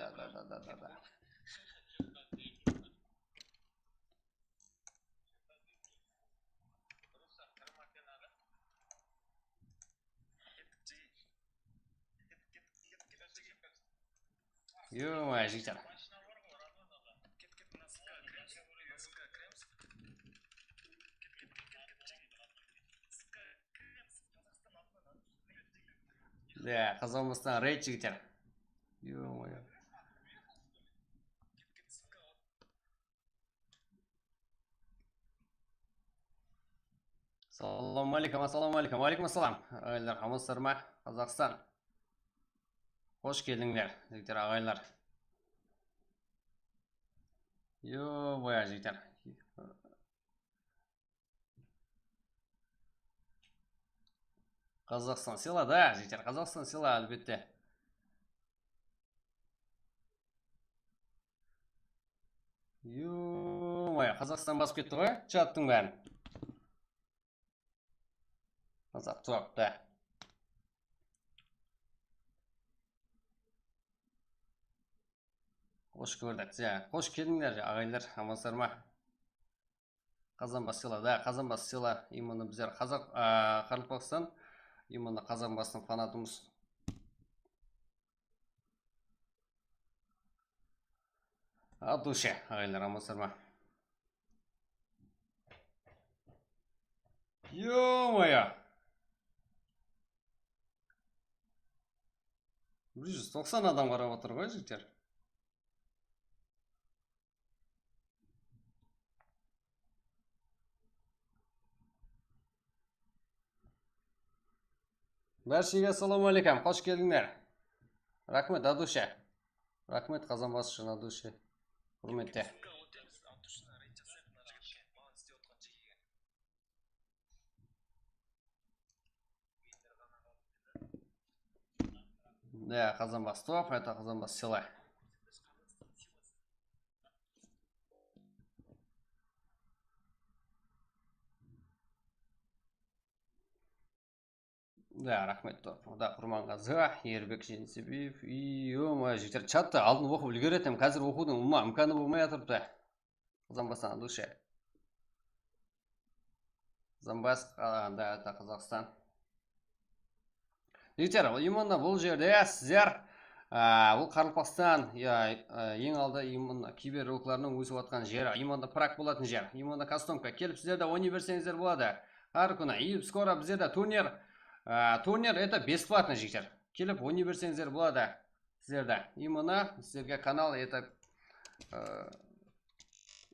Ё-моё, жігіттер. Да, Қазақстан рейд жігіттер. Ё-моё. Ассалауму алейкум. Алейкум ассалам. Ағайлар, амансыздар ма? Қазақстан. Қош келдіңдер, жігіттер, ағайлар. Ё-моё, жігіттер. Қазақстан сила, да, жігіттер, Қазақстан сила, әлбетте. Ё-моё, Қазақстан басып кетті ғой, чаттың бәрін. Қазақ топ, да. Қош көрдік, қош келдіңдер, ағайлар, амансыздар ма? Қазанбас сила, да, Қазанбас сила, именно біздер Қарақалпақстан, именно Қазанбастың фанатымыз. От души, ағайлар, амансыздар ма? Ё-моё! 190 адам қарап отыр ғой, жігіттер. Бәршеге ассаламу алейкум, қош келдіңдер. Рахмет, от души. Рахмет, Қазанбас үшін от души. Құрметте. Да, Қазанбас топ, это Қазанбас сила. Да, рахмет топ. Да, Құрманғазы, Ербек Женсебиев. Ё-моё, жігіттер, чатты алдын оқып үлгеретім. Қазір оқудың мүмкіні болмай жатырыпты. Қазанбастан от души. Қазанбас, да, это Қазақстан. Жігіттер, именно бұл жерде сіздер бұл Қарақалпақстан ең алды именно кибер рулықтарының өсіп жатқан жері, именно прак болатын жер, именно кастомка. Келіп сіздерді ойнай берсеңіздер болады. Әр күні. И скоро біздерде турнир это бесплатно, жігіттер. Келіп ойнай берсеңіздер болады сіздерді. Именно сіздерге канал это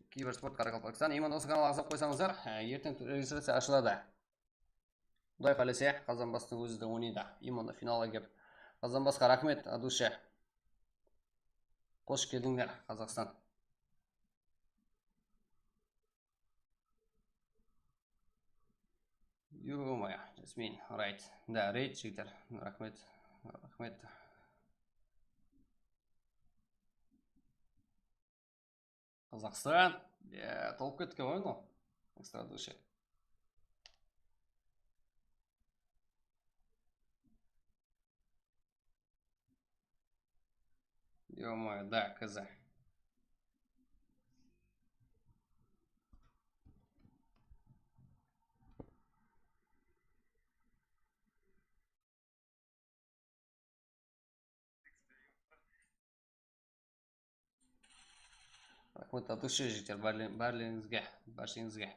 киберспорт Қарақалпақстан. Именно осы канал ағызып қойсаңыздар, ертең регистрация ашылады. Құдай қаласа, Қазанбастың өзі де ойнайды. Именно финалға кеп. Қазанбасқа рахмет, от души. Қош келдіңдер, Қазақстан. Ё-моё, Жасмин, райт. Да, рейд, жігіттер. Рахмет. Рахмет. Қазақстан. Толып кетті ғой, ну. Экстра души. Ё-моё, да, КЗ. Рахмет, от души, жігіттер, баршаңызге.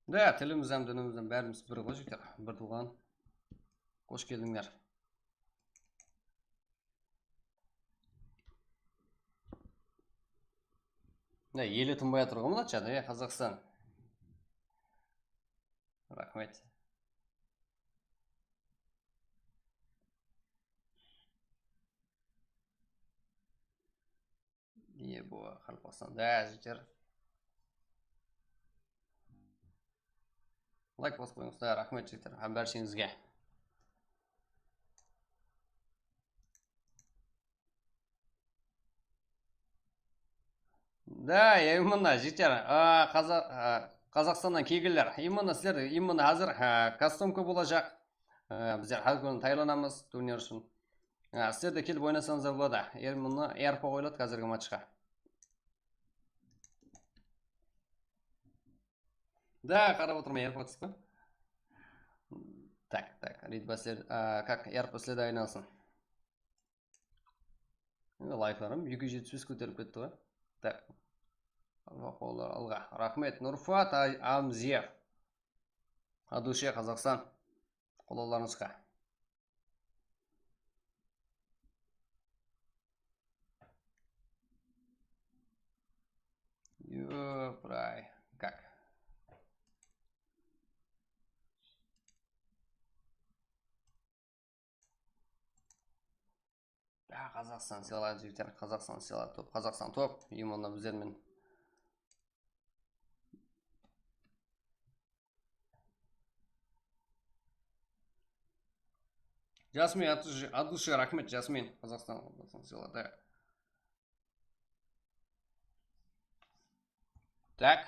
Да, тілімізден, дінімізден бәріміз бір ғой, жігіттер, бір туған. Қош келдіңдер. Да, елі тынбай жатыр ғой мына чат, Қазақстан. Рахмет. Не bu Qalpoqistonda жігіттер. Лайк басып қойыңыздар, рахмет жігіттер, бәршеңізге. Да, именно жігіттер, Қазақстаннан келгендер, именно сіздер, именно қазір кастомка болacak. Біздер har күні тайланамыз турнир үшін. Сіздер де келіп ойнасаңыздар болады. Именно ERP қойылады қазіргі матчқа. Да, қарап отырмын, ERP түсті. Так, как ERP след айналсын. Лайкларым 275 көтеріп кетті ғой. Так. Алға. Рахмет. Нұрфат Амзиев. От души Қазақстан. Қолауларыңызға. Ёпрай. Как? Қазақстан сыйлады жігіттер, Қазақстан сыйлады топ, Қазақстан топ, именно біздермен. Жасмин, от души рахмет, Жасмин, Қазақстан сыйлады. Так.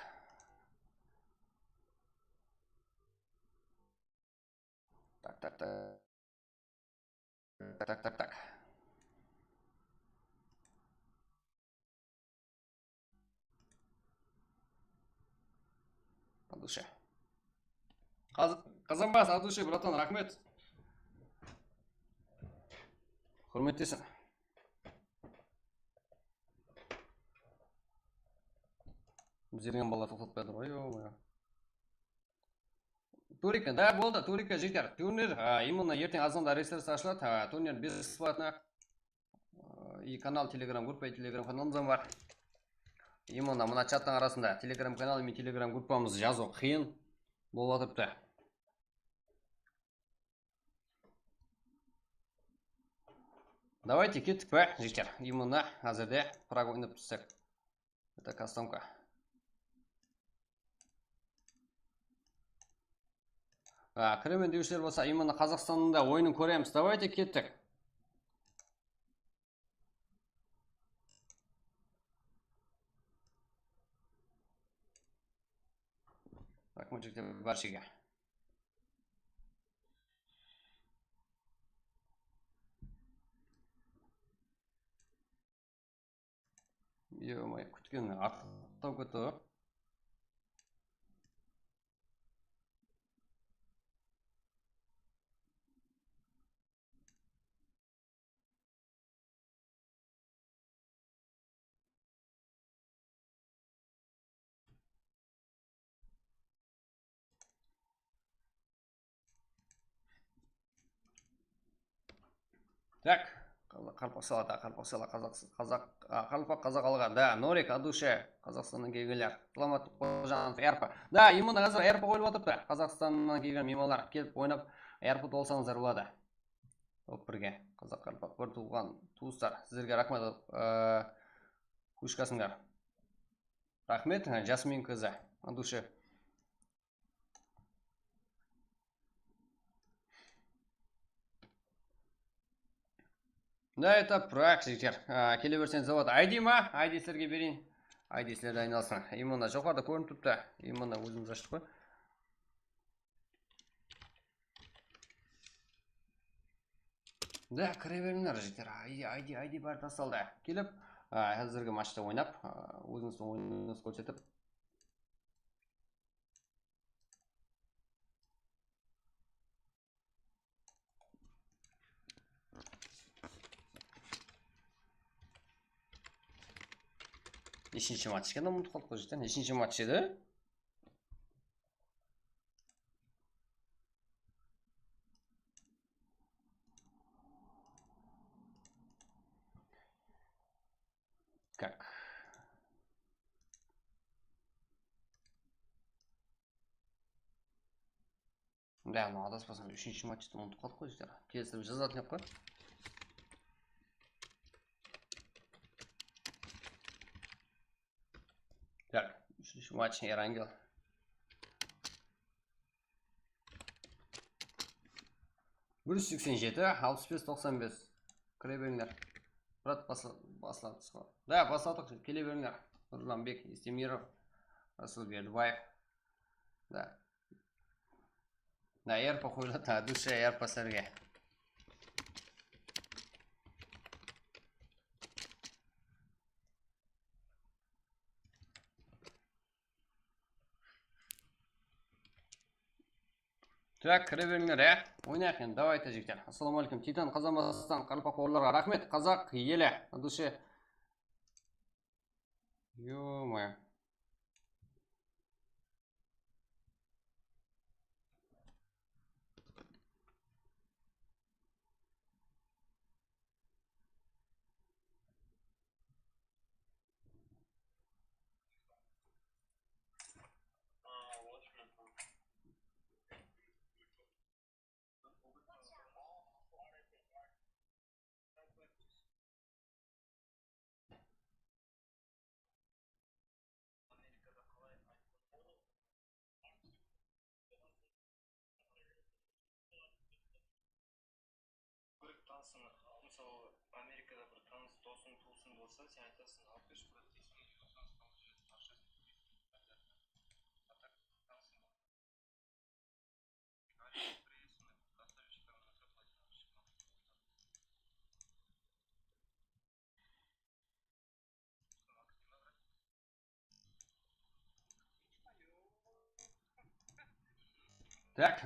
Так. От души. Қазанбас, от души, братан, рахмет. Құрметтесің. Біздерген бала тоқтатып бәді ғой. Турика, да, болды, Турика жігіттер. Турнир, именно ертең азанда регистрация ашылады. Турнир бесплатно. И канал, телеграм группа, и телеграм каналымыз бар. Именно мына чаттың арасында телеграм каналы мен телеграм группамыз жазу қиын болып отырыпты. Давайте кеттік пе, жігіттер. Именно әзірде праг ойнап түссек. Это кастомка. Кіремен деушілер болса, именно Қазақстанында ойынын көреміз. Давайте кеттік. Рахмет жігіттер баршаға. Ё-моё, күткен артықтау көті. Так, Қалпақ қазақ алға. Да, Норик, от души, Қазақстаннан келгендер. Саламат Қожанов, ERP. Да, именно қазір ERP қойылып отырыпты. Қазақстаннан келген мемалар келіп ойнап, ERP толсаңыздар болады. Топ бірге, қазақ Қалпақ бір туған туыстар. Сіздерге рахмет, күшкасыңдар. Рахмет, Жасмин қызы, от души. Да, это праг, жігіттер. Келе берсеңіз болады. ID ма? ID сілерге берейін. ID сілерді айналсын. Именно жоғарда көрініп тұпты. Именно өзіміз аштық қой. Да, кіре беріңдер, жігіттер. ID бар тасталды. Келіп, әзіргі матчта ойнап, өзіңіздің ойыныңыз көрсетіп. Нешінші матч екен, ұмытып қалдық қой жігіттер. Нешінші матч еді? Как? Да, адаспасам 3-ші матчты ұмытып қалдық қой жігіттер. Келісіп жазатын ек қой. Так, 3-ші матч Эрангел. Бір 187, 65-95. Кіре беріңдер. Брат, басладық. Да, басладық, келе беріңдер. Нұрланбек, Истемиров, Расул Бердібаев. Да. Да, ерпа қойлады, душа ерпа сәрге. Так, кіре беріңдер, ойнайық енді, давайте жігіттер. Ассаламалейкум, Титан Қазамастан, Қарпақ бауырларға рахмет, қазақ елі, душе. Ё-моё. Танысың, мысалы, Америкада бір таныс досың, туысың болса, сен айтасың, алып берші, брат дейсің, Так,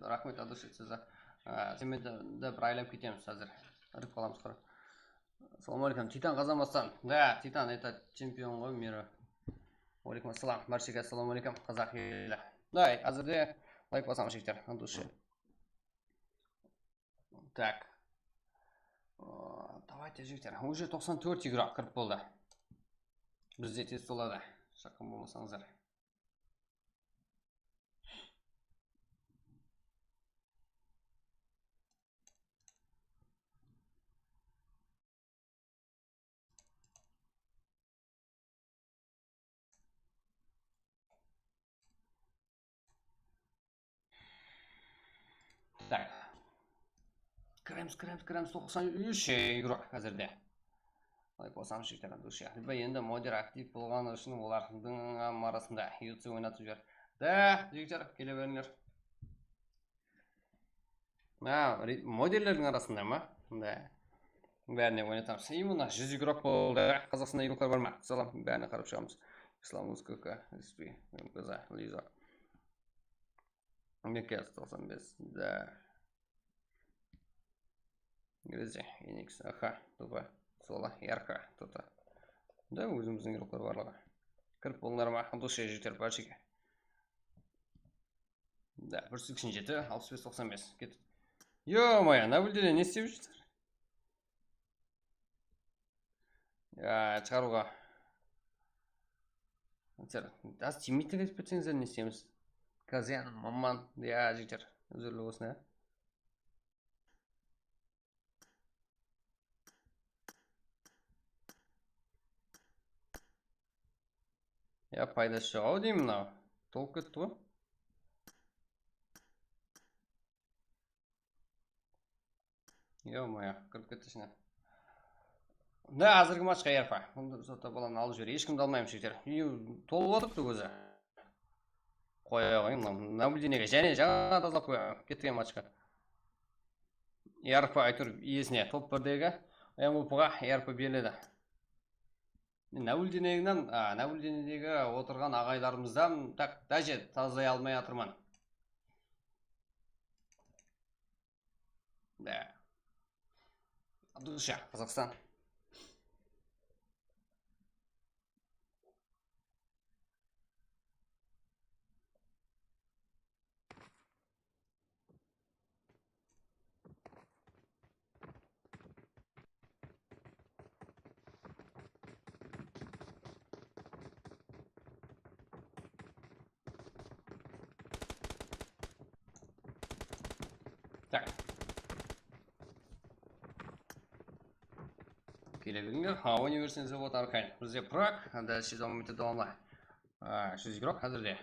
рахмет, адуш сізі. Сенмен де бір айлап кетеміз қазір. Іріп қаламыз қыры. Ассаламалейкум, Титан Қазамастан. Да, Титан, это чемпион ғой мира. Алейкум ассалам, баршаға ассаламалейкум, қазақ елі. Да, әзірде лайк басамыз жігіттер, адуши. Так. Давайте жігіттер, уже 94 игра кіріп болды. Бізде тез толады, шақын болмасаңыздар. Так. Кіреміз, 93 игрок әзірде. Лайк басамыз жігіттер, адуши. Енді модер актив болған үшін олардың арасында UC ойнатып жер. Да, жігіттер, келе беріңдер. Модерлердің арасында ма? Да. Бәріне ойнатамыз. Именно 100 игрок болды. Қазақстанда игроклар бар ма? Салам, бәріне қарап шығамыз. Ислам УСКК, СП, МКЗ, Лиза. Мекес 95, да. Грези, Еникс, Аха, Тупа, Сола, Ярка, Тута. Да, өзіміздің игроклар барлығы. Кіріп болыңдар ма? 16 жігіттер бәршеге. Да, 187, 65-95. Кет. Ё-моё, наблюдение не істеп жүрсіздер? Шығаруға. Аз тимейтігі айтып кетсеңіздер не істейміз? Казян, Маман, жігіттер. Өзірлі болсын, пайдасы жоқ ау деймін мынау. Толып кетті ғой. Ё-моё, кіріп кетті ішіне. Да, азырғы матчқа ерпа. Бұнды сота баланы алып жібер. Ешкімді алмаймын жігіттер. Толып отырыпты көзі. Қоя қойын, наблюдениеге және жаңа тазалап қоя кеткен матчқа. Ерпа айтыр иесіне топ бірдегі МВП-ға ерпа беріледі. Наблюдениедегі отырған ағайларымыздан даже тазай алмай атырман. Да. Душа, Қазақстан. Так. Келе беріңдер. Университет завод Аркань. Бізде Праг, дәл сезон үміті давамла. 100 игрок әзірде.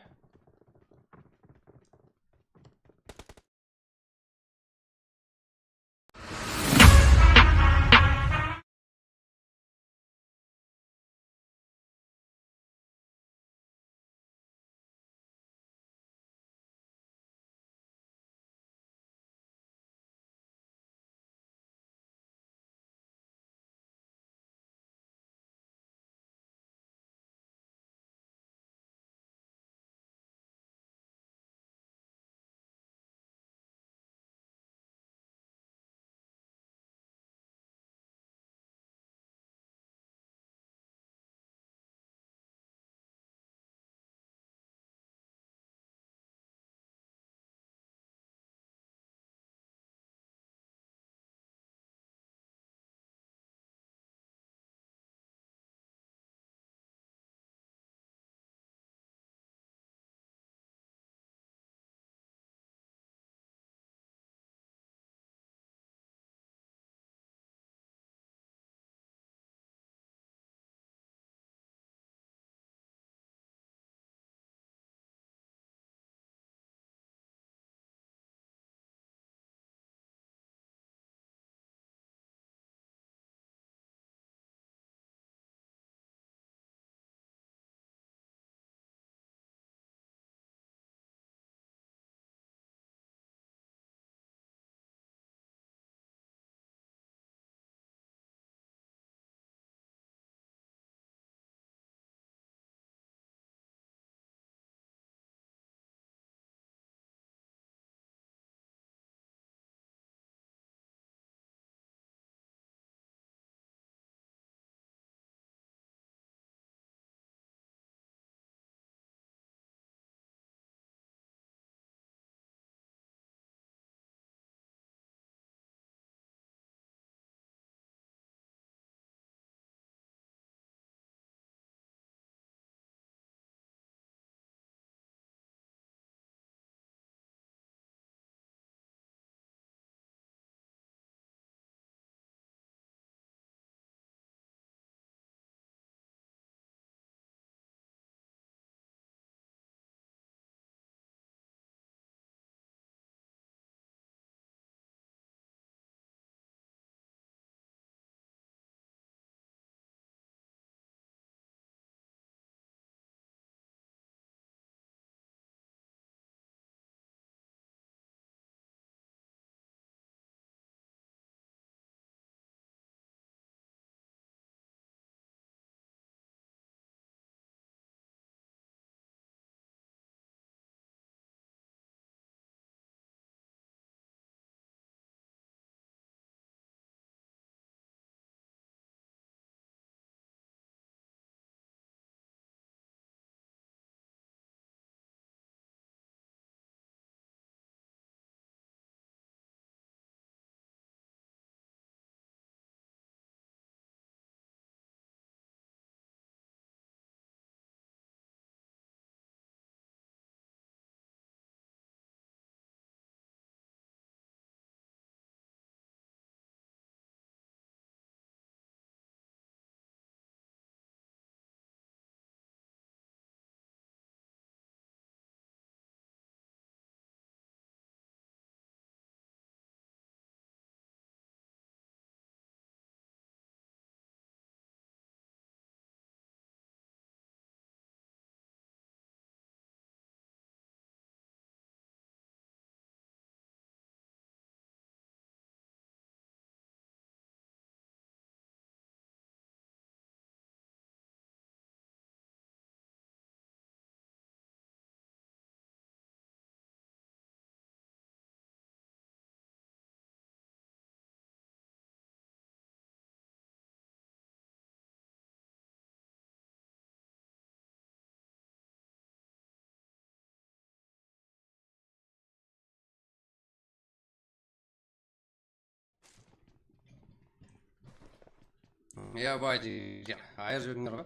Я байдиге айыр жіберіңдер ғой.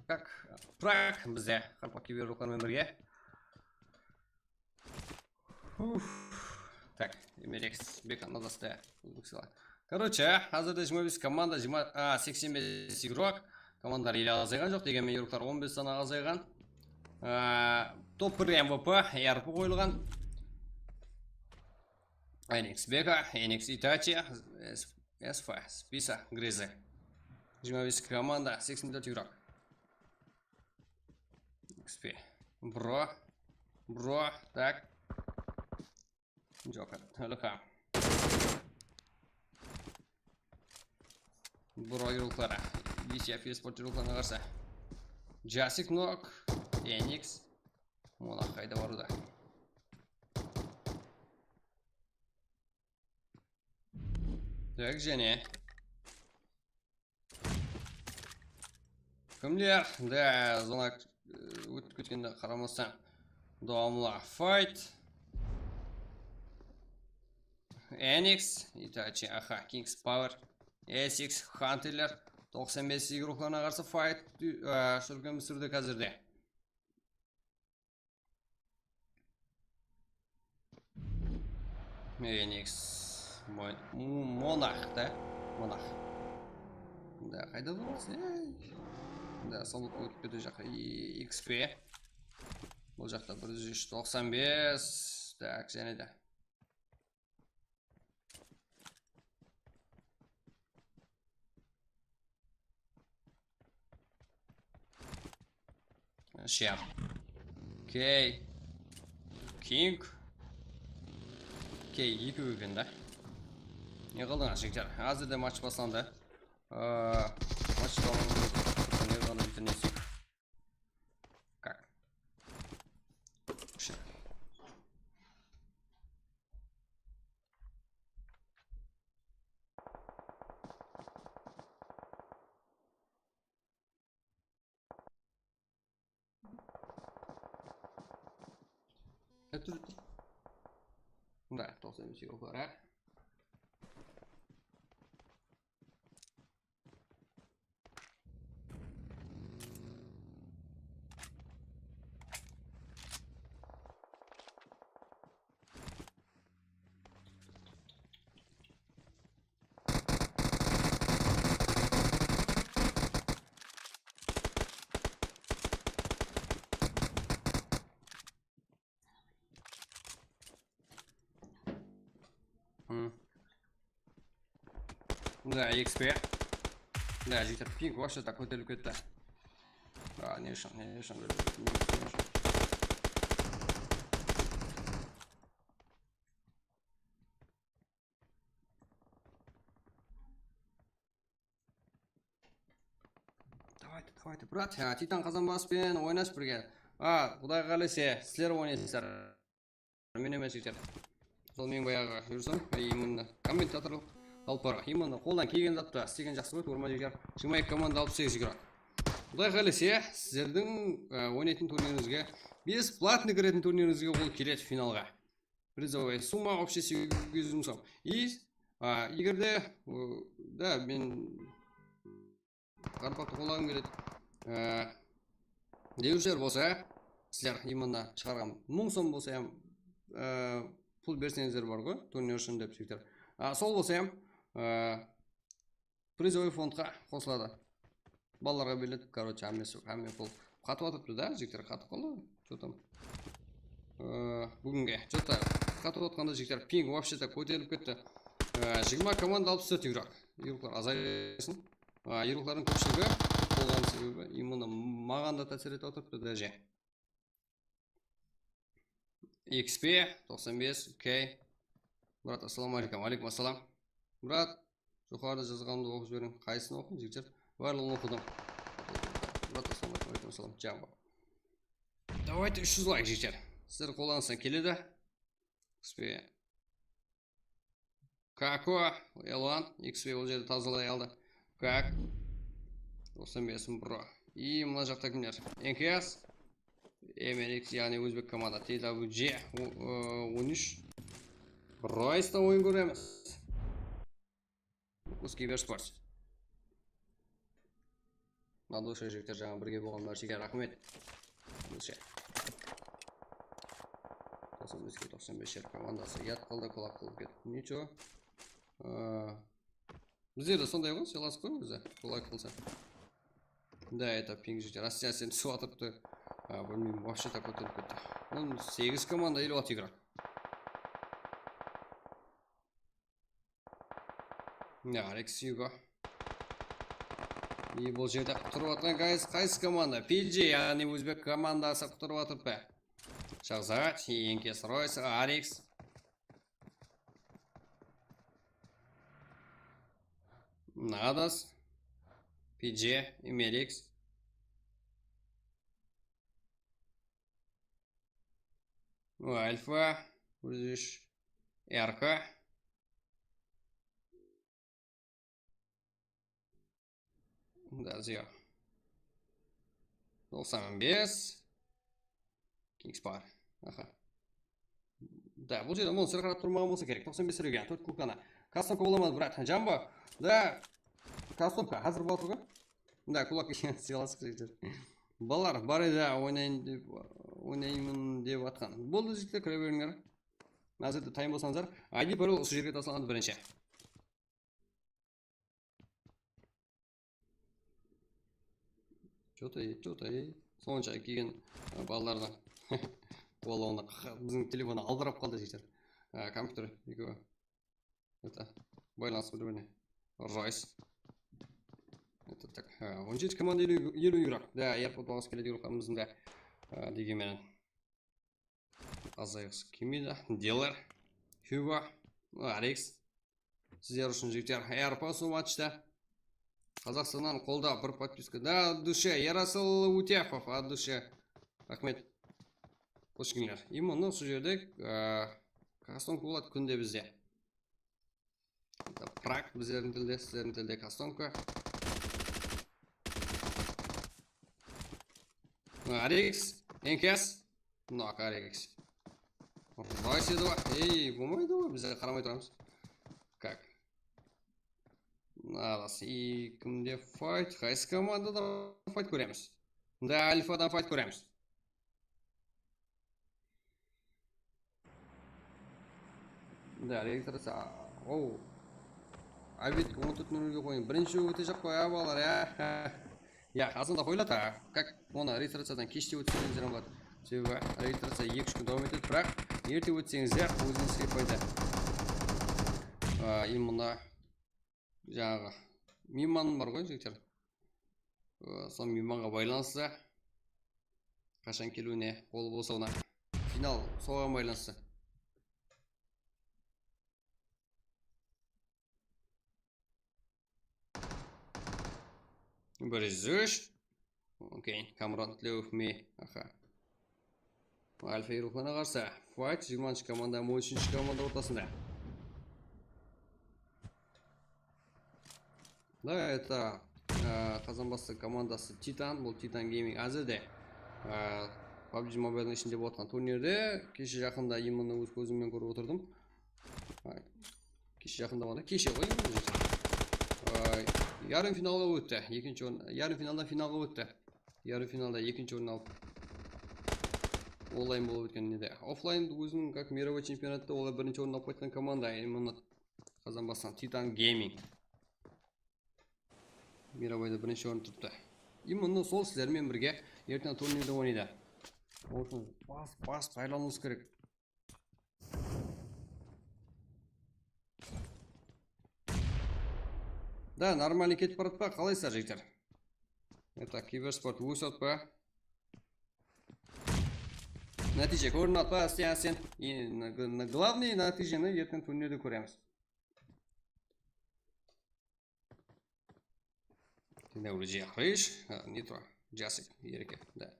Как Праг бізде қарпақ кибер рухлармен бірге. Так, Эмерекс бекан надасты. Короче, hozirda 25 komanda, 85 игрок. Командар или азайған жоқ, дегенмен игроктар 15 санаға азайған. Топ 1 МВП, ERP қойылған. NX Бека, NX Itachi, SV, Списа, Гризы. 25 команда, 84 игрок. XP. Бро, так. Джокер, Лука. Бро игроклары. DCF спорт игрокларына қарсы. Жасик Нок, NX. Мона қайда баруда. Так, және. Кімдер? Да, зона өтіп кеткенде қарамастан. Домла Fight. NX, Itachi, аха, Kings Power. SX, Hunter. 95 игрокларына қарсы Fight жүрген сүрді қазірде. NX. Монах, да? Монах. Да, қайда болмасы? Да, салут өтіп кету жаққа. XP. Бұл жақта 195. Так, және де. Шеп. Кей. Кинг. Кей, екі өген да. Не қалдыңа, жігіттер? Әзірде матч басланды. Матч қалдыңыз. Не ғана бітірнесік. Как? Шеп. Это... Да, толстый всего пора. Да, XP. Да, житер пинг вообще такой только это. Не решил. Давайте, брат. Титан Казанбаспен ойнаш бірге. Құдай қаласа, сіздер ойнайсыздар. Мен емес житер. Сол мен баяғы жүрсем, именно комментатор алпар. Именно қолдан келген затты істеген жақсы ғой, көрмей жігер. 22 команда 68 игрок. Құдай қаласа, сіздердің ойнайтын турниріңізге, без платный кіретін турниріңізге ол келеді финалға. Призовая сумма вообще 800 мың сом. И егерде, да, мен қарпақты қолағым келеді. Деушілер болса, сіздер именно шығарған 1000 сом болса, пул берсеңіздер бар ғой, турнир үшін деп сөйтер. Сол болса, призовый фондқа қосылады. Балаларға беріледі, короче, әмме пул қатып атыпты да, жігіттер қатып қалды. Что там? Бүгінге. Что-то қатып атқанда жігіттер пинг вообще-то көтеріліп кетті. 20 команда 64 игрок. Игроклар азайсын. Игроклардың көпшілігі болған себебі именно маған да тәсір етіп отырыпты даже. XP 95 K. Брат, ассаламу алейкум. Алейкум ассалам. Брат, жоғарыда жазғанымды оқып жіберем. Қайсысын оқым, жігіттер? Барлығын оқыдым. Брат, ассаламу алейкум. Ассалам. Джамбо. Давайте 300 лайк, жігіттер. Сіздер қолданыстан келеді. XP. Како? Елуан. XP ол жерді тазалай алды. Как? 95 бро. И мына жақта кімдер? НКС. MNX, яғни өзбек команда. TWG 13. Райста ойын көреміз. Русский Верспорт. Надуша жігіттер жаңа бірге болған нәрсеге рахмет. 95 командасы ұят қалды құлап қылып кетті. Ничего. Біздерде сондай ғой, селасыз қой өзі, құлай қылса. Да, это пинг жете. Россия сен түсіп атырыпты. Білмеймін, вообще так өтіліп кетті. Он 8 команда 56 игрок. Алекс Юго. И бұл жерде тұрып атқан қайсы команда? PG, яғни өзбек командасы тұрып атырып бе? Шахзат, Енкес Ройс, Алекс. Надас, PG, Имеликс. Альфа, Узиш, РК. Да, Зио. 95. Кингспар. Аха. Да, бұл жерде монстр қарап тұрмаған болса керек. 95 реген, 4 кулкана. Кастомка боламады, брат. Джамбо. Да, кастомка. Hazır болып тұрға? Да, кулак екен сыйласық жектер. Балар, бар еді ойнаймын деп атқан. Болды жектер, көре беріңдер. Назірді тайым болсаңыздар. ID бір осы жерге тасылғанды бірінші. Что-то сонша келген балалардан қолауына біздің телефоны алдырап қалды жектер. Компьютер екеуі. Это байланыс бір-біріне. Ройс. Это так. 17 команда 50 игрок. Да, Airport бағыз келеді игрокамыздың да дегенмен. Азайғыз келмейді. Дилер. Хьюго. Алекс. Сіздер үшін жектер. Airport сол матчта. Қазақстаннан қолда бір подписка. Да, от душе. Ярасыл Утепов от душе. Рахмет. Қош келдіңдер. Именно осы жерде кастомка болады күнде бізде. Прак біздердің тілде, сіздердің тілде кастомка. Алекс, Енкес. Нок, Алекс. Ройс еді ба? Ей, болмайды ғой, бізде қарамай тұрамыз. Как? Надас, и кімде файт? Қайсы командада файт көреміз? Да, Альфадан файт көреміз. Да, регистрация. Оу. Абит 14.0-ге қойын. Бірінші өте жақ қой, балар, я. Асында қойлата. Как оны регистрациядан кеште өтсеңіздер болады. Себебі регистрация 2-3 күн давам етеді, бірақ ерте өтсеңіздер өзіңізге пайда. Именно жаңағы мейманым бар ғой, жігіттер. Сол мейманға байланысты қашан келуіне, қол болсауына. Финал соған байланысты. Бір үзіш. Окей, Камран Тлеуов ме. Аха. Альфа Ирухана қарсы. Файт 20-шы команда, 13-шы команда ортасында. Да, это Қазанбасы командасы Титан. Бұл Титан Гейминг әзірде. PUBG Mobile'ның ішінде болған турнирде. Кеше жақында именно өз көзіммен көріп отырдым. Кеше жақында болғанда. Кеше ғой. Yarım finalga өтті. Yarım finaldan finalga өтті. Yarım finalda екінші орын алып. Онлайн болып өткен неде. Офлайн өзінің как мировой чемпионатта олар бірінші орын алып қайтқан команда. Именно Қазанбастан Titan Gaming. Мировойда бірінші орын тұрды. Именно сол сіздермен бірге ертең турнирде ойнайды. Осы бас пайдалануыңыз керек. Да, нормально кетіп барады па? Қалайсыздар, жігіттер? Это киберспорт өсіп па? Нәтиже көрінеді па? Сен. Главный нәтижені ертең турнирде көреміз. Теңде уже қойыш. Не тұра. Жасик. Ереке. Да.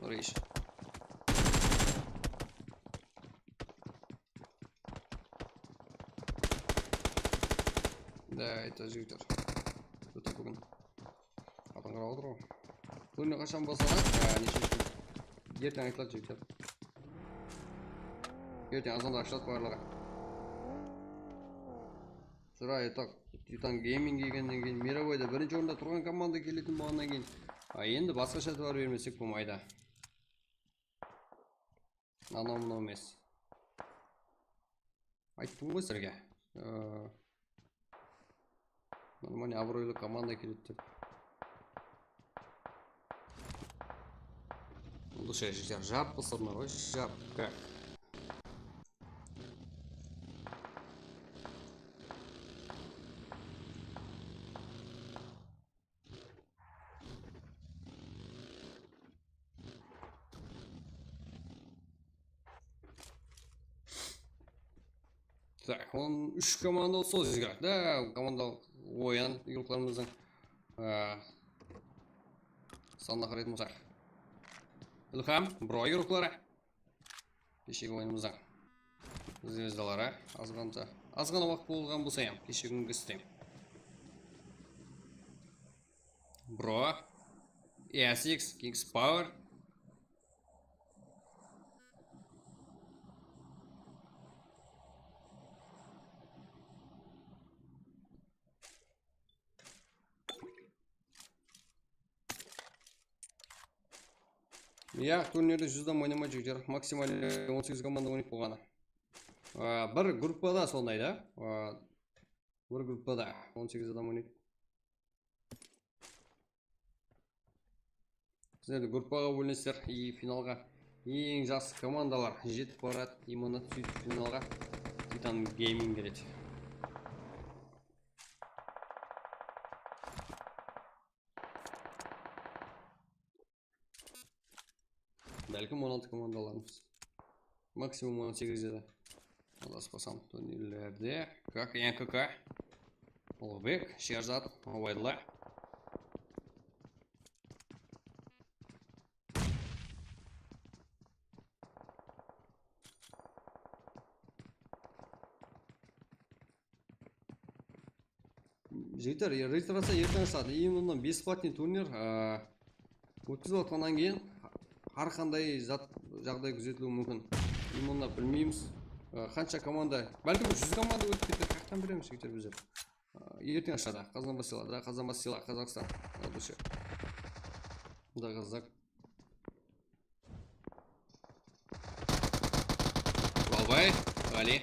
Рейш. Да, это жигтер. Что такое? Апанға отыр ғой. Күні қашан болса, ертең айтылады жигтер. Ертең азанда ашылады барлығы. сыра айтақ Титан Гейминг келгеннен кейін мировойда бірінші орында тұрған команда келетін болғаннан кейін енді басқаша товар бермесек болмайды. Анау мынау емес. Айттым ғой сіздерге. Нормальный абыройлы команда келеді деп. Бұл жер жаппысырмыр ғой, жапқа. Так, он 3 команда сол играть, да, команда ойын игрокlarımızın санына қарайтын болсақ. Илхам, бро игроклары. Кешегі ойынымыздың звездалары азғана уақыт болған болса ем, кешегі күнгі істейм. Бро, ESX, Kings Power. Я турнирде 100-дан ойнамай жүр, максимально 18 команда ойнап болғаны. Бір группада сондай да. Бір группада 18 адам ойнайды. Сіздерді группаға бөлінесіздер, и финалға ең жақсы командалар жетіп барады, именно сөйтіп финалға Titan Gaming келеді. Бәлкім 16 командаларымыз. Максимум 18 еді. Адаспасам турнирлерде. Как НКК. Ұлыбек, Шерзат, Уайдла. Жігіттер, регистрация ертең ашады. Именно бесплатный турнир өткізіп отқаннан кейін әрқандай жағдай күзетілуі мүмкін. Именно білмейміз. Қанша команда, бәлкім 100 команда өтіп кетті, қақтан біреміз жігіттер біздер. Ертең ашады. Қазанбас сила, да, Қазанбас сила, Қазақстан. Алдышы. Да, Қазақ. Балбай, Али.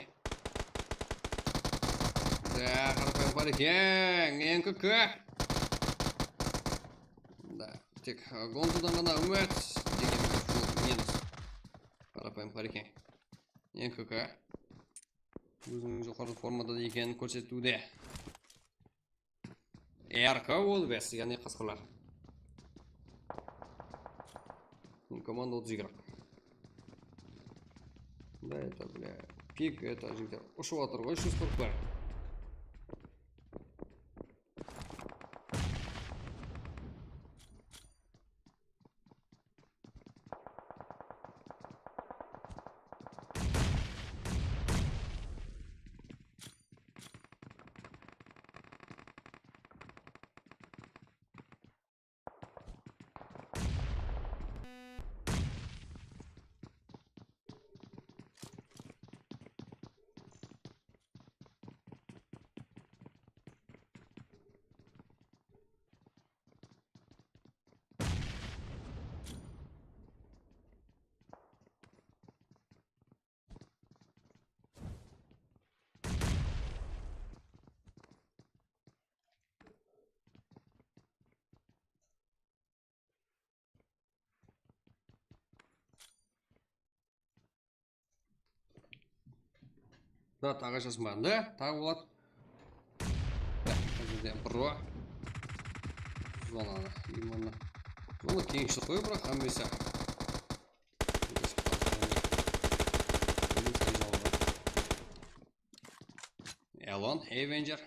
Да, қарапайым парекең, НКК. Да, тек Гонзудан ғана үміт деген неміз. Қарапайым парекең. НКК. Өзінің жоғары формада екенін көрсетуде. РК ол бәс, яғни қасқырлар. Команда 30 игрок. Да, это, бля, пик, это жігдер. Ұшып атыр ғой, 640 бар. Да, тағы жазмаған, да? Тағы болады. Да, қазірден бұрва. Зонаны, именно. Зона кеңші қой бірақ, әмбесі. Элон, Эвенджер.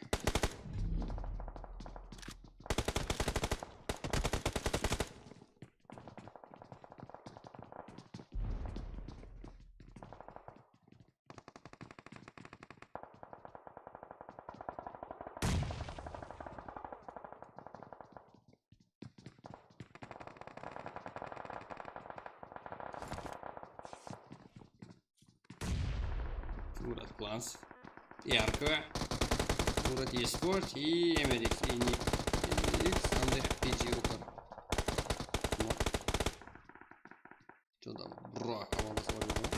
Мурат Кланс. Ярко. Курат Еспорт и Эмерикс. И Эмерикс, андай PG рукар. Что там? Бро, команда сложила.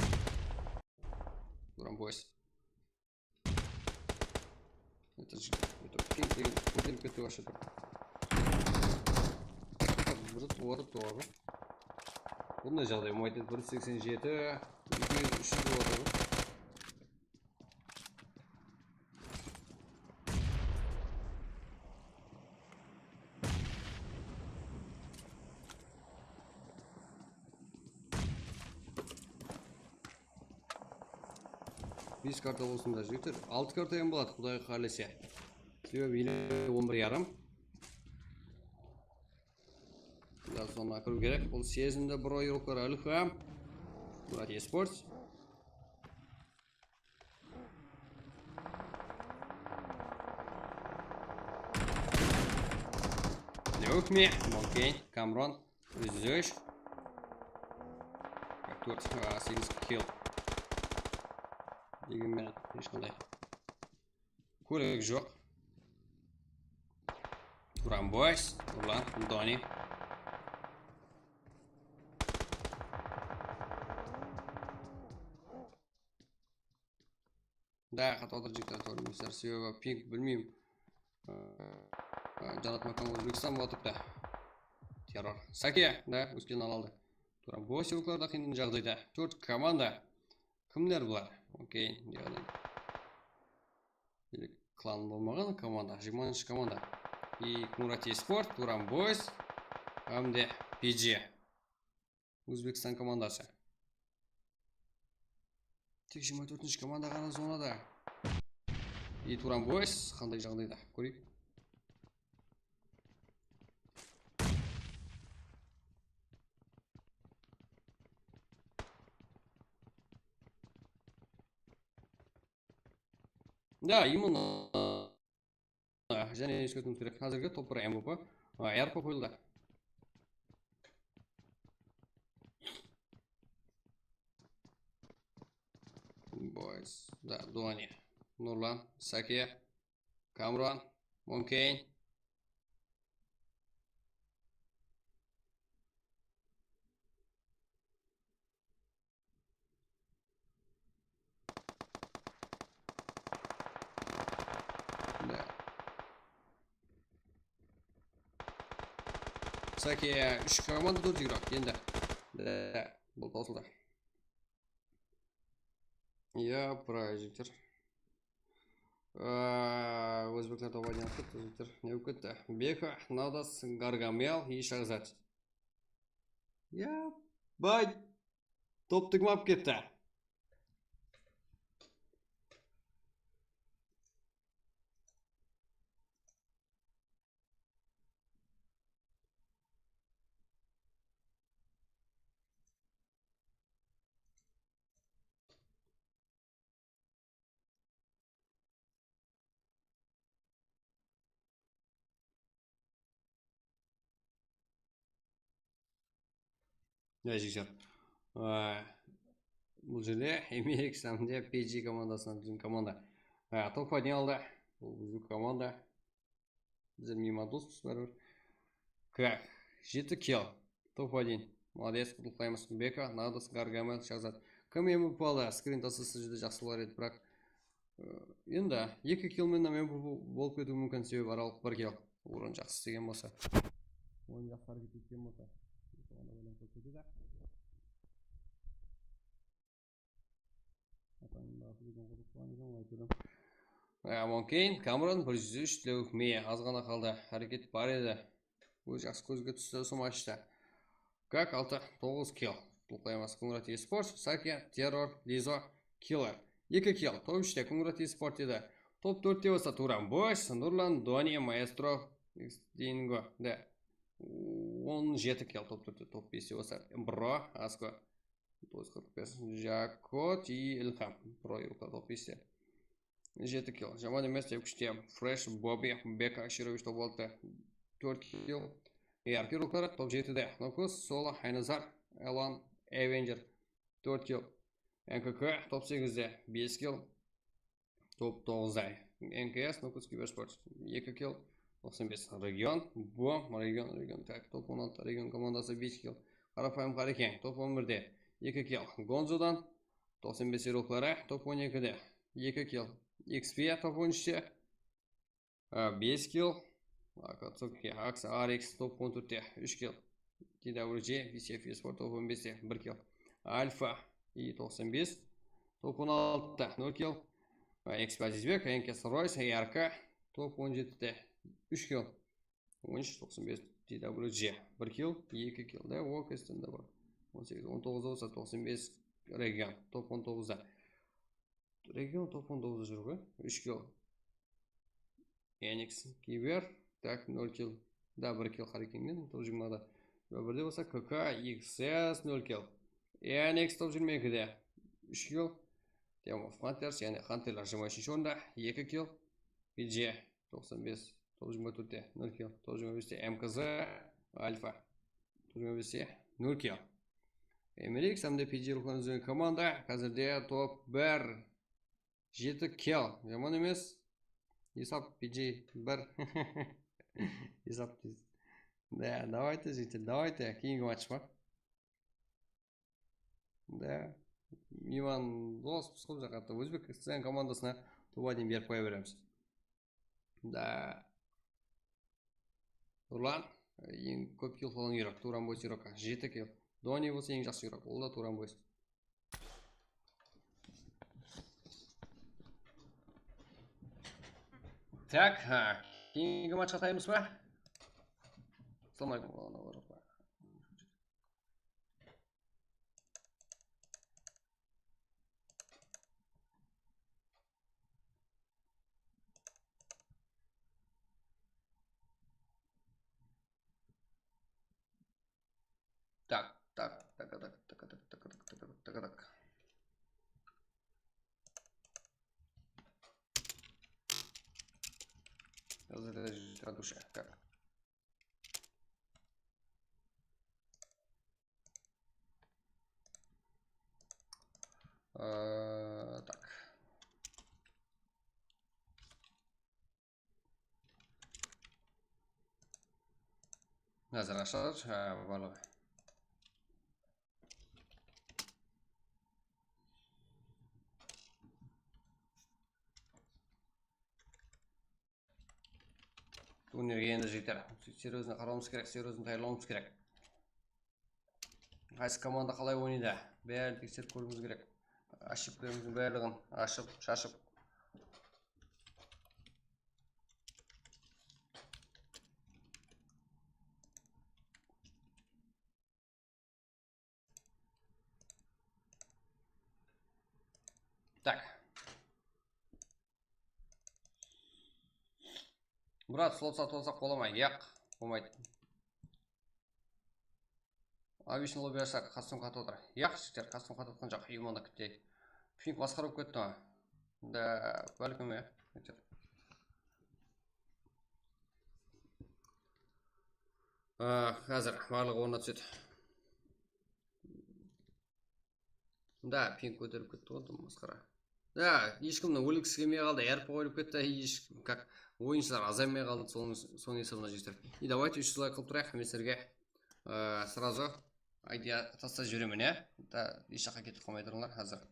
Грамбойс. Это же... Это пинг пятый вообще. Вұрыт туағы. Бұндай жағдай болмайды. 187, 300 болады. Бес карта болсын да жігіттер. 6 карта ең болады, құдай қаласа. Себебі 11 ярым. Biraz sonra kırıp gerek. Bu сезімді бір ой рукар Алиха. Курат Еспорт. Леухми, Молкейн, Камрон, Үзөш. 8 kill. Дегенмен ешқандай көлік жоқ. Грамбойс, Урлан, Дони. Да, қатып отыр жігіттер көрдіңіздер. Себебі пинг білмеймін. Жанат Макан Өзбекстан болып та. Террор. Саке, да, өскен алды. Грамбойс өкілерді қиын жағдайда. 4 команда. Кімдер бұлар? Окей, клан болмаған команда, 20 команда. И Курат Еспорт, Грамбойс, әмде PG. Өзбекстан командасы. Тек 24 команда ғана зонада. И Грамбойс қандай жағдайда? Көрейік. Да, именно және ескертуіміз керек. Қазіргі топ-1 MVP РП қойылды. Бойс, да, Дони, Нурлан, Саке, Камрон, Монкейн. Саке 3 команда 4 игрок енді. Да, бұл таусылды. Я правильно, жігіттер. Өзбектер тобайын атты, жігіттер. Не өкетті? Бека, Надас, Гаргамел и Шахзат. Я бай! Топ тігмап кетті. Да, жігіттер. Бұл жерде Эмерикс әмде PG командасынан біздің команда. Топ-1 алды. Бұл біздің команда. Біздер мимадоспыз бәрібір. Как? 7 kill. Топ-1. Молодец, құттықтаймыз. Бека, Надас, Гаргамел, Шахзат. Кім MVP алды? Скрин тасысы жүзде жақсы болар еді, бірақ енді 2 killмен MVP болып кетуі мүмкін, себебі аралық 1 kill. Орын жақсы істеген болса. Ойын жақсы әрекет еткен болса. Монкейн, Камрон, 103 тілеуік мейе, аз ғана қалды, әрекет бар еді. Өз жақсы көзге түсті осы матчта. Как 6-9 kill. Тұлқаймас Курат Еспорт, Саке, Террор, Лизо, Киллер. 2 kill. Топ 3-те Курат Еспорт еді. Топ 4-те болса Грамбойс, Нурлан, Дони, Маэстро, Динго. Да. 17 kill топ 4-те, топ 5-те болса Бро, Аско, 45, Жакот и Илхам. Бро и Рука топ 5-те. 7 kill. Жаман емес деп күште Фреш, Боби, Бека, Ширович топ 6-те. 4 kill. Яркий рукары топ 7-де. Нокус, Соло, Хайназар, Элон, Эвенджер. 4 kill. НКК топ 8-де. 5 kill. Топ 9-де. НКС, Нукутс Киберспорт 2 kill 95 регион, bu rегион, так, топ 16 регион командасы 5 kill. Қарапайым Қарекен топ 11-де 2 kill. Гонзодан 95 ероклары топ 12-де 2 kill. XP топ 13-де 5 kill. Akatsuki Ax RX топ 14-де 3 kill. TWG VCF Esport топ 15-де 1 kill. Alpha I95 топ 16-да 0 kill. XP Azizbek, NKS Royce ARK топ 17-де 3 kill. 13-95 TWG 1 kill, 2 kill да, Walkest'inde var. 18-19 olsa 95 Region top 19'da. Region top 19'da жүріп, 3 kill. NX Kiber, так 0 kill. Да, 1 kill Қарекеңнен топ 20'да. Бірде болса КК XS 0 kill. NX топ 22'де 3 kill. Temo Hunters, yani Hunter'lar 23 орында 2 kill. PG 95 топ 24'де 0 kill. Топ 25'де МКЗ Альфа топ 25'де 0 kill. Эмерикс hamda PG ruhlarını üzerine komanda қазірде топ 1 7 kill. Жаман емес. Есап PG 1. Есап. Да, давайте, житель, давайте. Кейінгі матч бар. Да. Иван Досов қып жақатты. Өзбекстан командасына топ 1 беріп қоя береміз. Да. Нұрлан ең көп kill қылған үйрек. Туран бойс үйрекқа 7 kill. Дони болса ең жақсы үйрек. Ол да туран бойс. Так, кейінгі матчқа таймыз ба? Ассалаумағалейкум. Так. Разрешить душе. Как? Так. Назар ашар, барлығы. Турнирге енді жігіттер, серьезно қарауымыз керек, серьезно дайырлауымыз керек. Қайсы команда қалай ойнайды, бәрін тексеріп көруіміз керек. Ошибкаларымыздың барлығын ашып, шашып. Так. Брат, слот сатып алсақ бола яқ, болмайды. Обычный лобби ашсақ, кастом қатып отыр. Яқ, жігіттер, кастом қатып отқан жоқ, имонда күптейік. Пинг басқарып кетті ма? Да, бәлкім е. Қазір барлығы орнына түседі. Да, пинг көтеріп кетті ғой, масқара. Да, ешкімнің өлгісі келмей қалды, әріп қойылып кетті, ешкім, как ойыншылар азаймай қалды, соның есебіне жігіттер. И давайте 300 лайк қылып тұрайық, мен сіздерге сразу айдия тастап жіберемін, иә? Еш жаққа кетіп қалмай тұрыңдар, қазір.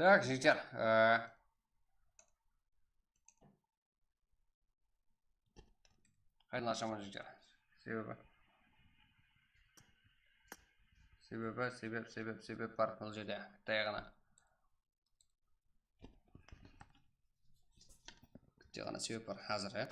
Так, жігіттер. Қайдан ашамын жігіттер. Себеп бар бұл жерде. Таяғына. Таяғына себеп бар. Hazır,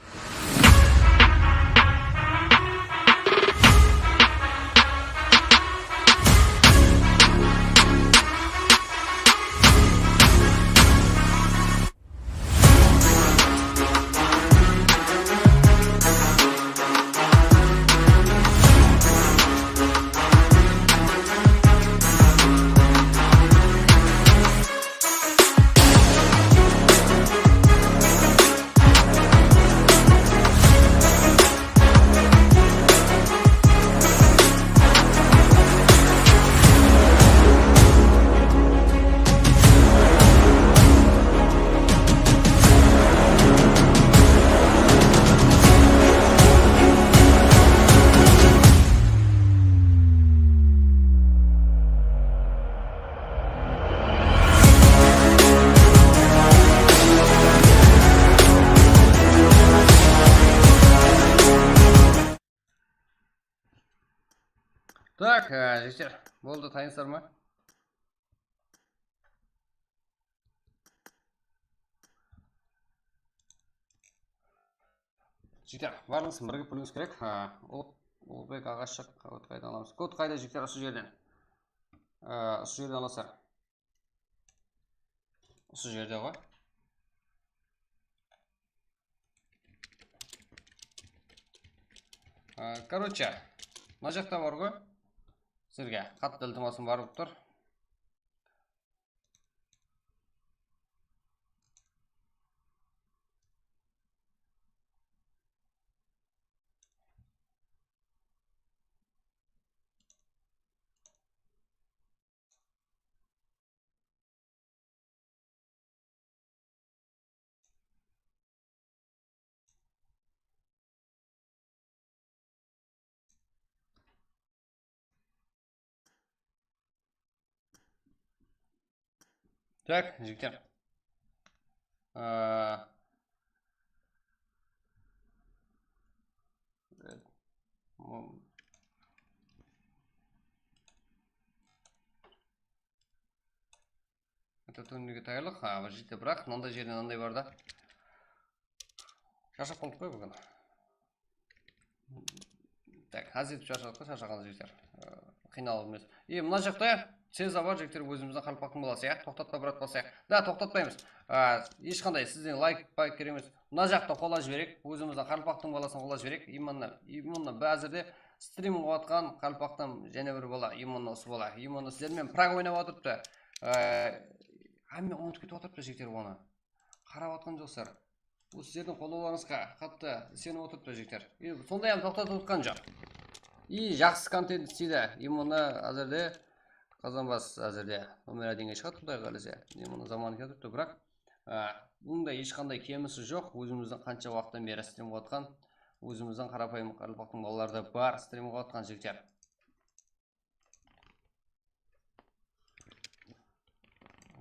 Так, жігіттер, болды, тайынсыздар ма? Жігіттер, барлығысын бірге білуіңіз керек. Олбек ағашық, код қайда аламыз? Код қайда жігіттер, осы жерден? Осы жерден аласыздар. Осы жерде ғой. Короче, мына жақта бар ғой. Сізге қатты ілтимасым барып тұр. Так, жігіттер. Это түнге таярлық. Жігіттер, бірақ мынандай жерден мынандай бар да. Шашақ болып қой бүгін. Так, азетіп шашаққа шашаған жігіттер. Қиналып емес. Мына жақта Сеза бар жігіттер, өзіміздің қалпақтың боласы, тоқтатпа брат болса. Да, тоқтатпаймыз. Ешқандай сізден лайк кереміз. Мына жақта қола жіберек, өзіміздің қалпақтың боласын қола жіберек. Именно бәзірде стрим қуатқан қалпақтан және бір бола, именно осы бола. Именно сіздермен праг ойнап отырыпты. Әмме ұмытып кетіп отырыпты жігіттер оны. Қарап отқан жоқсыздар. Осы сіздердің қолдауларыңызға қатты сеніп отырыпты жігіттер. Сондай тоқтатып отқан жоқ. Жақсы контент істейді. Именно әзірде Қазанбас әзірде номер әденге шығады, құдай қаласа. Мұны заманы кетіпті, бірақ мұндай ешқандай кемісі жоқ. Өзіміздің қанша уақыттан бері стрим қуатқан, өзіміздің қарапайым қалпақтың балаларды бар стрим қуатқан жігіттер.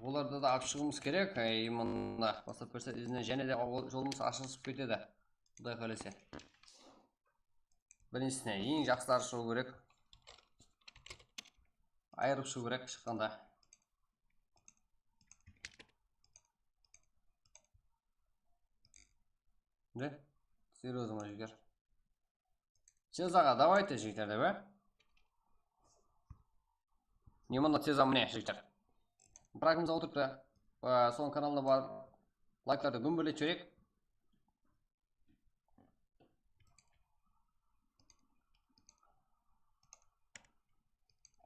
Оларды да алып шығуымыз керек. Именно бастап берсе, және де жолымыз ашылып кетеді, құдай қаласа. Біріншісіне ең жақсылары шығу керек. Айырып шығу керек шыққанда. Да? Серьезно, жігер. Сезаға, давайте, жігер, да, не мұнда сеза мне, жігер. Прагымызға отырыпты. Соның каналына бар лайктарды гүмбірлет жөрек.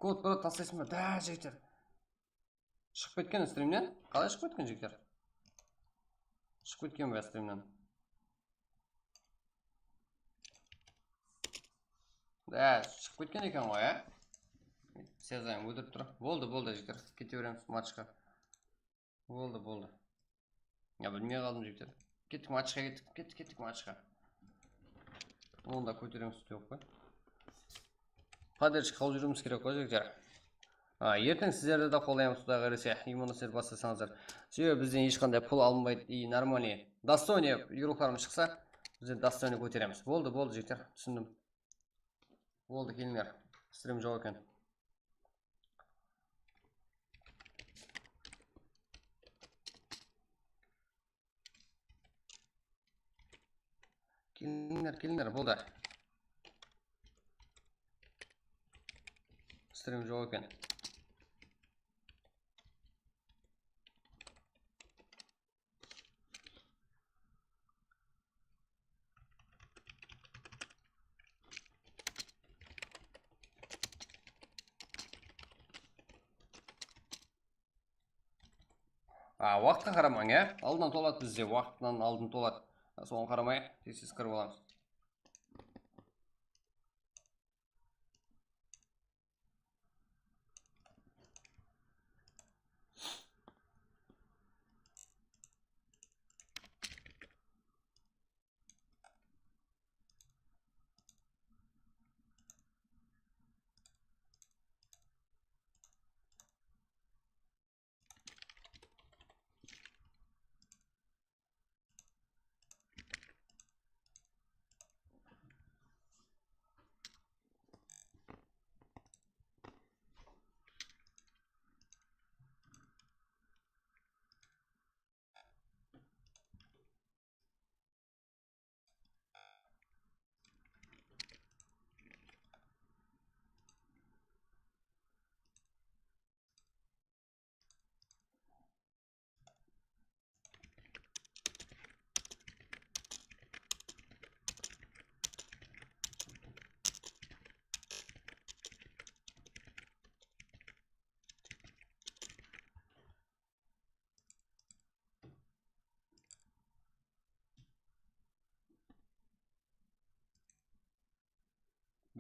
Код бұрат тастайсың ба? Да, жігіттер. Шығып кеткен стримнен? Қалай шығып кеткен жігіттер? Шығып кеткен бе стримнен? Да, шығып кеткен екен ғой, Сезайым, өтіріп тұр. Болды, жігіттер. Кете береміз матчқа. Болды. Я білмей қалдым, жігіттер. Кеттік матчқа, кеттік матчқа. Оны да көтереміз деп қой. Поддержка қол жүруіміз керек қой, жігіттер. Ертең сіздерді де қолдаймыз, Құдай қаласа, именно сіздер бастасаңыздар. Себебі бізден ешқандай пұл алынбайды, и нормальный, достойный игрухарымыз шықса, біздер достойный көтереміз. Болды, жігіттер, түсіндім. Болды, келіңдер. Стрим жоқ екен. Келіңдер, болды. Стрим жоқ екен. Уақытқа қарамаң, алдынан толады бізде, уақытынан алдын толады. Соған қарамай, тез кіріп аламыз.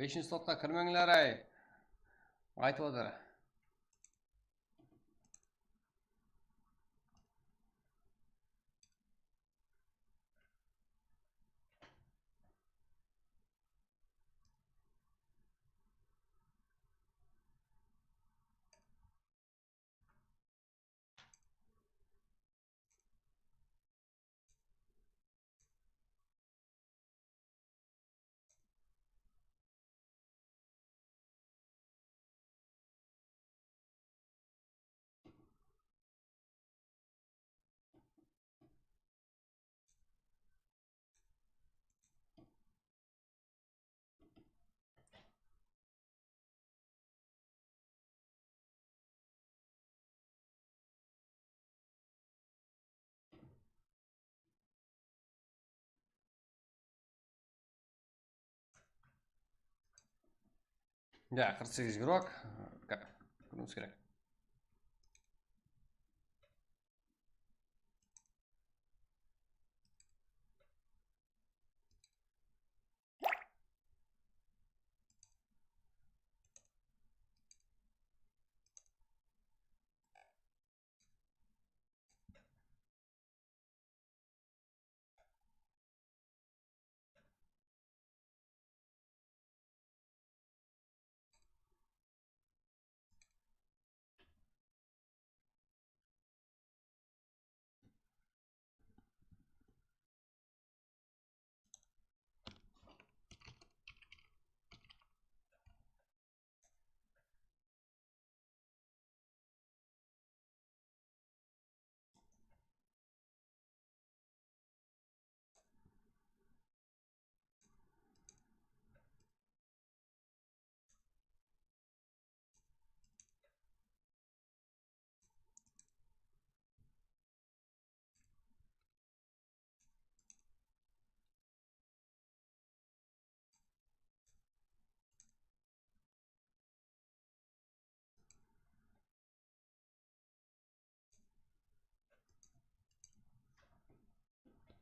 Бешінші слотқа кірмеңлер, айтып отыр. Да, 48 игрок. Кіруіміз керек.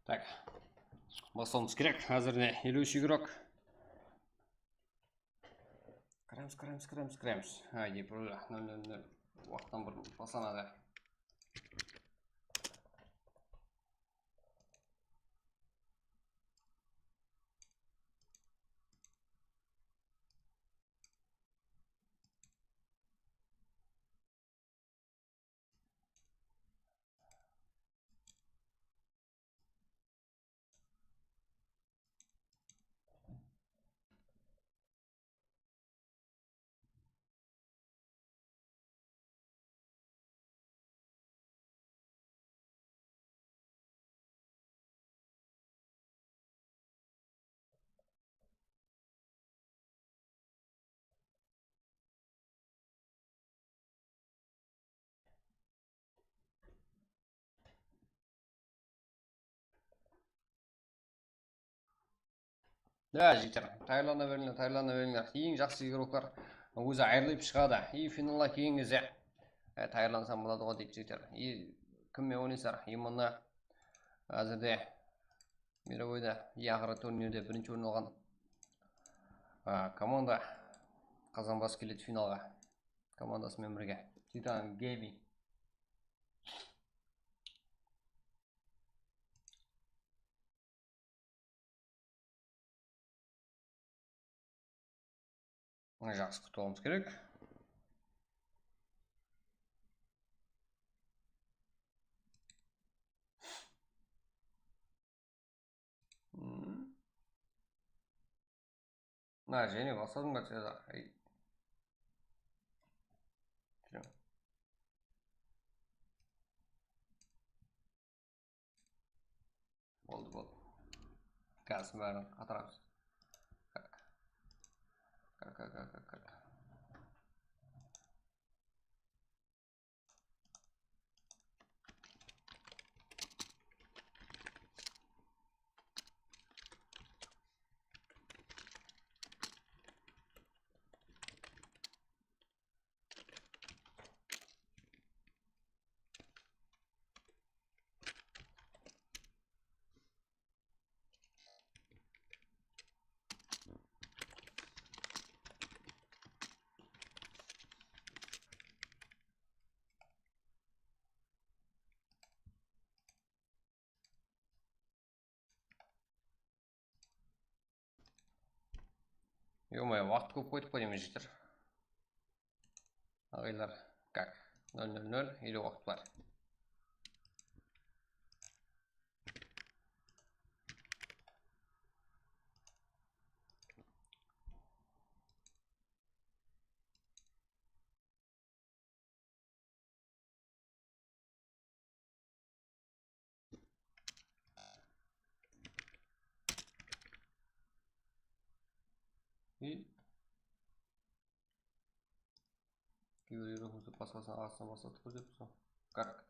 Так, бастауымыз керек. Әзіріне 53 игрок. Кіреміз. Айде, бұрылы. 0-0-0. Уақыттан бұрын басанады. Да, жігіттер, тайырлана беріңдер. Ең жақсы игрокlar өзі айырылып шығады. И финалға келген кезде тайырлансам болады ғой дейді жігіттер. И кіммен ойнайсыздар? Именно әзірде мировойда ақыры турнирде бірінші орын алған команда Қазанбас келеді финалға. Командасымен бірге. Титан Гейминг. Жақсы күтуіміз керек. Және бастадың ба Цезар? Болды. Қазір бәрін қатырамыз. Как. Ё-моё, уақыт көп қойдық қой деймін жігіттер. Ағайлар, как? 0-0-0 или уақыт бар? И кейбір игрокымызды басқасына ағасына бастатып көрсетіп сол. Как?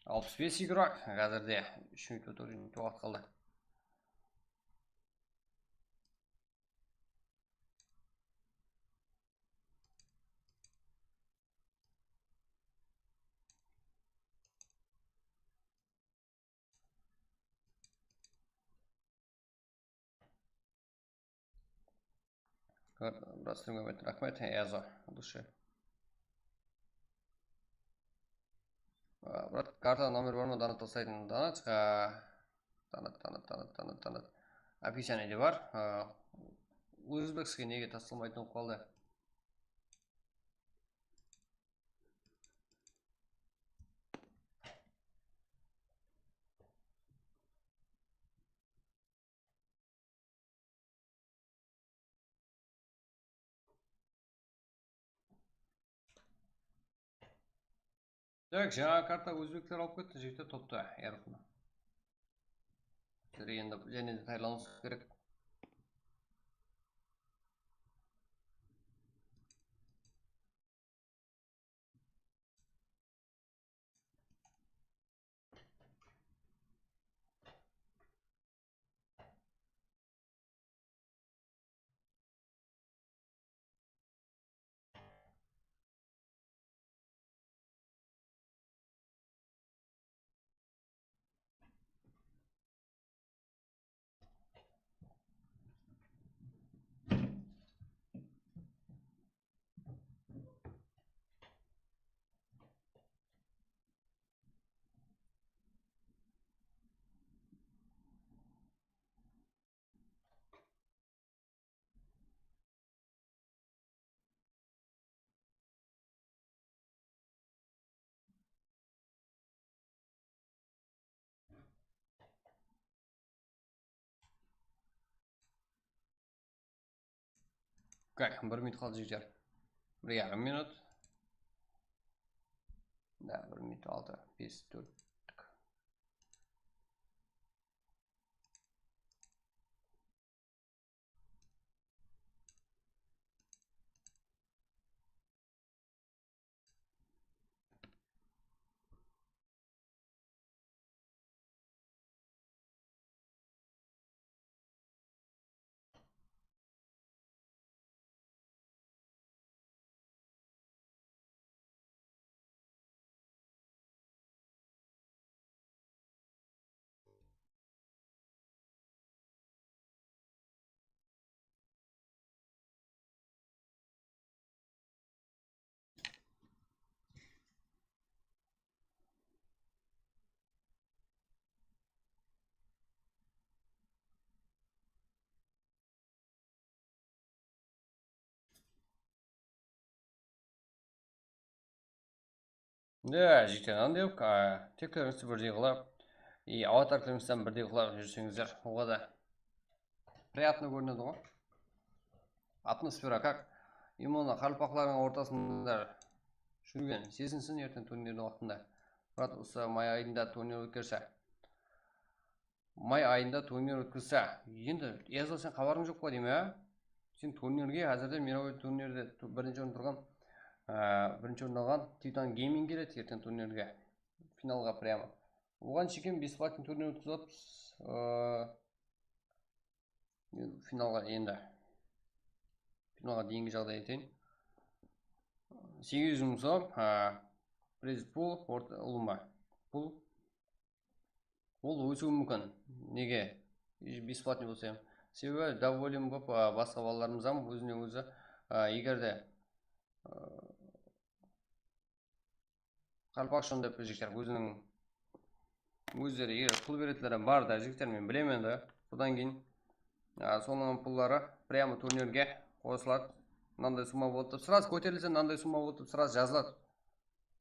Алпыс бес игрок, қазірде 3 минут 4 минут уақыт қалды. Брат, рахмет, Язо, души. Брат, карта номер бар ма? Данат тастайтын. Данат. Описаниеде бар. Өзбекский неге тасталмайтын қалды? Так, жаңа карта өзбектер алып кетті, жігіттер топта ярқына. Енді және де тайлануымыз керек. Как, 1 minut kaldı жігіттер. 1,5 minut. Да, 1 minut 6, 5, 4. Да, жігіттер, андай болып, тектеріңізді бірдей қылып, и аватаркаларыңыздан бірдей қылып жүрсеңіздер, оға да приятно көрінеді ғой. Атмосфера как? Именно қалпақлардың ортасында жүрген сезінсін ертең турнирдің уақытында. Бірақ осы май айында турнир өткерсе. Май айында турнир өткізсе, енді Языл сен хабарың жоқ па деймін, ә? Сен турнирге әзірде мировой турнирде бірінші орын тұрған, бірінші орын алған Титан Гейминг келеді ертең турнирге, финалға прямо. Оған шекен бесплатный турнир өткізіп, финалға енді. Финалға дейінгі жағдай етейін. 800 мың сом, пресс пул, ұлыма. Пул. Ол өсуі мүмкін. Неге? Бесплатный болса. Себебі доволен болып басқа балаларымыздан өзіне өзі егерде қалпақшын деп жігіттер өзінің өздері егер пул беретіндері бар да жігіттер мен білемін да. Содан кейін соның пуллары прямо турнирге қосылады. Мынандай сумма болды деп сразу көтерілсе, мынандай сумма болды деп сразу жазылады.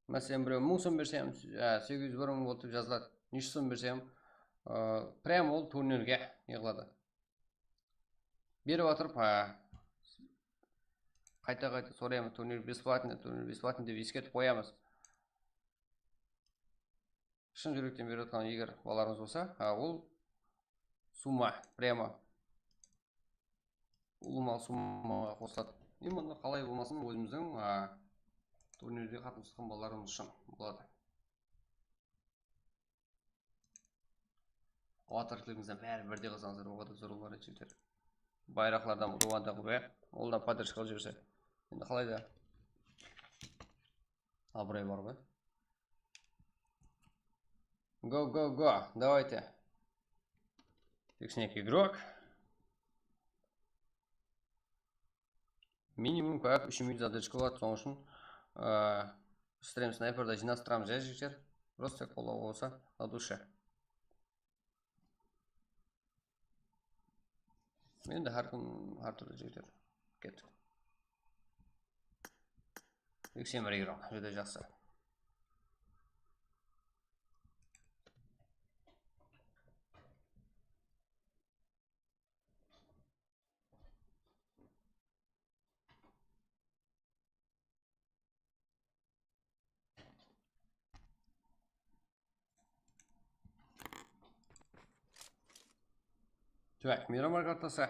Мәселен біреу 1000 сом берсем, 801 мың болды деп жазылады. Неше сом берсем, прямо ол турнирге неғылады. Беріп отырып, қайта-қайта сұраймыз, турнир бесплатный деп ескертіп қоямыз. Шын жүректен беріп отқан егер балаларыңыз болса, ол сумма прямо ұлымал суммаға қосылады. Именно қалай болмасын өзіміздің турнирде қатысқан балаларымыз үшін болады. Аватарларыңыздан бәрі бірдей қылсаңыздар, оға да зор болар еді. Байрақлардан ұлуанда қылып, олдан поддержка қылып жүрсе. Енді қалай да абырой бар ғой. Го, давайте. Фикснек игрок. Минимум как 3 минут задержка болады, соның үшін стрим снайперді жинастырамыз жігіттер. Просто қолау болса на душе. Енді әр түрлі жігіттер кеттік. 81 игрок, жүде жақсы. Так, Мирамар картасы.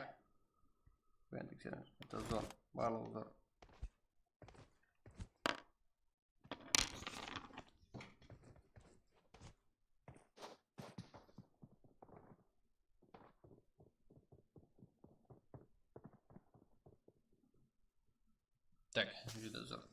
Ben тексереміз. Это зор. Барлығы зор. Так, жүде зор.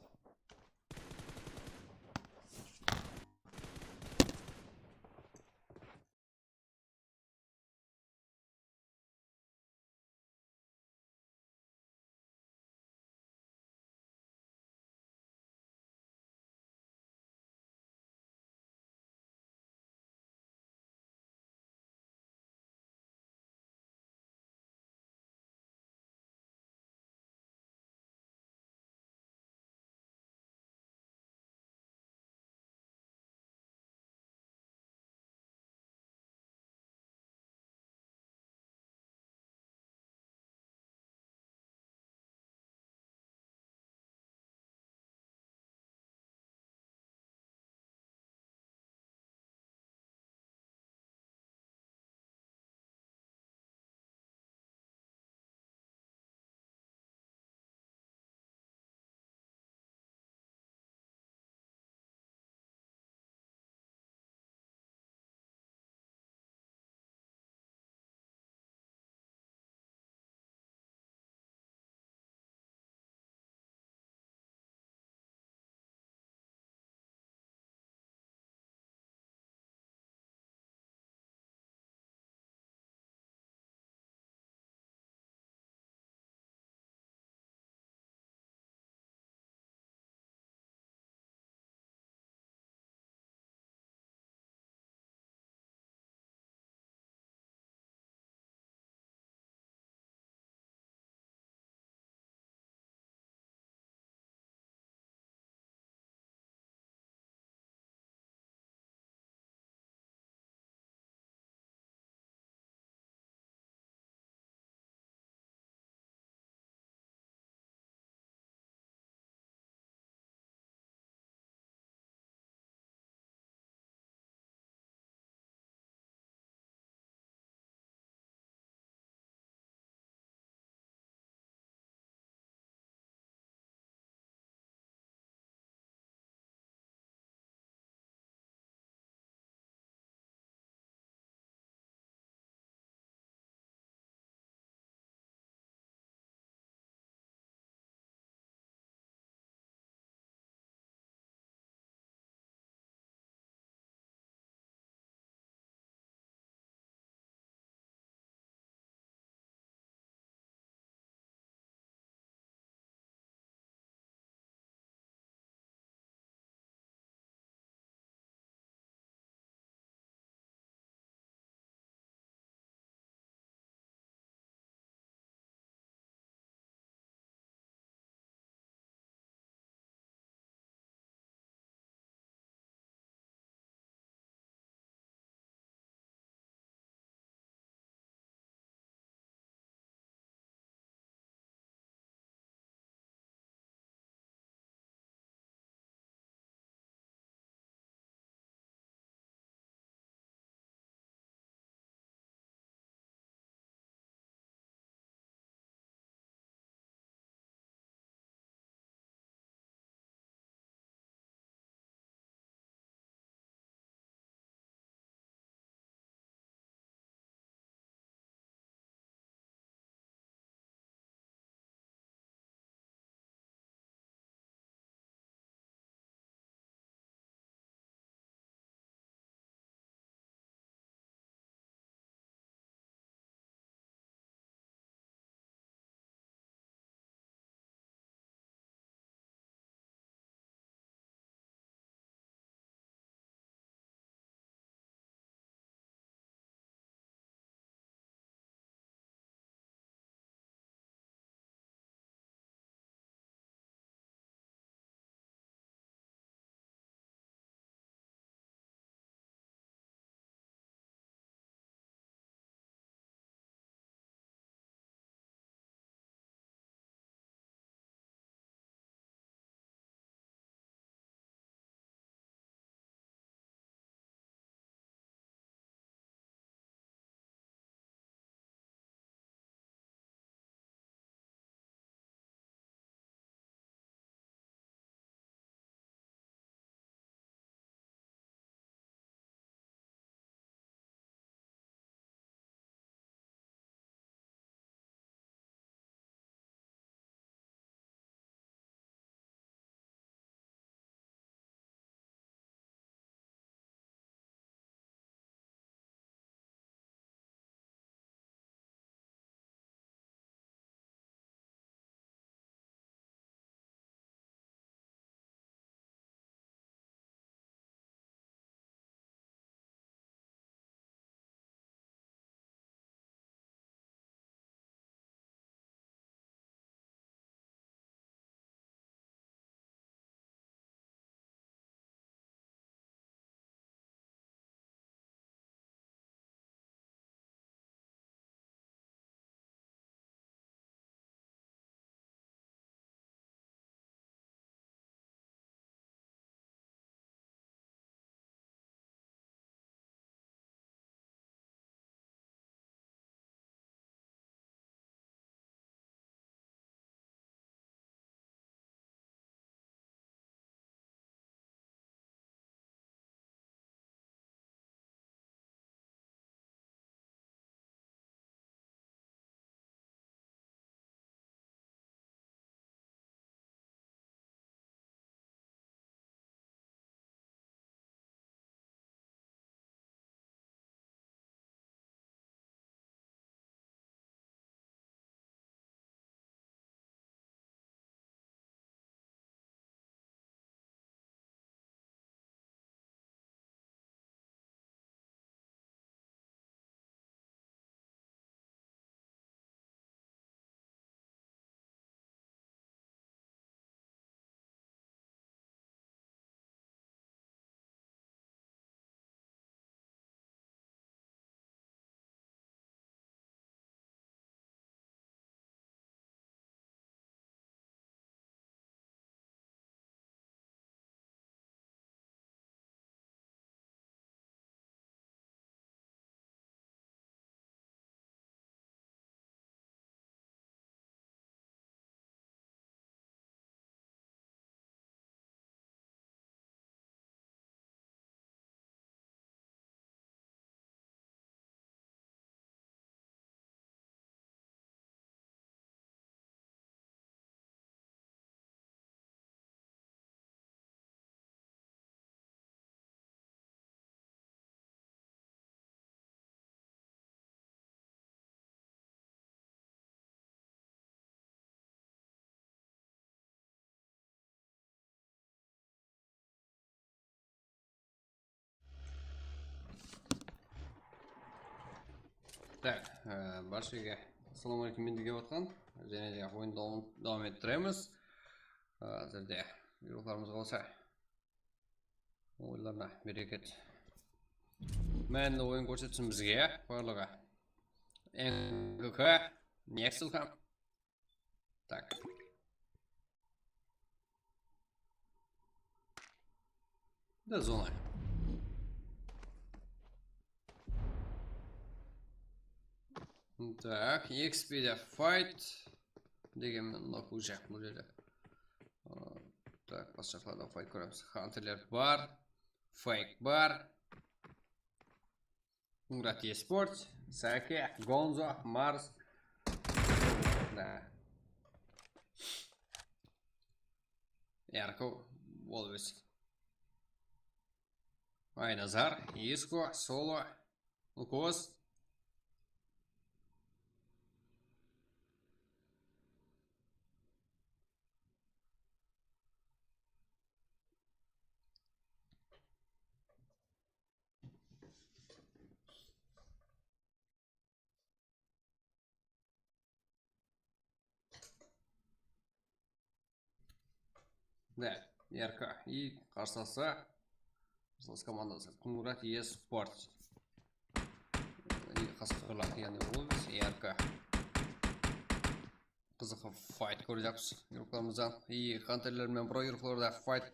Так, баршаға ассалаумағалейкум, мен келіп отқан және де ойынды давам еттіреміз. Әзірде бұйрықтарымыз қалса ойларына берекет. Мәнді ойын көрсетсін бізге барлығы. НГК, Нексилка. Так. Да, зона. Так, Expedia Fight дегенмен мынау жақ бұл жерде. Так, басқа жақларда Fight көреміз. Хантерлер бар, Fake бар, Мурат eSports, Саке, Гонзо, Марс. Да. Ярко, Волвес. Айназар, Иско, Соло, Лукос. Да, ярко. И қарсыласы командасы Мурат eSports. Қасқырлақ яғни ол біз ярко. Қызықы файт көрдіқпіз юрқыларымыздан. И хантерлер мен про юрқыларда файт.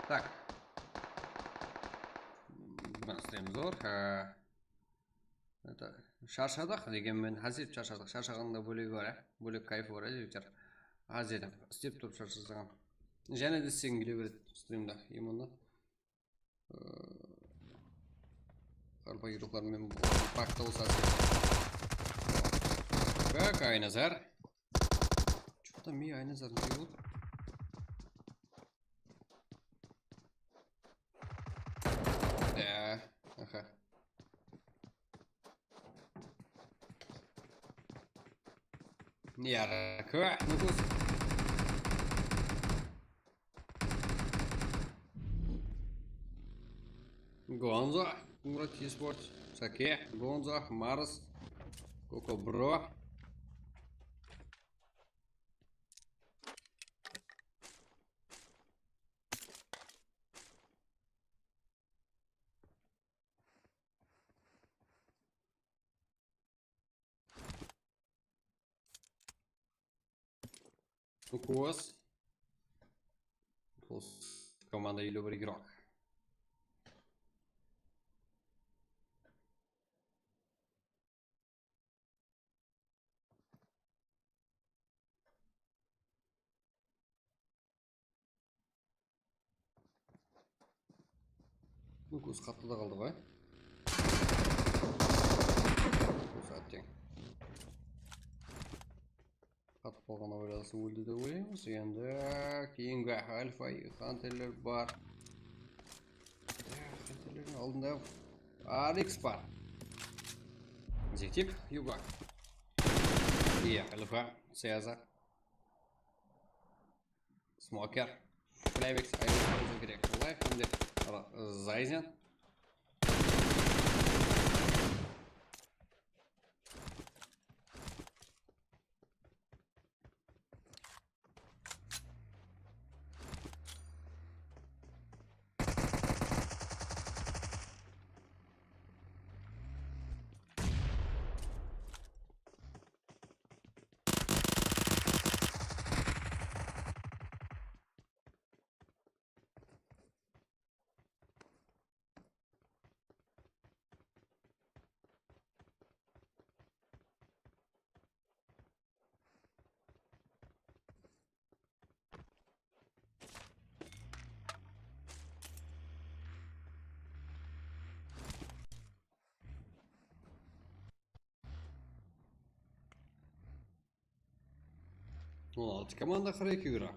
Так. Істейміз зор. Шаршадық дегенмен хазет шаршадық. Шаршағанда бөлек бар, бөлек кайфы бар жігіттер. Хазет істеп тұрып шаршасаған. Және де істеген келе береді стримда именно. Қарпа юрықлармен пакта болса. Как Айназар. Что-то ми Айназар не болды. Ага. Ярко. Гонзо. Мурат eSports. Саке. Гонзо. Марс. Коко Бро. Лукос. Команда или любой игрок. Лукос қатты да қалды ғой. Қатып қалған ойласы өлді де ойлаймыз. Енді кейінгі альфа хантерлер бар. Хантерлердің алдында Арикс бар. Зектип, Юга. Альфа, Сезар. Смокер. Флевикс, Айрекс керек. Олай, кімде Зайзен. Вот, команда Хрейк игрок.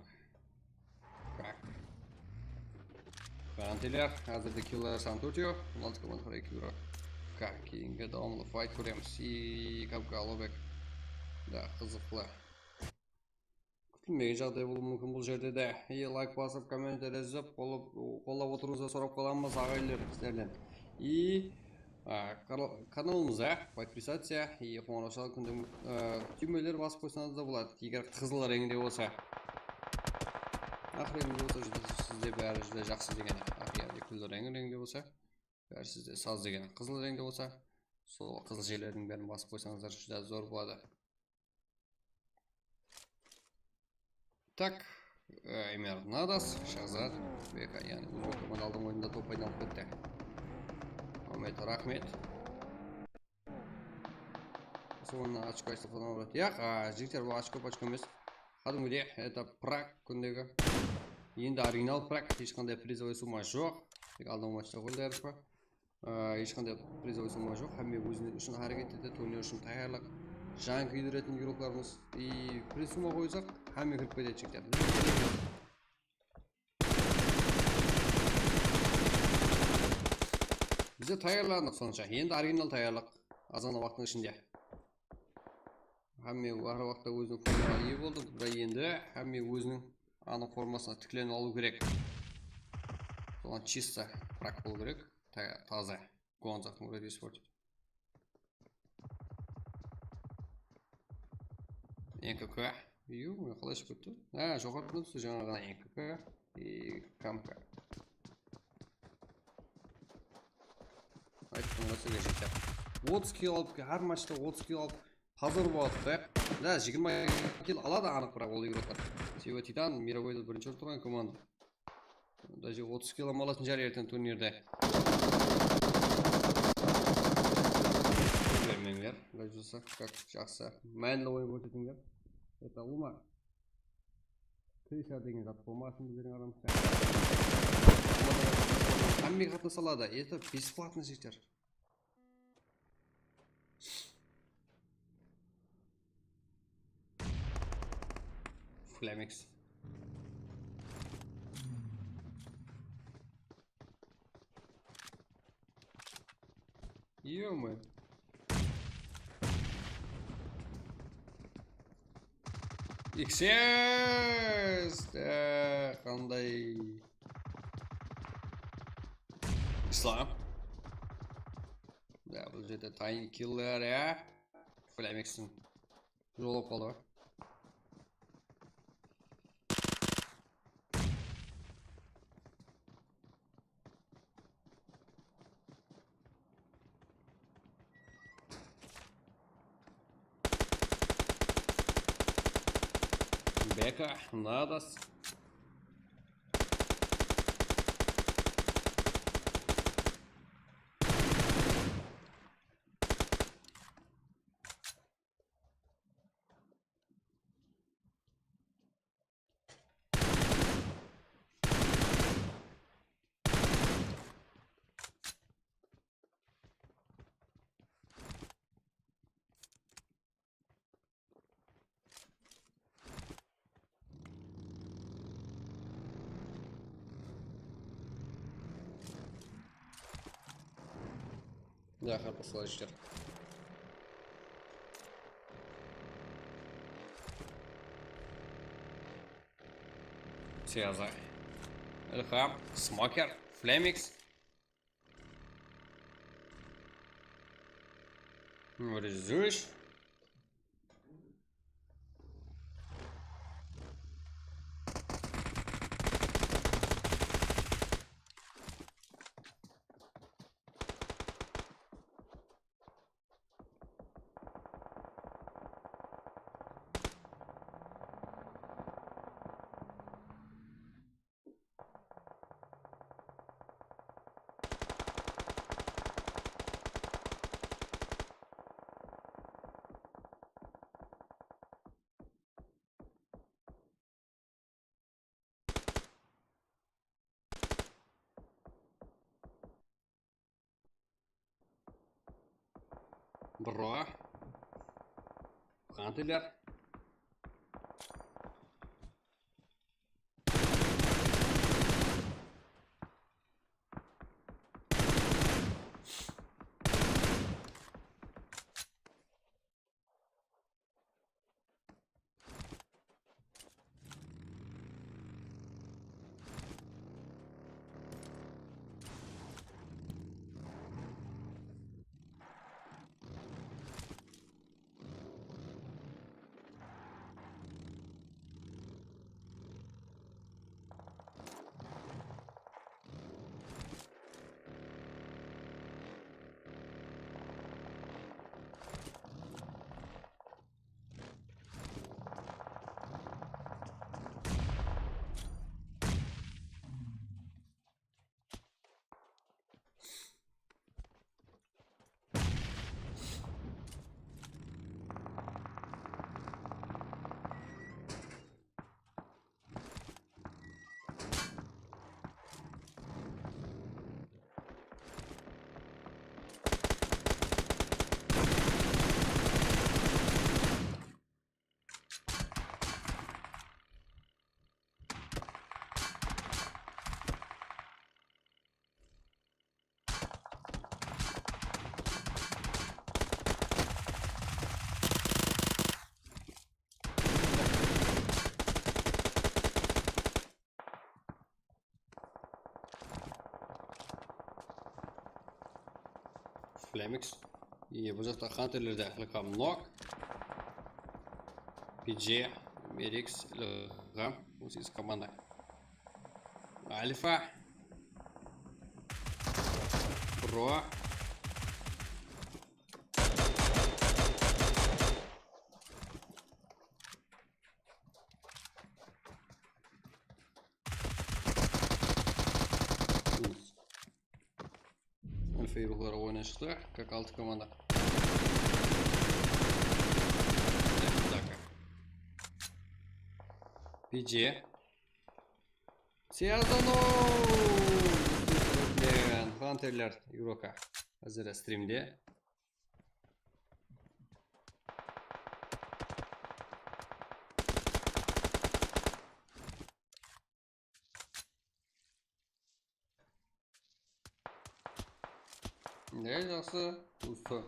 Как? Хантерлер, әзірде киллер Сантутио. Вот, команда Хрейк игрок. Как? Кейінгі даумлы файт көреміз. И капка Алубек. Да, қызықлы. Күтілмеген жағдай болуы мүмкін бұл жерде де. Лайк басып, комментарий жазып, қолдап отыруыңызды сұрап қаламыз ағайлар сіздерден. И каналымызға подписаться и қоңырау күндің түймелер басып қойсаңыз да болады. Егер қызыл реңде болса. Ақ реңде болса, сізде бәрі жүзде жақсы деген. Егер күлді реңде болса, бәрі сізде саз деген. Қызыл реңде болса, сол қызыл жерлердің бәрін басып қойсаңыздар жүзде зор болады. Так, Эмир Надас, Шахзад, Бека, яғни өзбек командалдың ойында топ айналып кетті. Ахмет рахмет. Соңына очко айстафадан орады. Яқ, жігіттер бұл очко емес. Кәдімгідей, это прак күндегі. Енді оригинал прак, ешқандай призовой сумма жоқ. Тек алдыңғы матчта қойдайырыз ба. Ешқандай призовой сумма жоқ. Әмме өзінің үшін әрекет етеді, турнир үшін таярлық. Жан күйдіретін игрокларымыз. И приз сумма қойсақ, әмме кіріп кетеді жігіттер. Бізде таярландық сонша. Енді оригинал таярлық. Азғана уақыттың ішінде. Әмме ары уақытта өзінің формаға ие болды. Бірақ енді әмме өзінің анық формасына тікленіп алу керек. Соған чисто прак болу керек. Таза. Гонзақтың Ready Sport. НКК. Мен қалай шығып кетті? Жоғарғы тұрды жаңа ғана НКК и КМК. Айттым ғасырға жетер. 30 килл алып, әр матчта 30 килл алып, қазір болады. Да, 20 килл алады анық бірақ ол игроклар. Себебі Титан мировойда бірінші орын тұрған команда. Даже 30 килл алатын жар ертең турнирде. Көрмеңдер, ғажуса, как жақсы. Мәнлі ойын көрсетіңдер. Это Лума. Крыша деген зат болмасын біздердің арамызда. Әмме қатынаса алады. Это бесплатный жіктер. Флемикс. Ё-моё. XS! Қандай... Ислам. Да, бұл жерде Tiny Killer, Флемикстің жолып қалды. Бека, Надас. Да, пошла еще. Связа. Эльхам, Смокер, Флемикс. Вырезуешь. Бро. Хантелер. Flamix. И бұл жақта Хантерлерде Ilham Nok. PJ, Merix, Ilham. Осы из команда. Альфа. Про. Альфа и Рухлара ойнашты, как алты команда. PJ. Сезону! Хантерлер игрока. Hazır stream'de. Ne жақсы? Usta.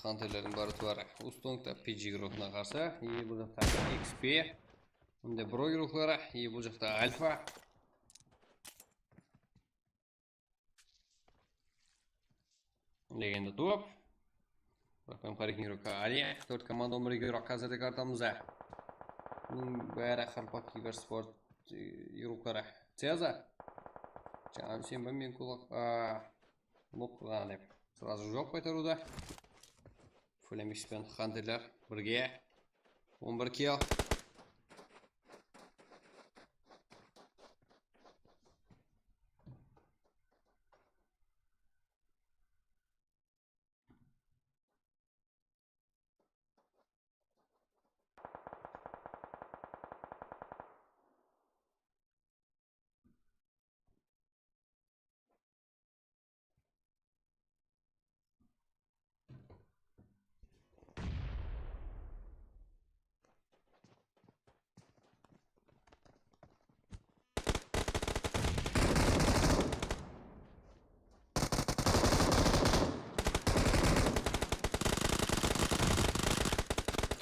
Хантерлердің бары туары. Устонг PG игрокына қарсы. И бұл жақта XP. Онда Бро игроклары. И бұл жақта Альфа. Легенда топ. Bakın парик игрока Али. 4 команда 11 игрок қазірде картамызда. Бәрі Харпак Киберспорт игроклары. Цеза. Жаңа сенбі мен құлақ лоп қылған деп. Сразу жоқ қайтаруда. Флемикс пен Хантерлер бірге. 11 килл.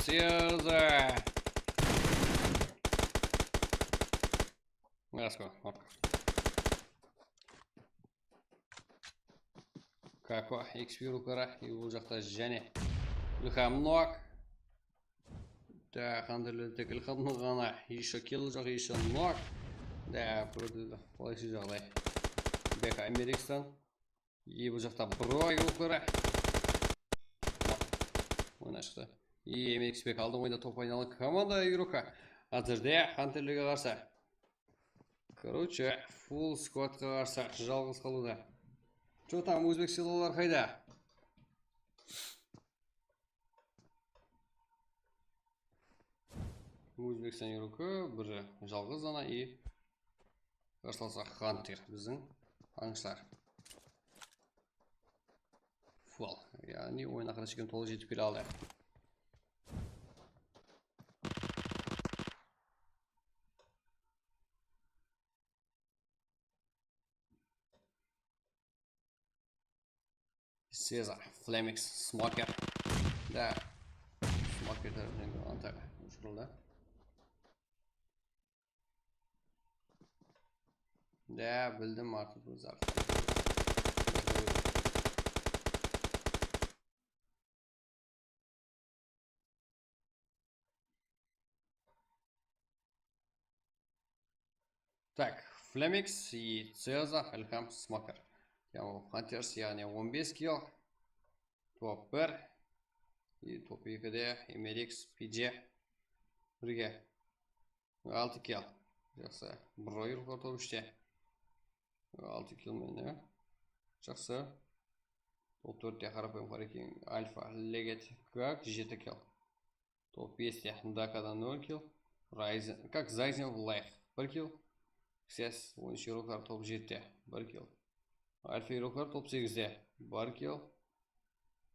Цеза. Let's go. Како XP рукара и бұл жақта және Ilham Nok. Да, Хантерлердегі Ilhamның ғана еще килл жоқ, еще Nok. Да, көрді қолайсыз жағдай. Бека Америкстан. И бұл жақта Бро рукара. Ойна шықты. И MXP қалдың ойда топ ойналы команда игрока. Әзірде Хантерлерге қарсы. Короче, full сквадқа қарсы жалғыз қалуда. Что там, өзбек селолар қайда? Өзбекстан игрока бір жалғыз ана и қарсыласа Хантер біздің аңшылар. Full. Яғни ойына қарашыкен толы жетіп келе алды. Cesar, Flemix, Smoker. Да. Smoker tarafından Antalya uçuruldu. Да, bildim artık bu zarf. Так, Flemix и Cesar, Ilham, Smoker. Hunters яғни 15 килл. Топ 1. И топ 2-де Emerix, PJ. Бірге 6 килл. Жақсы. Броер топ 3-те. 6 килл мен. Жақсы. Топ 4-те қарапайым қарекең Альфа, Легет, как 7 килл. Топ 5-те Дакадан 0 килл. Ryzen, как Zayzen в Life 1 килл. Ксес, ойыншы игроклар топ 7-те 1 килл. Альфа игроклар топ 8-де 1 килл.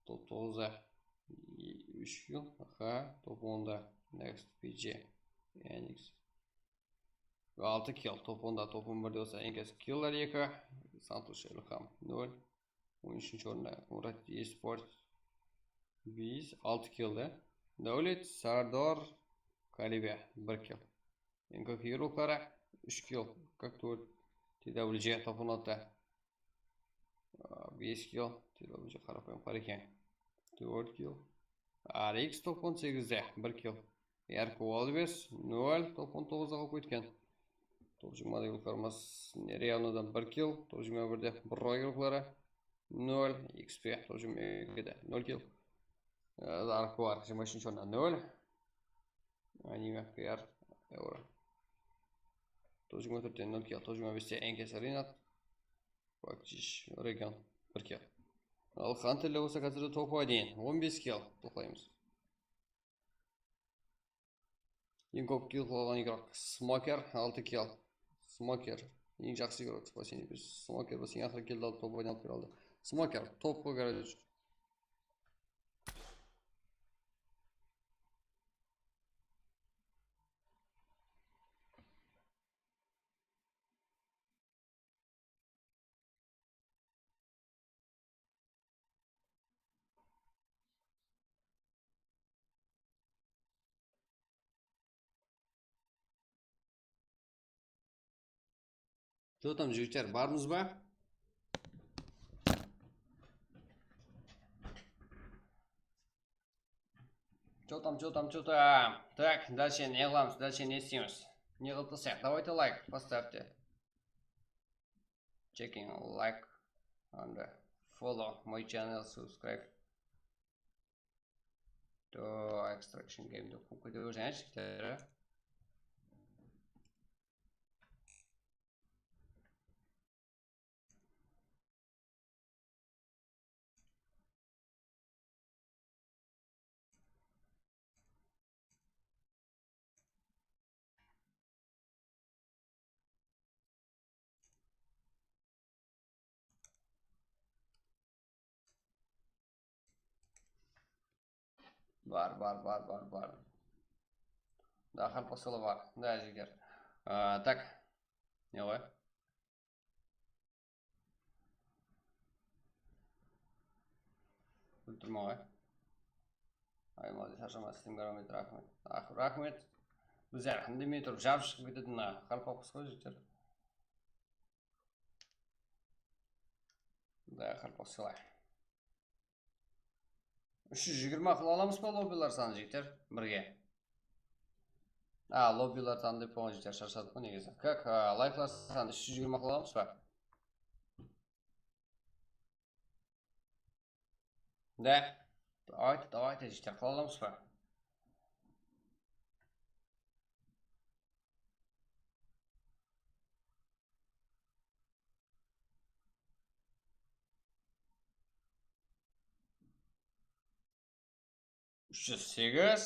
Топ 9-да 3 килл. Топ 10-да Next PJ NX 6 килл. Топ 10-да топ 11-де olsa Enkes kill'lar 2. Santosh Ilham 0. 13-ші орында Murat Esport biz 6 kill'da. Davlet Sardor Kalibya 1 kill. Enkök игроклары 3 kill. Как 4 TWG топ 16-да 5 kill. Тилобынша қарапайым қар екен. 4 кил. RX топ 18-де 1 кил. Ярко Алвес 0, топ 19-да қалып кеткен. Топ 20-да юлқармас Реалнодан 1 кил, топ 21-де Брой юлқлары 0, XP топ 22-де 0 кил. Арко бар 23-ші орында 0. Аниме PR Евро. Топ 24-де 0 кил, топ 25-де Энкес Ринат. Фактиш Регион 1 кил. Ал Хантерлі болса қазірді топға дейін 15 кил тоқлаймыз. Ең көп кил қылған игрок Смокер 6 кил. Смокер ең жақсы игрок спасение біз. Смокер біз ең ақыры килді алып топқа дейін алып бералды. Смокер топқа кіреді жүр. Что там, жігіттер, бармыз ба? Что там? Так, дальше не қыламыз, дальше не істейміз. Не қылтысақ, давайте лайк поставьте. Checking like and follow my channel, subscribe to Extraction Game. Көйде өзіңе жігіттер. Бар. Да, харпасылы бар. Да, жігер. Так. Не ғой? Өлтірме ғой? Аймады, шаршама сілтім қарамет, рахмет. Рахмет. Біз әндемей тұрып жап шығып кететін харпақпыз ғой, жігер. Да, харпасылы. 320 қыл аламыз ба лоббилар саны жігіттер? Бірге. Лоббилар саны деп болған жігіттер шаршадық қой негізі. Как лайклар саны 320 қыл аламыз ба? Да. Давайте жігіттер қыл аламыз ба? Жүз сегіз.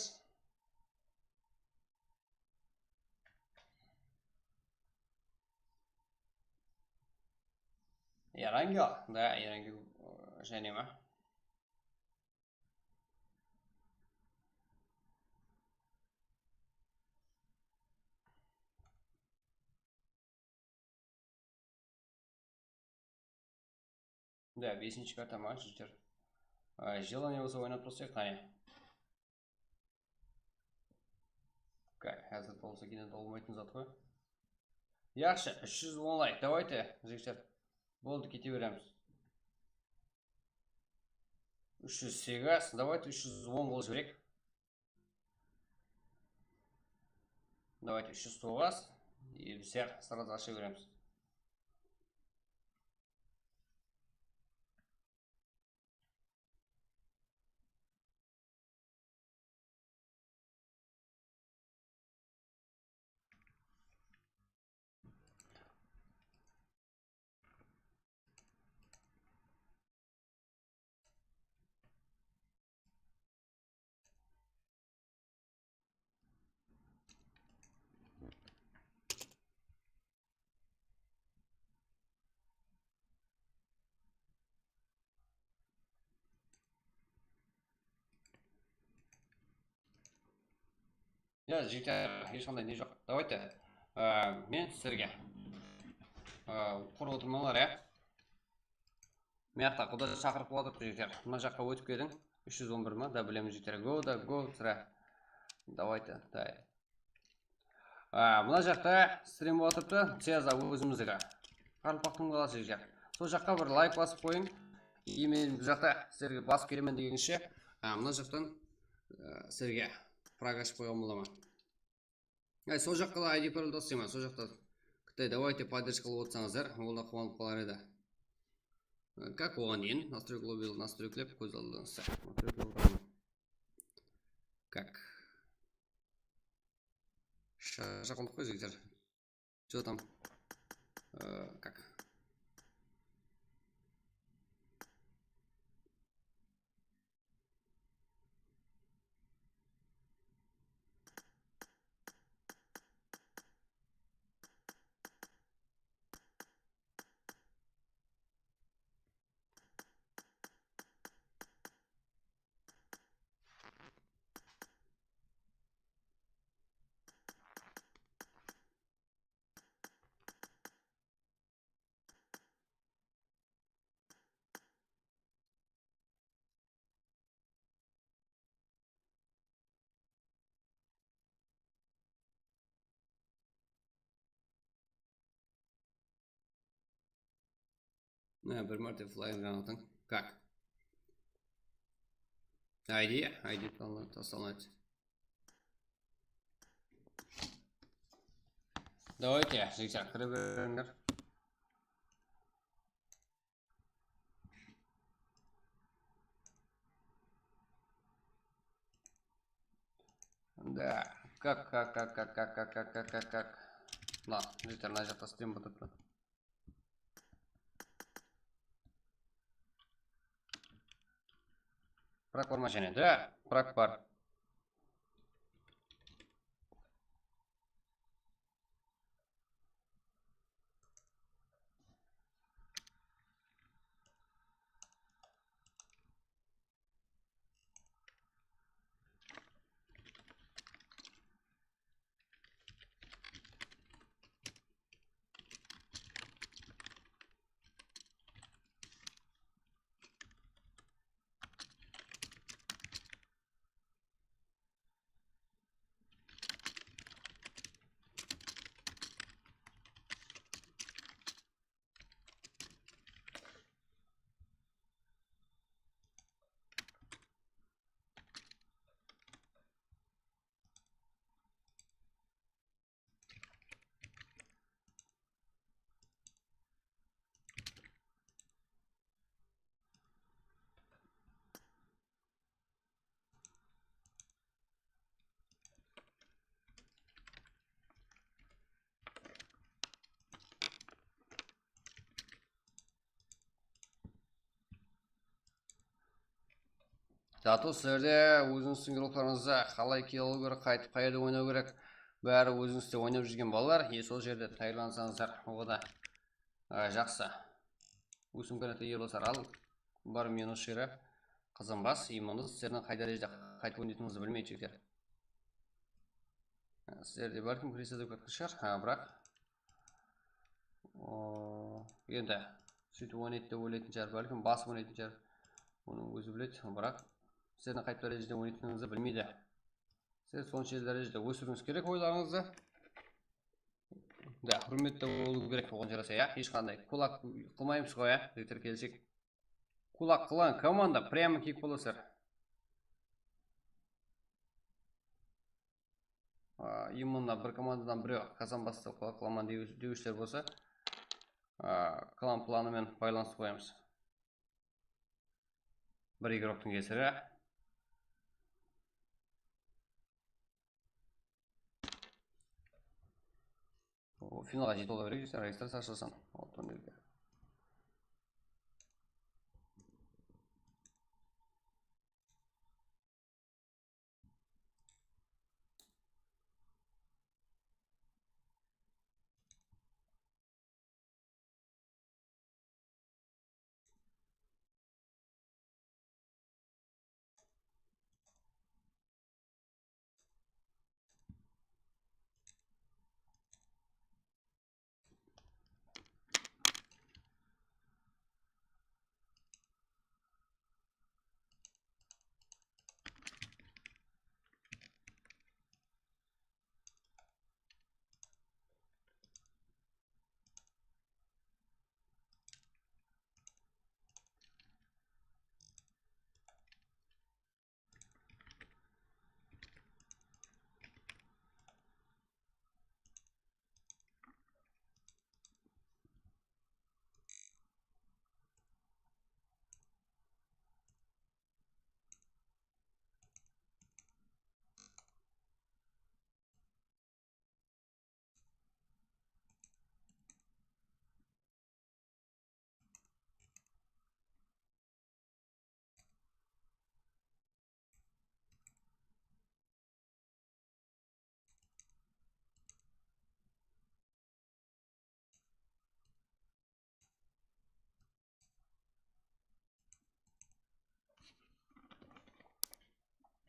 Ерангел? Да, Ерангел және ма? Да, 5-ші карта ма, жігіттер. Желание болса ойнап тұрсақ, қане. Қазір болса кенен олмайтын зат қой. Яқшы, 310 лайк. Давайте, жігіттер. Болды, кете береміз. 308. Давайте 310 қол жіберек. Давайте 309. И все сразу аша береміз. Я жігіттер, ешқандай не жоқ. Давайте, мен сіздерге құрып отырмалар, Мияқта құда шақырып қуадыр жігіттер. Мына жаққа өтіп кедің. 311 ма? Да, білеміз жігіттер. Go, сірә. Давайте, дай. Мына жақта стрим отырыпты. Теза өзіміздігі. Қарылпақтың қаласы жігіттер. Сол жаққа бір лайк басып қойың. кейін мен бұл жақта сіздерге басып келемін дегенше мына жақтан сіздерге праг ашып қойған боламын. Сол жаққа ID пароль тастаймын. Сол жақта Қытай давайте поддержка қылып отырсаңыздар, ол да қуанып қалар еді. Как оған дейін настройка лоббиді настройкілеп көз алдыңызда. Как? Шақындық қой жігіттер. Что там? Как? Bir мәрте флайер жаңақтың. Как? ID тасталынады. Давайте, жігіттер, кіріп беріңдер. Да, как. На, жігіттер, мына жақта стрим бітіпті. Праг бар ма және? Да, праг бар. Зато сіздерде өзіңіздің группаларыңызда қалай келу керек, қайтып қайда ойнау керек, бәрі өзіңізде ойнап жүрген балалар, сол жерде тағайындалсаңыздар, оған да жақсы. Өз имканатқа ие болсаңыздар, ал бар мен осы жерге қызынбас, иманды сіздердің қай дәрежеде қайтып ойнайтыныңызды білмейді жігіттер. Сіздерде бәлкім кіресе деп кеткен шығар, бірақ енді сөйтіп ойнайды деп ойлайтын шығар, бәлкім басып ойнайтын шығар, оның өзі біледі, бірақ сіздердің қай дәрежеде ойнайтыныңызды білмейді. Сіз сонша дәрежеде өсіруіңіз керек ойларыңызды. Да, құрметті болу керек оған жараса, ешқандай кулак қылмаймыз ғой, жігіттер, келсек. Кулак қылған команда прямо кик боласыздар. Именно бір командадан біреу Казанбасты кулак қыламан деушілер болса, клан планымен байланысып қоямыз. Бір игроктың кесірі. Финалға жетіп ола берейік, регистрация ашылсын.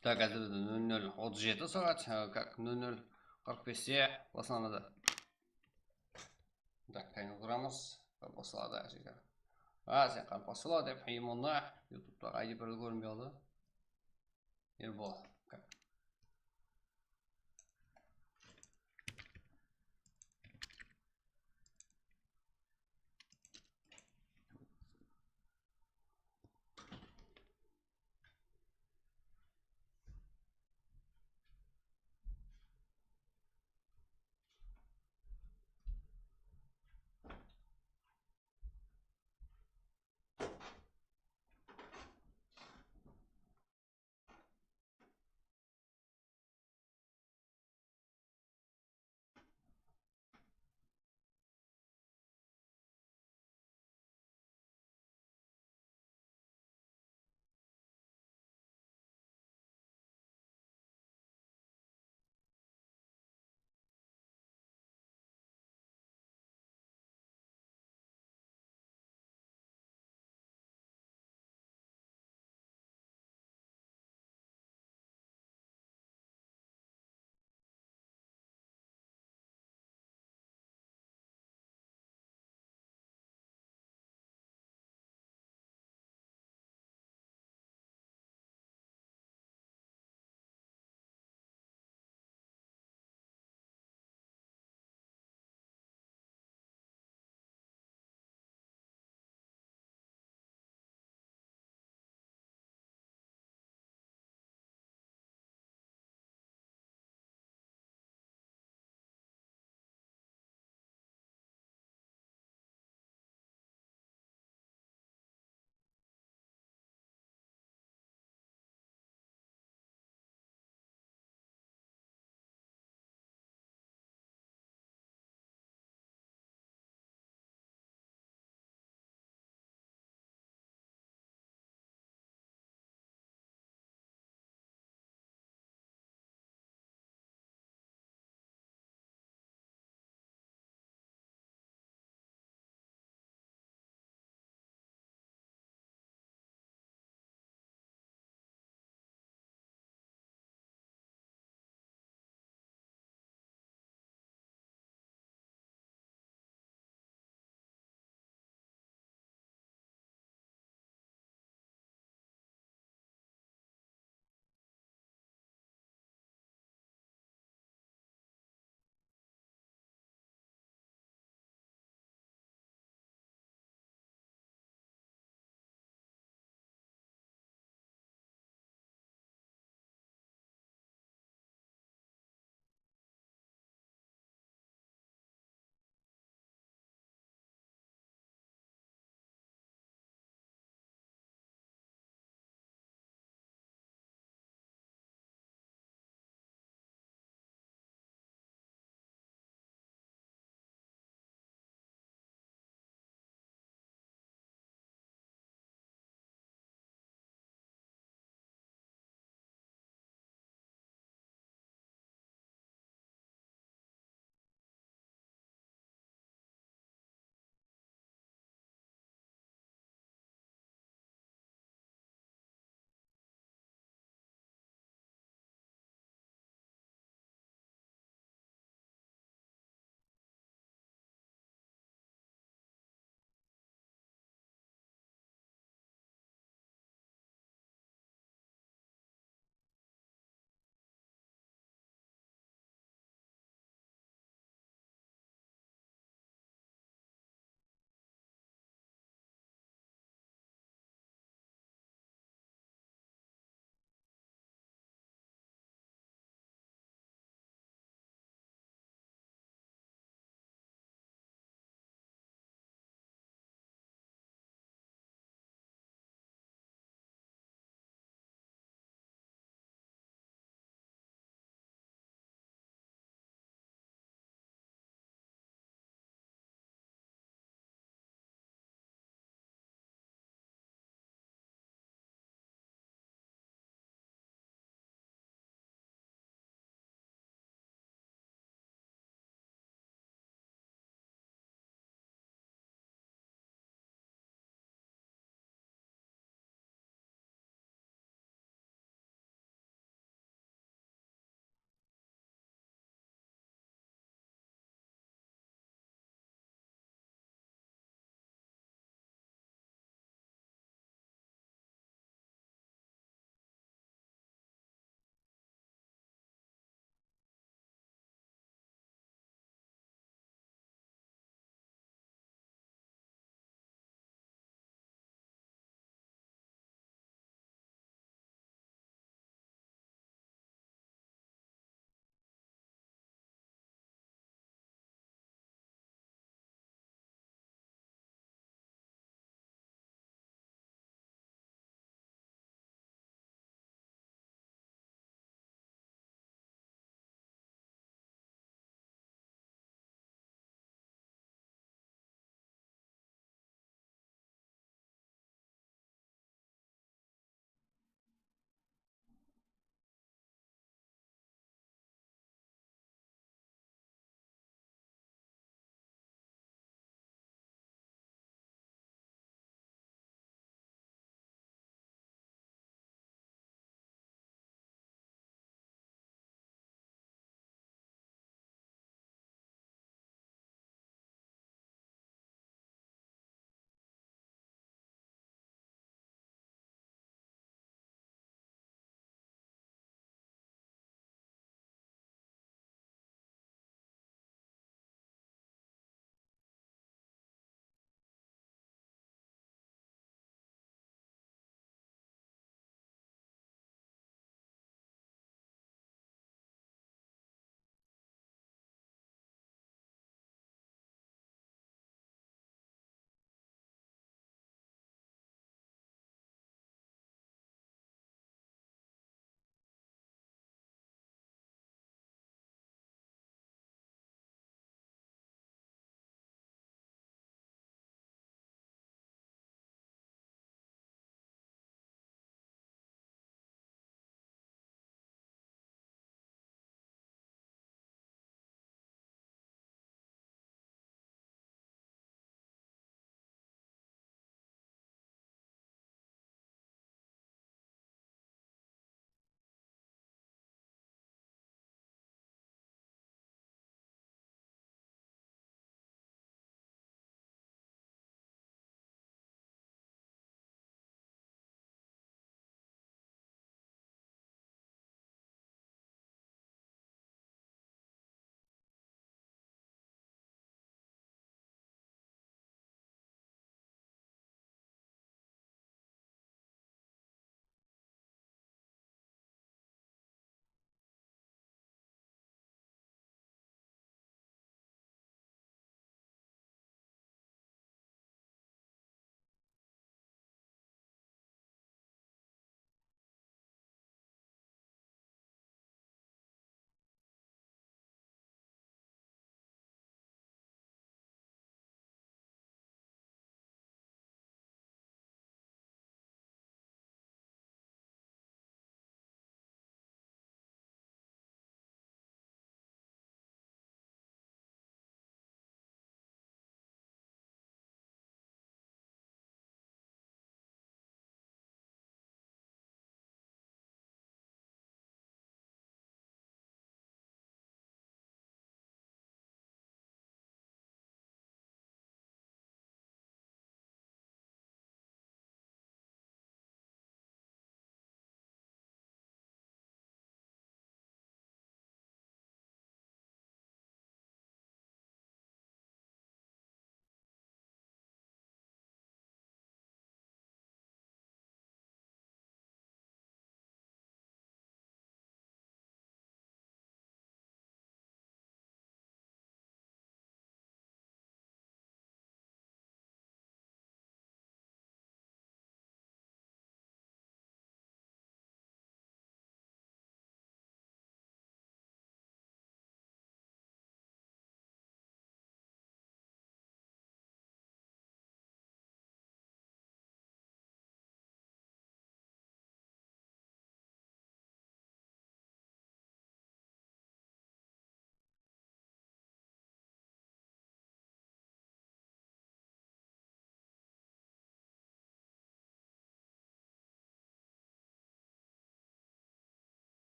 Так, қазір 00:37 сағат, как 00:45-те басталады. Так, тайны құрамыз, басталады жігіттер. Сен қанып бастала деп, имонда ютубтағы ID бірі көрінбей алды. Ербол.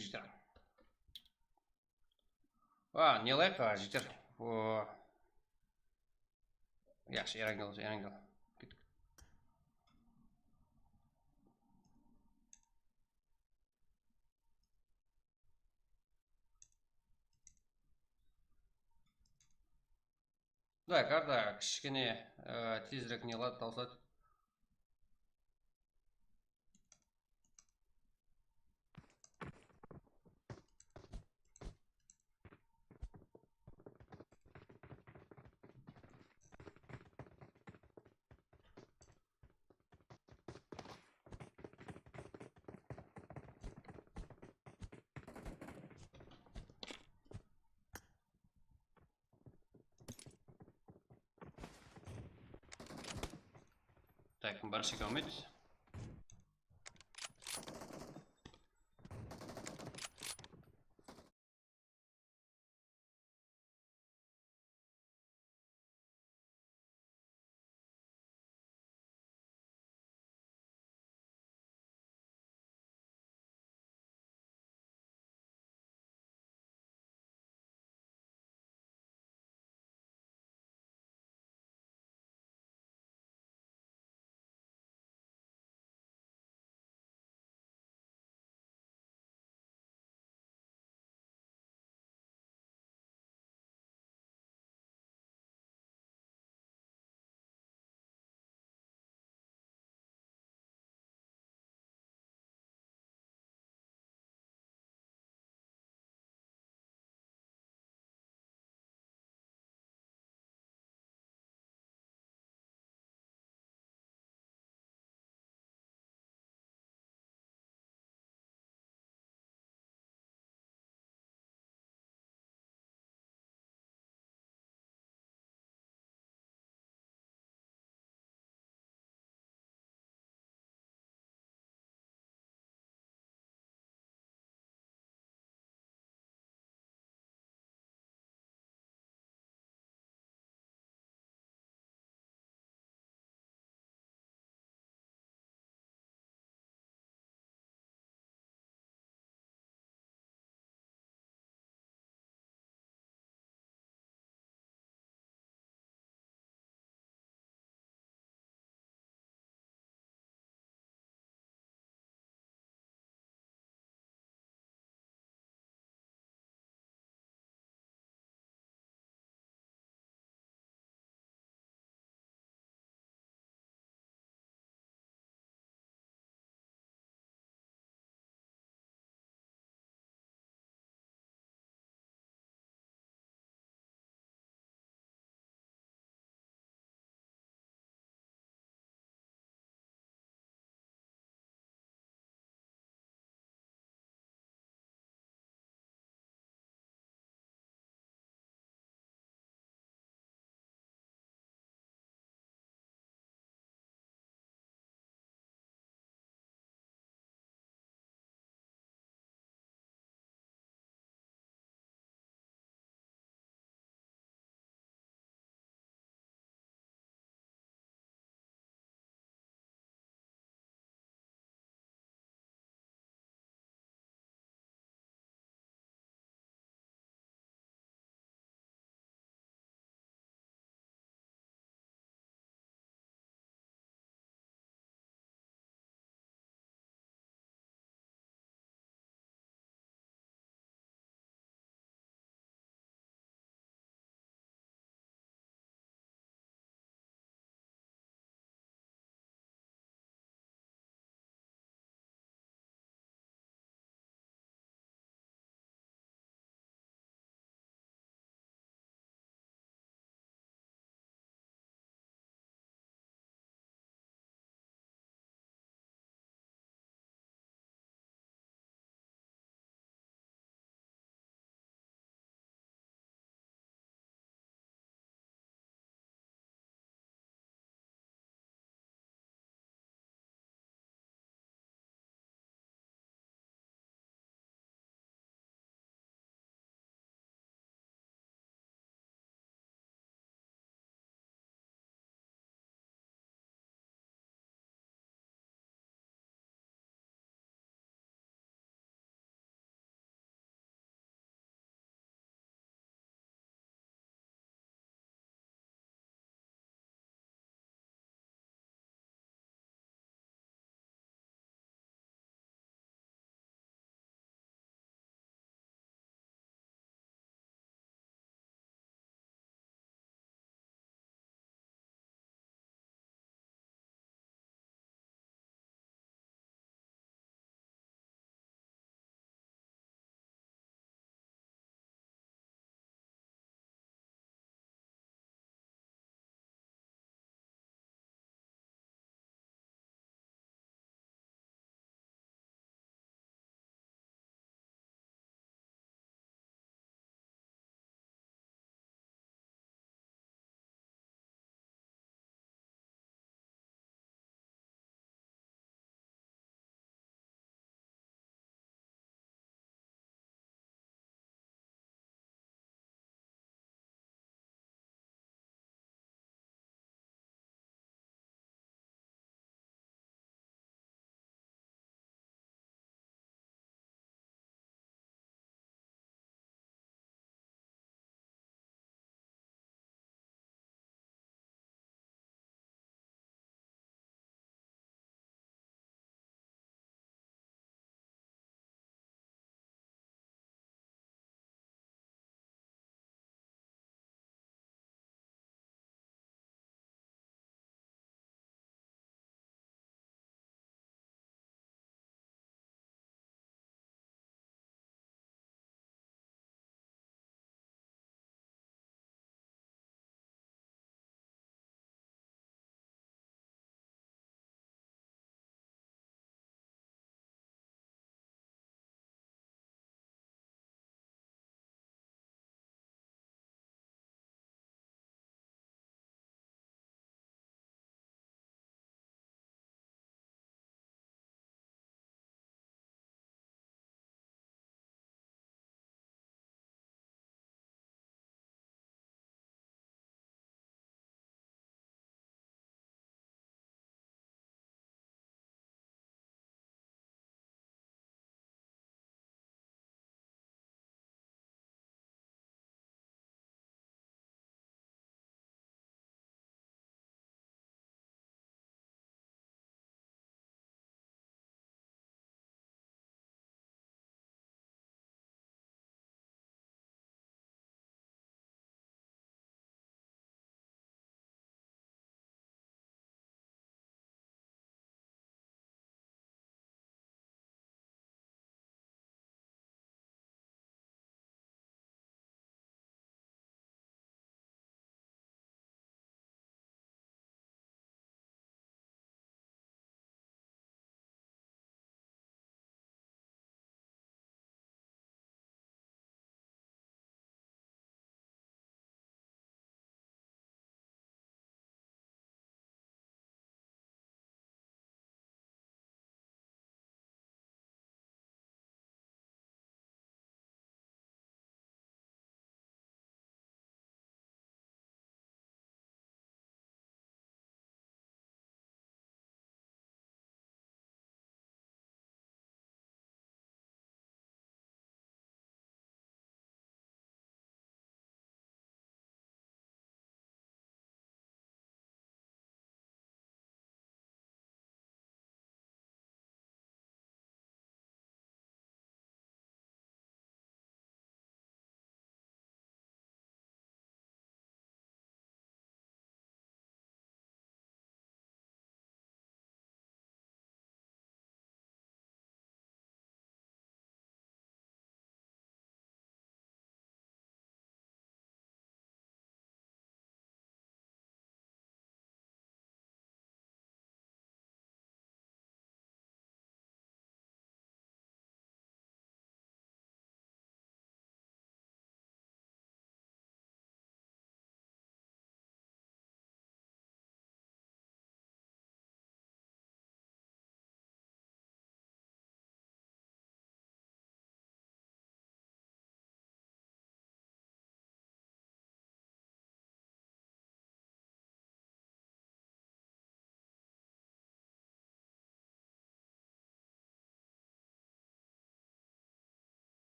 жігіттер. Не лайк, жігіттер. Yaxshi, erangil. Да, карта кішкене тезірек не қылады, таусады. Так, барши келмейді.